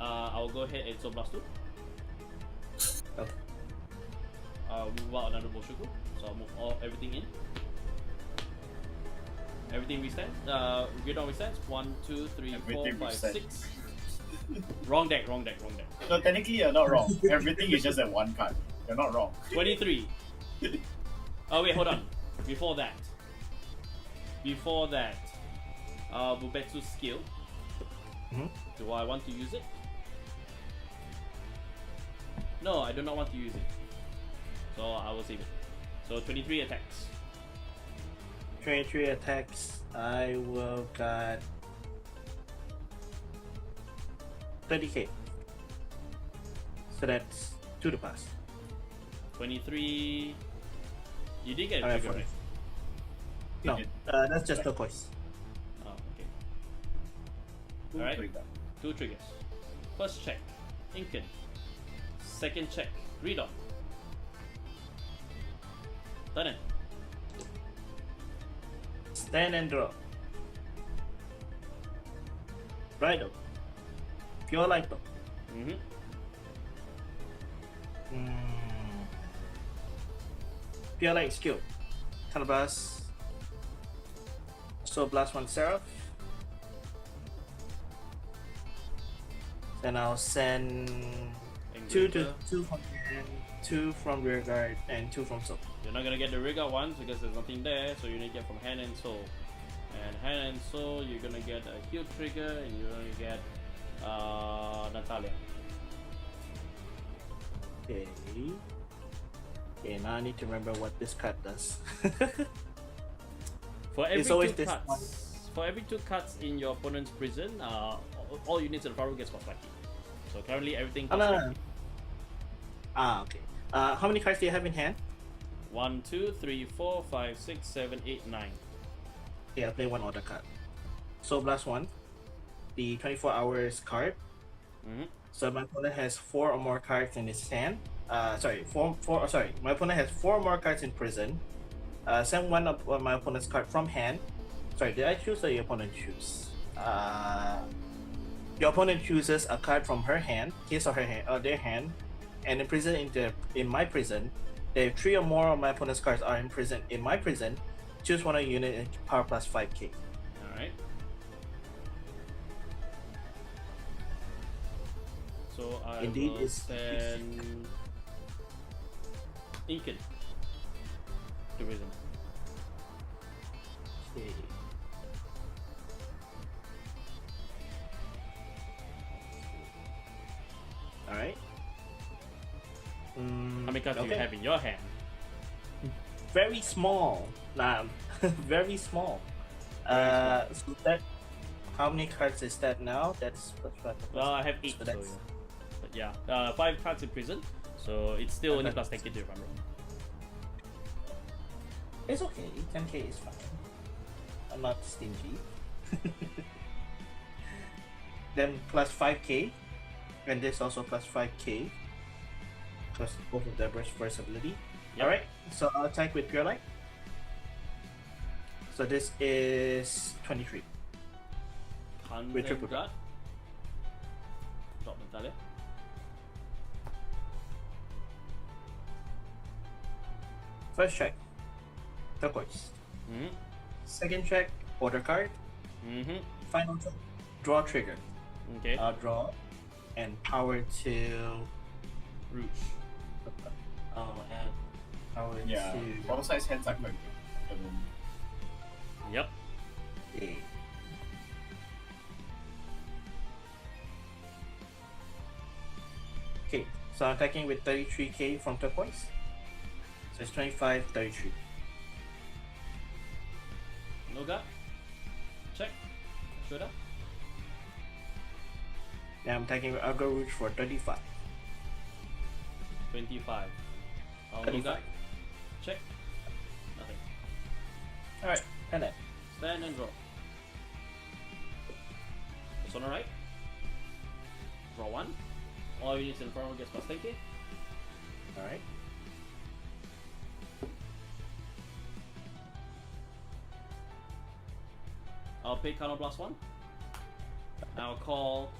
I'll go ahead and so blast 2. Okay. I'll move out another Boshoku. So I'll move everything in. Everything resets. Gridon resets. 1, 2, 3, 4, Everything 5, resets. 6. Wrong deck. No, technically you're not wrong. Everything is just at 1 card. You're not wrong. 23. Oh wait, hold on. Before that, Bubetsu's skill. Do I want to use it? No, I do not want to use it. So I will save it. So 23 attacks. 23 attacks. I will got 30k. So that's 2 to pass. 23. You did get a Alright, trigger, right? No, that's just turquoise. Oh, okay. Alright. 2 triggers. First check, Inken. Second check, Gridon. Done it. Stand and draw. Right up. Pure light up. Pure light skill. Calabash. So blast 1 Seraph. Then I'll send 2 from hand, 2 from rear guard, and 2 from soul. You're not gonna get the rear guard ones because there's nothing there, so you need to get from hand and soul. And hand and soul, you're gonna get a heal trigger, and you're gonna get Natalia. Okay. Okay, now I need to remember what this card does. For every It's always 2 this cards, one. for every 2 cards in your opponent's prison, all units in the Faru gets plus 5. So currently everything plus 5. Okay. How many cards do you have in hand? 1, 2, 3, 4, 5, 6, 7, 8, 9. Okay, I'll play 1 order card. So blast 1. The 24 hours card. So my opponent has 4 or more cards in his hand. Sorry, my opponent has 4 or more cards in prison. Send 1 of my opponent's card from hand. Sorry, did I choose or your opponent choose? Your opponent chooses a card from her hand, his or her hand, or their hand, and imprison in my prison. If 3 or more of my opponent's cards are imprisoned in my prison, choose 1 unit and power plus 5k. Alright. So I Indeed, will it's send Inken to prison. Okay. Alright. How many cards do you have in your hand? Very small. Very small. So that, how many cards is that now? That's Well, I have 8. So So that's, but yeah, 5 cards in prison. So it's still only plus 10k if I'm wrong. it's okay. 10k is fine. I'm not stingy. Then plus 5k, and this also plus 5k. Because both of them first ability. Yep. Alright, so I'll attack with Pure Light. So this is 23. With triple guard. Drop Natalia. First check, turquoise. Second check, order card. Final check, draw trigger. Okay. I'll draw and power to Rouge. Oh, and power Yeah, to both sides hands are quite good. Yep. A. Okay, so I'm attacking with 33k from turquoise. So it's 25, 33. No guard. Check. Shoulder. Now I'm attacking with Agro Rouge for 35. 25. How many got? Check. Nothing. Alright, and then. Stand and draw. This one alright? Draw 1. All units in front gets plus 10k. Alright. I'll pay counter plus 1. I'll call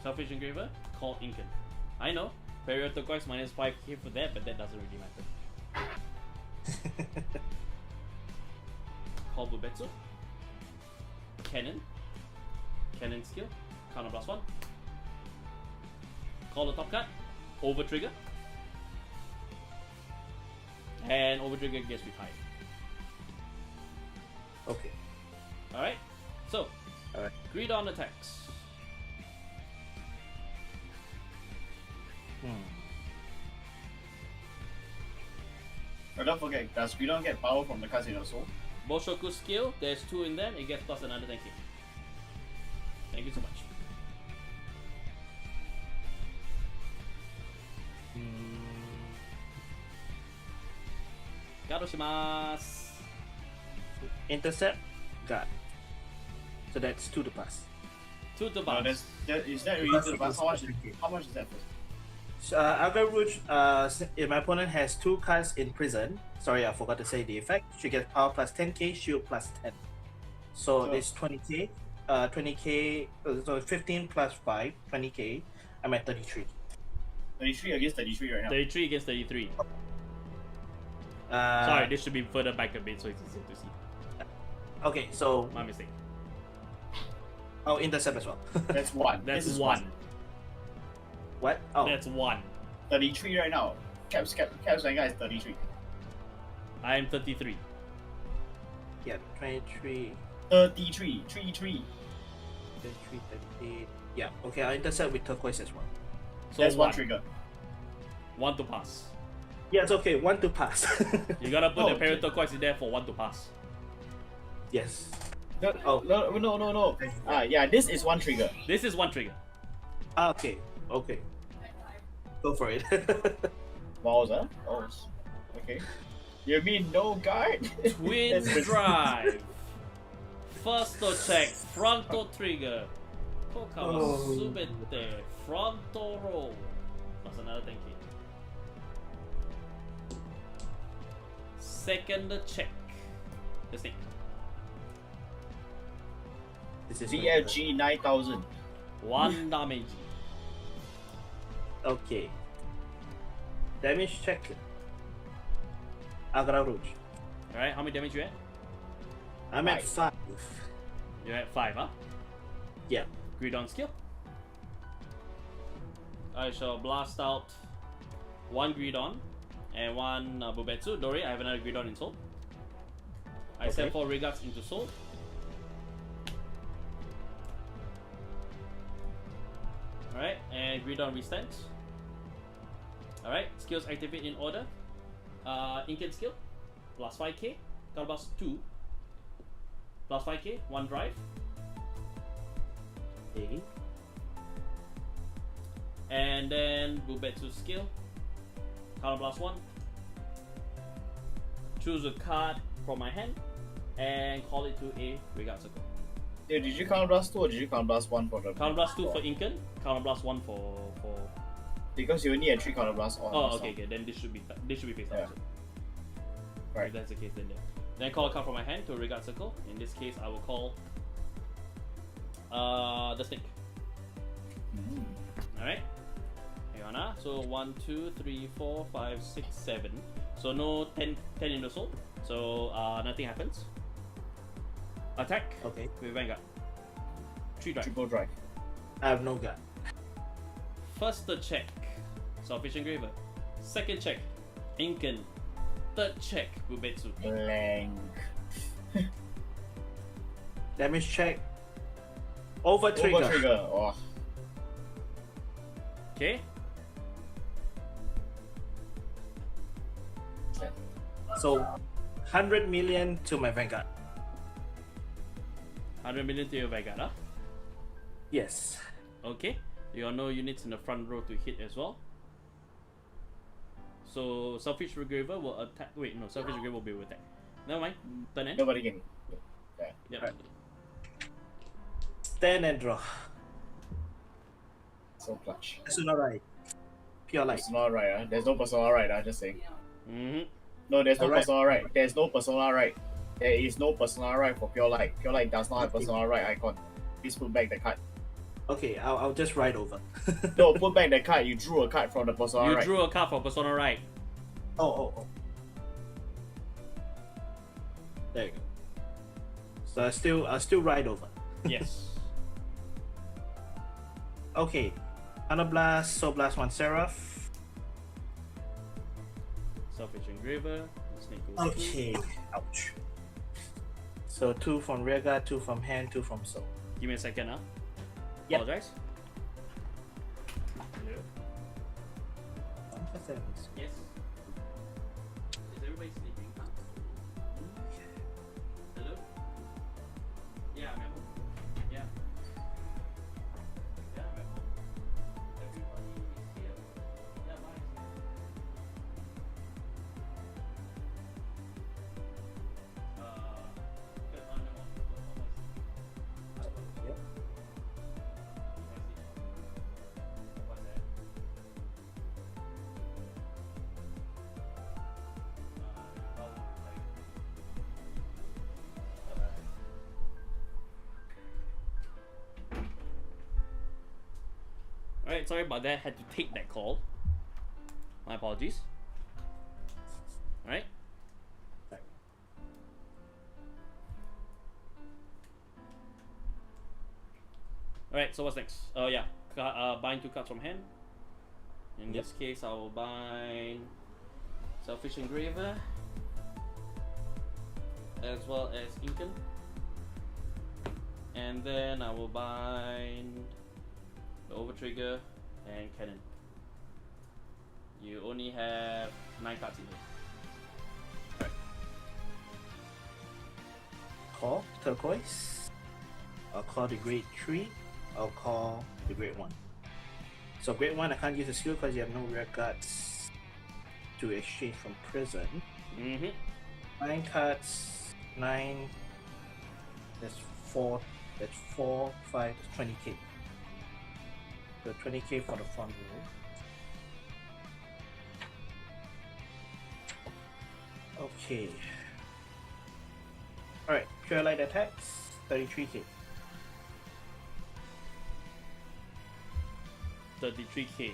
Selfish Engraver, call Incan. I know, Barrier Turquoise minus 5k for that, but that doesn't really matter. Call Bubetsu. Cannon. Cannon skill, counter plus 1. Call the top card, over trigger. And over trigger gets retired. Okay. Alright, so Alright. greed on attacks. But don't forget, does Greedon get power from the cards in your soul? Boshoku skill, there's 2 in there, it gets plus another 10k. Thank you so much. Gadoshimasu. Intercept, guard. So that's 2 to pass. 2 to No, pass. is that really to the pass? How much is that first? Algar Rouge, if my opponent has 2 cards in prison, sorry, I forgot to say the effect, she gets power plus 10k, shield plus 10. So this 20k, 20k, so 15 plus 5, 20k, I'm at 33. 33 against 33 right now. 33 against 33. Uh, Sorry, this should be further back a bit so it's easier to see. Okay, so. My mistake. Oh, intercept as well. That's 1. That's This is 1. What? Oh. That's 1. 33 right now. Caps Vanguard is 33. I am 33. Yeah, 23. 33. 33. 33, 38. Yeah, okay, I'll intercept with turquoise as well. So that's 1 trigger. 1 to pass. Yeah, it's okay, 1 to pass. You gotta put Oh, the Barrier Turquoise in there for 1 to pass. Yes. No. Yeah, this is 1 trigger. This is 1 trigger. Ah, okay, okay. Go for it. Wowza. Oh, okay. You mean no guard? Twin drive. First to check, frontal trigger. Kokawa Subete, frontal roll. Plus another 10k. Second check. The snake. This is VFG 9000. 1 damage. Okay. Damage check. Agra Rouge. Alright, how many damage you at? I'm at 5. You're at 5, huh? Yeah. Greed on skill. I shall blast out 1 greed on and 1 Bubetsu. Dori, I have another greed on in soul. I send 4 regards into soul. Alright, and greed on restands. Alright, skills activate in order. Incan skill, plus 5k, plus 2, plus 5k, 1 drive. Okay. And then Bubetsu skill, color plus 1. Choose a card from my hand and call it to a regard circle. Yeah, did you count blast 2 or did you count blast 1 for the Counter blast 2 for Incan, counter blast 1 for. Because you only had 3 counter blasts on. Oh, okay. Then this should be face up. Yeah. Right. If that's the case, then call a card from my hand to a regard circle. In this case, I will call the snake. All right. Hang on, ah. So 1, 2, 3, 4, 5, 6, 7. So no 10 in the soul. So nothing happens. Attack. Okay. With Vanguard. 3 drive. Triple drive. I have no gun. First check, Selfish Engraver. Second check, Incan. Third check, Bubetsu. Blank. Damage check. Over trigger. Over trigger. Oh. Okay. So 100 million to my Vanguard. 100 million to your Vanguard, huh? Yes. Okay. You got no units in the front row to hit as well. So Selfish Regraver will attack. Wait, no, Selfish Regraver will be able to attack. Never mind. Turn end. Nobody can. Yeah. Yep. Right. Stand and draw. So clutch. Personal right. Pure light. Personal right, There's no personal right, just saying. Mm-hmm. No, there's no Alright. personal right. There's no personal right. There is no personal right for Pure Light. Pure Light does not have personal right icon. Please put back the card. Okay, I'll just write over. No, put back the card. You drew a card from the personal You right. drew a card for Persona Right. Oh. There you go. So I still write over. Yes. Okay. Anablast, Soul Blast 1 Seraph. Selfish Engraver. Snake goes Okay. Ouch. So 2 from rear guard, 2 from hand, 2 from soul. Give me a second, huh? Yep. Apologize. Yes. Is everybody sleeping? Huh? Hello? Yeah, I'm at home. Yeah. Yeah, I'm at home. Everybody is here. Yeah, bye. Yep. What's that? Alright, sorry about that. Had to take that call. My apologies. Alright. Alright, so what's next? Oh yeah, bind 2 cards from hand. In this case, I will bind Selfish Engraver as well as Incan. And then I will bind the Overtrigger and Cannon. You only have 9 cards in here. Alright. Call Turquoise. I'll call the Great Tree. I'll call the Great One. So Great One, I can't use the skill because you have no rear guards to exchange from prison. Mm-hmm. 9 cards, 9. That's 4. That's 4, 5, 20k. So 20k for the front row. Okay. Alright, Pure Light attacks, 33k. 33k.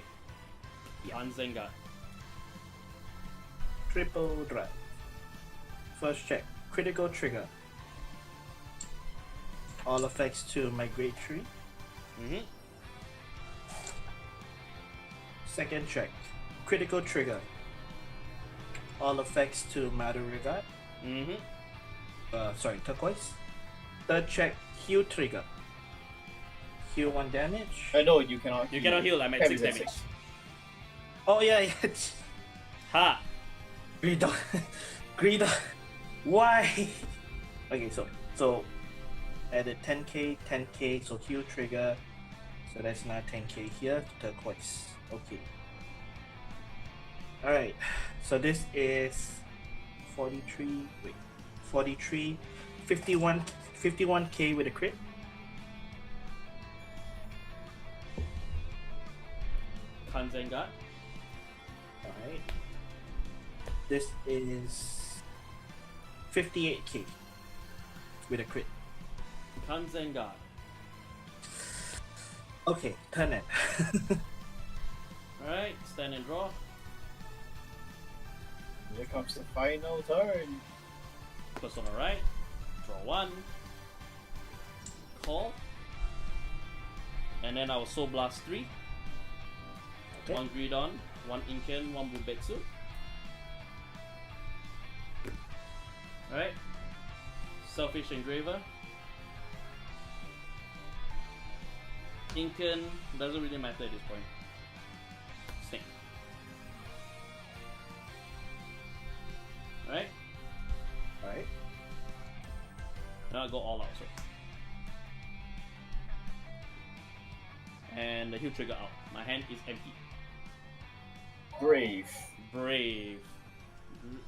On Vanguard. Triple drive. First check. Critical trigger. All effects to my Great Tree. Mm-hmm. Second check. Critical trigger. All effects to Matter Regard. Mm-hmm. Sorry, Turquoise. Third check. Heal trigger. Heal 1 damage. No, you cannot. You cannot heal, I'm at 6 damage. Oh yeah. Ha! Greed. Greed. Why? Okay, so added 10k, 10k, so heal trigger. So that's now 10k here, Turquoise. Okay. Alright, so this is 43, 51k with a crit. Vanguard. Alright. This is 58k with a crit. Vanguard. Okay, turn it. Alright, stand and draw. Here comes the final turn. Persona right. Draw 1. Call. And then I will Soul Blast 3. Okay. 1 Greedon, 1 Incan, 1 Bubetsu. Alright. Selfish Engraver. Incan doesn't really matter at this point. Snake. Alright. Alright. Now I'll go all out, so. And the heal trigger out. My hand is empty. Brave. Brave.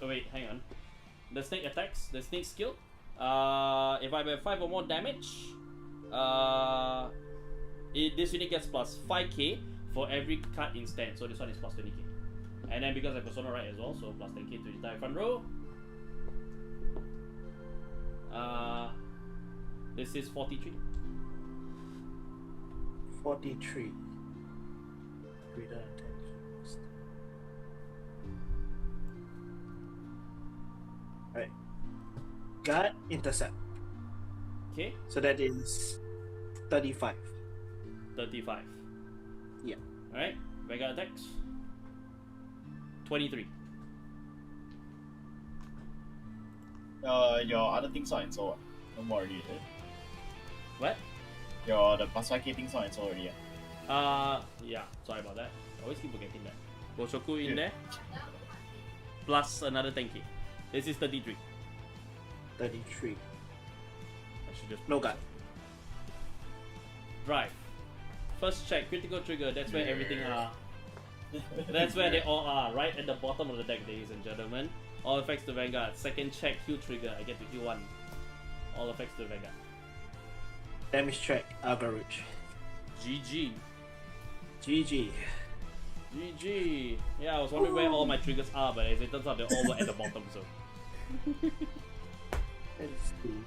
Oh wait, hang on. The snake attacks, the snake skill. If I have 5 or more damage, this unit gets plus 5k for every card in stand. So this one is plus 20k. And then because I have Persona right as well, so plus 10k to the entire front row. This is 43. 43. Alright. Got intercept. Okay. So that is 35. 35. Yeah. Alright. Vanguard attacks. 23. Your other things are in so no more already. What? The plus 5k things are in so already. Yeah. Sorry about that. I always keep forgetting that. Boshoku in there. Plus another 10k. This is 33. 33. I should just no gun. Drive. First check, critical trigger, that's where everything are. That's where they all are, right at the bottom of the deck, ladies and gentlemen. All effects to Vanguard. Second check, heal trigger, I get to heal 1. All effects to Vanguard. Damage check, average. GG. GG. GG. Yeah, I was wondering where all my triggers are, but as it turns out, they all were at the bottom, so. Let's see.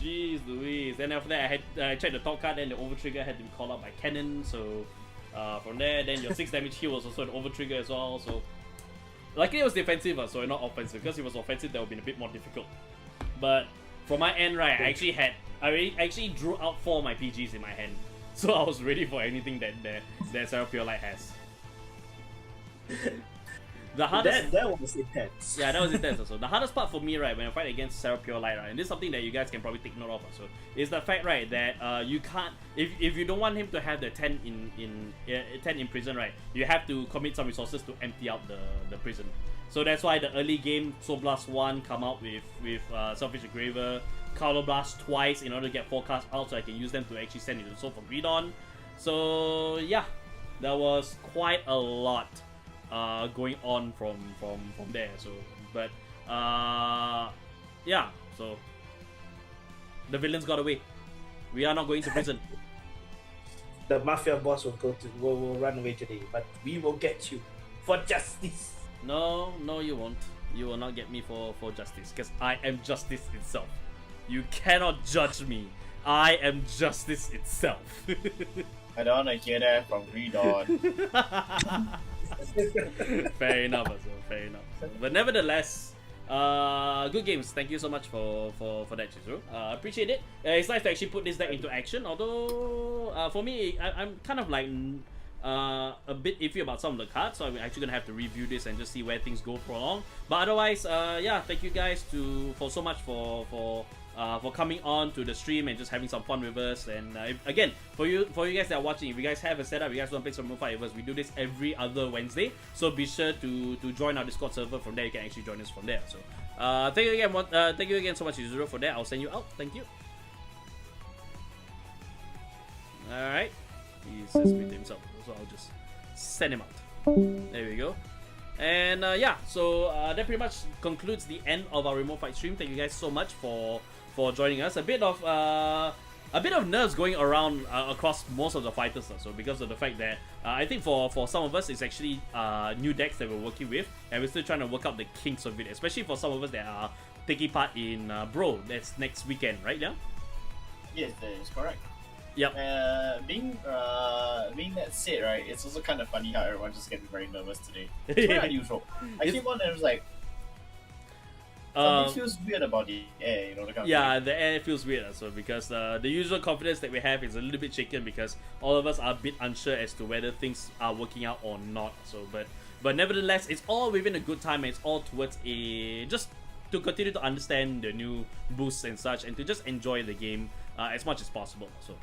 Jeez Louise. Then after that, I checked the top card, then the over trigger had to be called out by cannon, so from there, then your 6 damage heal was also an over trigger as well, so. Luckily it was defensive, so not offensive, because if it was offensive, that would have been a bit more difficult. But from my end, right, I actually drew out 4 of my PGs in my hand, so I was ready for anything that Sarah Pure Light has. The hardest that was intense. Yeah, that was intense also. The hardest part for me, right, when I fight against Sarah Pure Light, right, and this is something that you guys can probably take note of also, is the fact, right, that you can't, if you don't want him to have the 10 in prison, right, you have to commit some resources to empty out the prison. So that's why the early game Soul Blast 1 come out with Selfish Engraver, Color Blast twice in order to get 4 cards out, so I can use them to actually send into Soul for Greedon. So yeah, that was quite a lot going on from there. So, but yeah, so the villains got away. We are not going to prison. The mafia boss will run away today, but we will get you for justice. No, you won't. You will not get me for justice, because I am justice itself. You cannot judge me. I am justice itself. I don't want to hear that from Greedon. Fair enough, also. Fair enough. But nevertheless, good games. Thank you so much for that, Chizuru. Appreciate it. It's nice to actually put this deck into action. Although, for me, I'm kind of like a bit iffy about some of the cards, so I'm actually gonna have to review this and just see where things go for long. But otherwise, yeah, thank you guys for so much for coming on to the stream and just having some fun with us. And again, for you guys that are watching, if you guys have a setup, you guys want to play some more fight with us, we do this every other Wednesday, so be sure to join our Discord server. From there you can actually join us from there. So thank you again so much, Chizuru, for that. I'll send you out. Thank you. Alright, he says me to himself, so I'll just send him out. There we go. And yeah, so that pretty much concludes the end of our remote fight stream. Thank you guys so much for joining us. A bit of nerves going around across most of the fighters, so because of the fact that I think for some of us it's actually new decks that we're working with, and we're still trying to work out the kinks of it, especially for some of us that are taking part in Bro. That's next weekend, right? Yeah. Yes, that is correct. Yep. Being that said, right, it's also kind of funny how everyone just getting very nervous today. It's very unusual. I came on and it was like, something feels weird about the air, you know, the kind of thing. The air feels weird also, because the usual confidence that we have is a little bit shaken because all of us are a bit unsure as to whether things are working out or not. So, but nevertheless, it's all within a good time, and it's all towards just to continue to understand the new boosts and such, and to just enjoy the game as much as possible. So.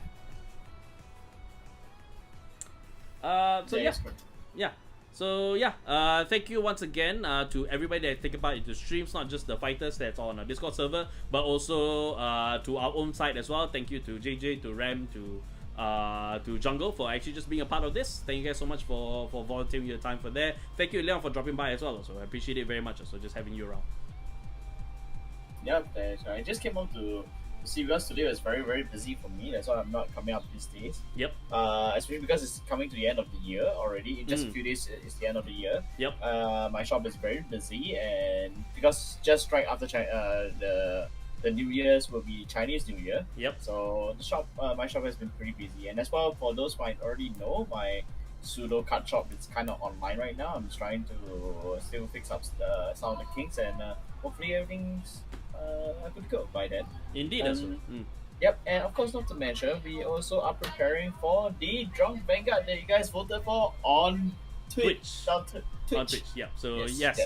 Thank you once again to everybody that take part into streams, not just the fighters that's on our Discord server, but also to our own side as well. Thank you to JJ, to Ram, to to Jungle for actually just being a part of this. Thank you guys so much for volunteering your time for that. Thank you, Leon, for dropping by as well. So I appreciate it very much. So just having you around. Yep, that's right. I just came out to see because today was very, very busy for me. That's why I'm not coming up these days. Yep. Especially because it's coming to the end of the year already. In just a few days, it's the end of the year. Yep. My shop is very busy, and because just right after the New Year's will be Chinese New Year. Yep. So the shop, my shop has been pretty busy, and as well for those who might already know, my pseudo card shop is kind of online right now. I'm trying to still fix up some of the kinks, and hopefully everything's good to go by then. Indeed, Yep, and of course, not to mention, we also are preparing for the Drunk Vanguard that you guys voted for on Twitch. On Twitch, yeah. So yes.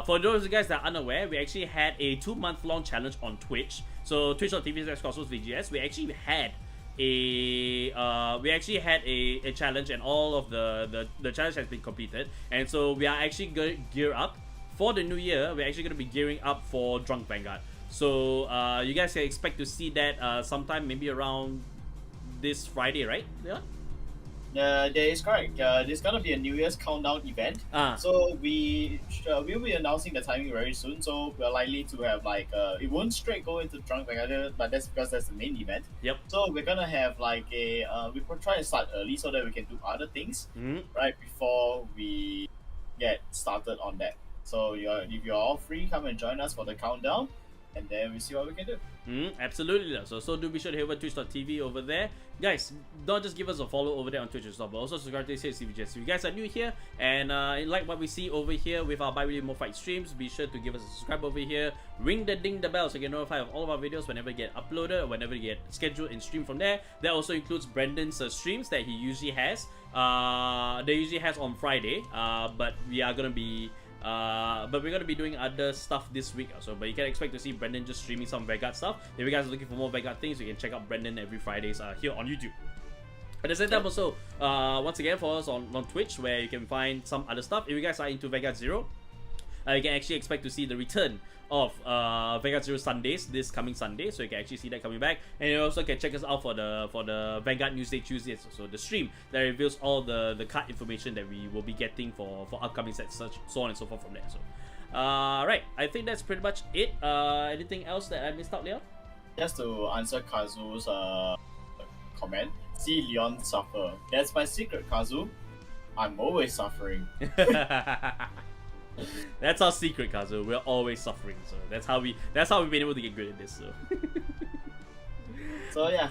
For those of you guys that are unaware, we actually had a 2-month-long challenge on Twitch. So twitch.tv/CVGS, we actually had a challenge, and all of the challenge has been completed. And so we are actually going to gear up for the new year. We're actually going to be gearing up for Drunk Vanguard. So you guys can expect to see that sometime maybe around this Friday, right? Yeah. That is correct. There's gonna be a New Year's countdown event. So we'll be announcing the timing very soon. So we're likely to have like it won't straight go into Drunk Vanguard, but that's because that's the main event. Yep. So we're gonna have like a we will try to start early so that we can do other things right before we get started on that. So if you're all free, come and join us for the countdown, and then we'll see what we can do. Absolutely. So do be sure to head over to twitch.tv over there. Guys, don't just give us a follow over there on Twitch and stuff, but also subscribe to CVGS. If you guys are new here and like what we see over here with our bi-weekly More Fight streams, be sure to give us a subscribe over here. Ring the ding the bell so you get notified of all of our videos whenever they get uploaded or whenever they get scheduled and streamed from there. That also includes Brendan's streams that he usually has. They usually has on Friday, but we are gonna be we're gonna be doing other stuff this week also, but you can expect to see Brendan just streaming some Vanguard stuff. If you guys are looking for more Vanguard things, you can check out Brendan every Fridays here on YouTube. At the same time also, once again, follow us on Twitch where you can find some other stuff. If you guys are into Vanguard Zero, you can actually expect to see the return of Vanguard Zero Sundays this coming Sunday, so you can actually see that coming back. And you also can check us out for the Vanguard Newsday Tuesdays, so the stream that reveals all the card information that we will be getting for upcoming sets, such so on and so forth from there. So right, I think that's pretty much it. Anything else that I missed out, Leon? Just to answer Kazu's comment, see Leon suffer. That's my secret, Kazu. I'm always suffering. That's our secret, Kazu. We're always suffering, so that's how we've been able to get good at this. So yeah,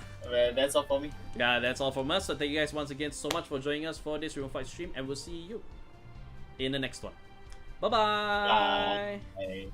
that's all for me. Yeah, that's all from us. So thank you guys once again so much for joining us for this Remote Fight stream, and we'll see you in the next one. Bye-bye. Bye.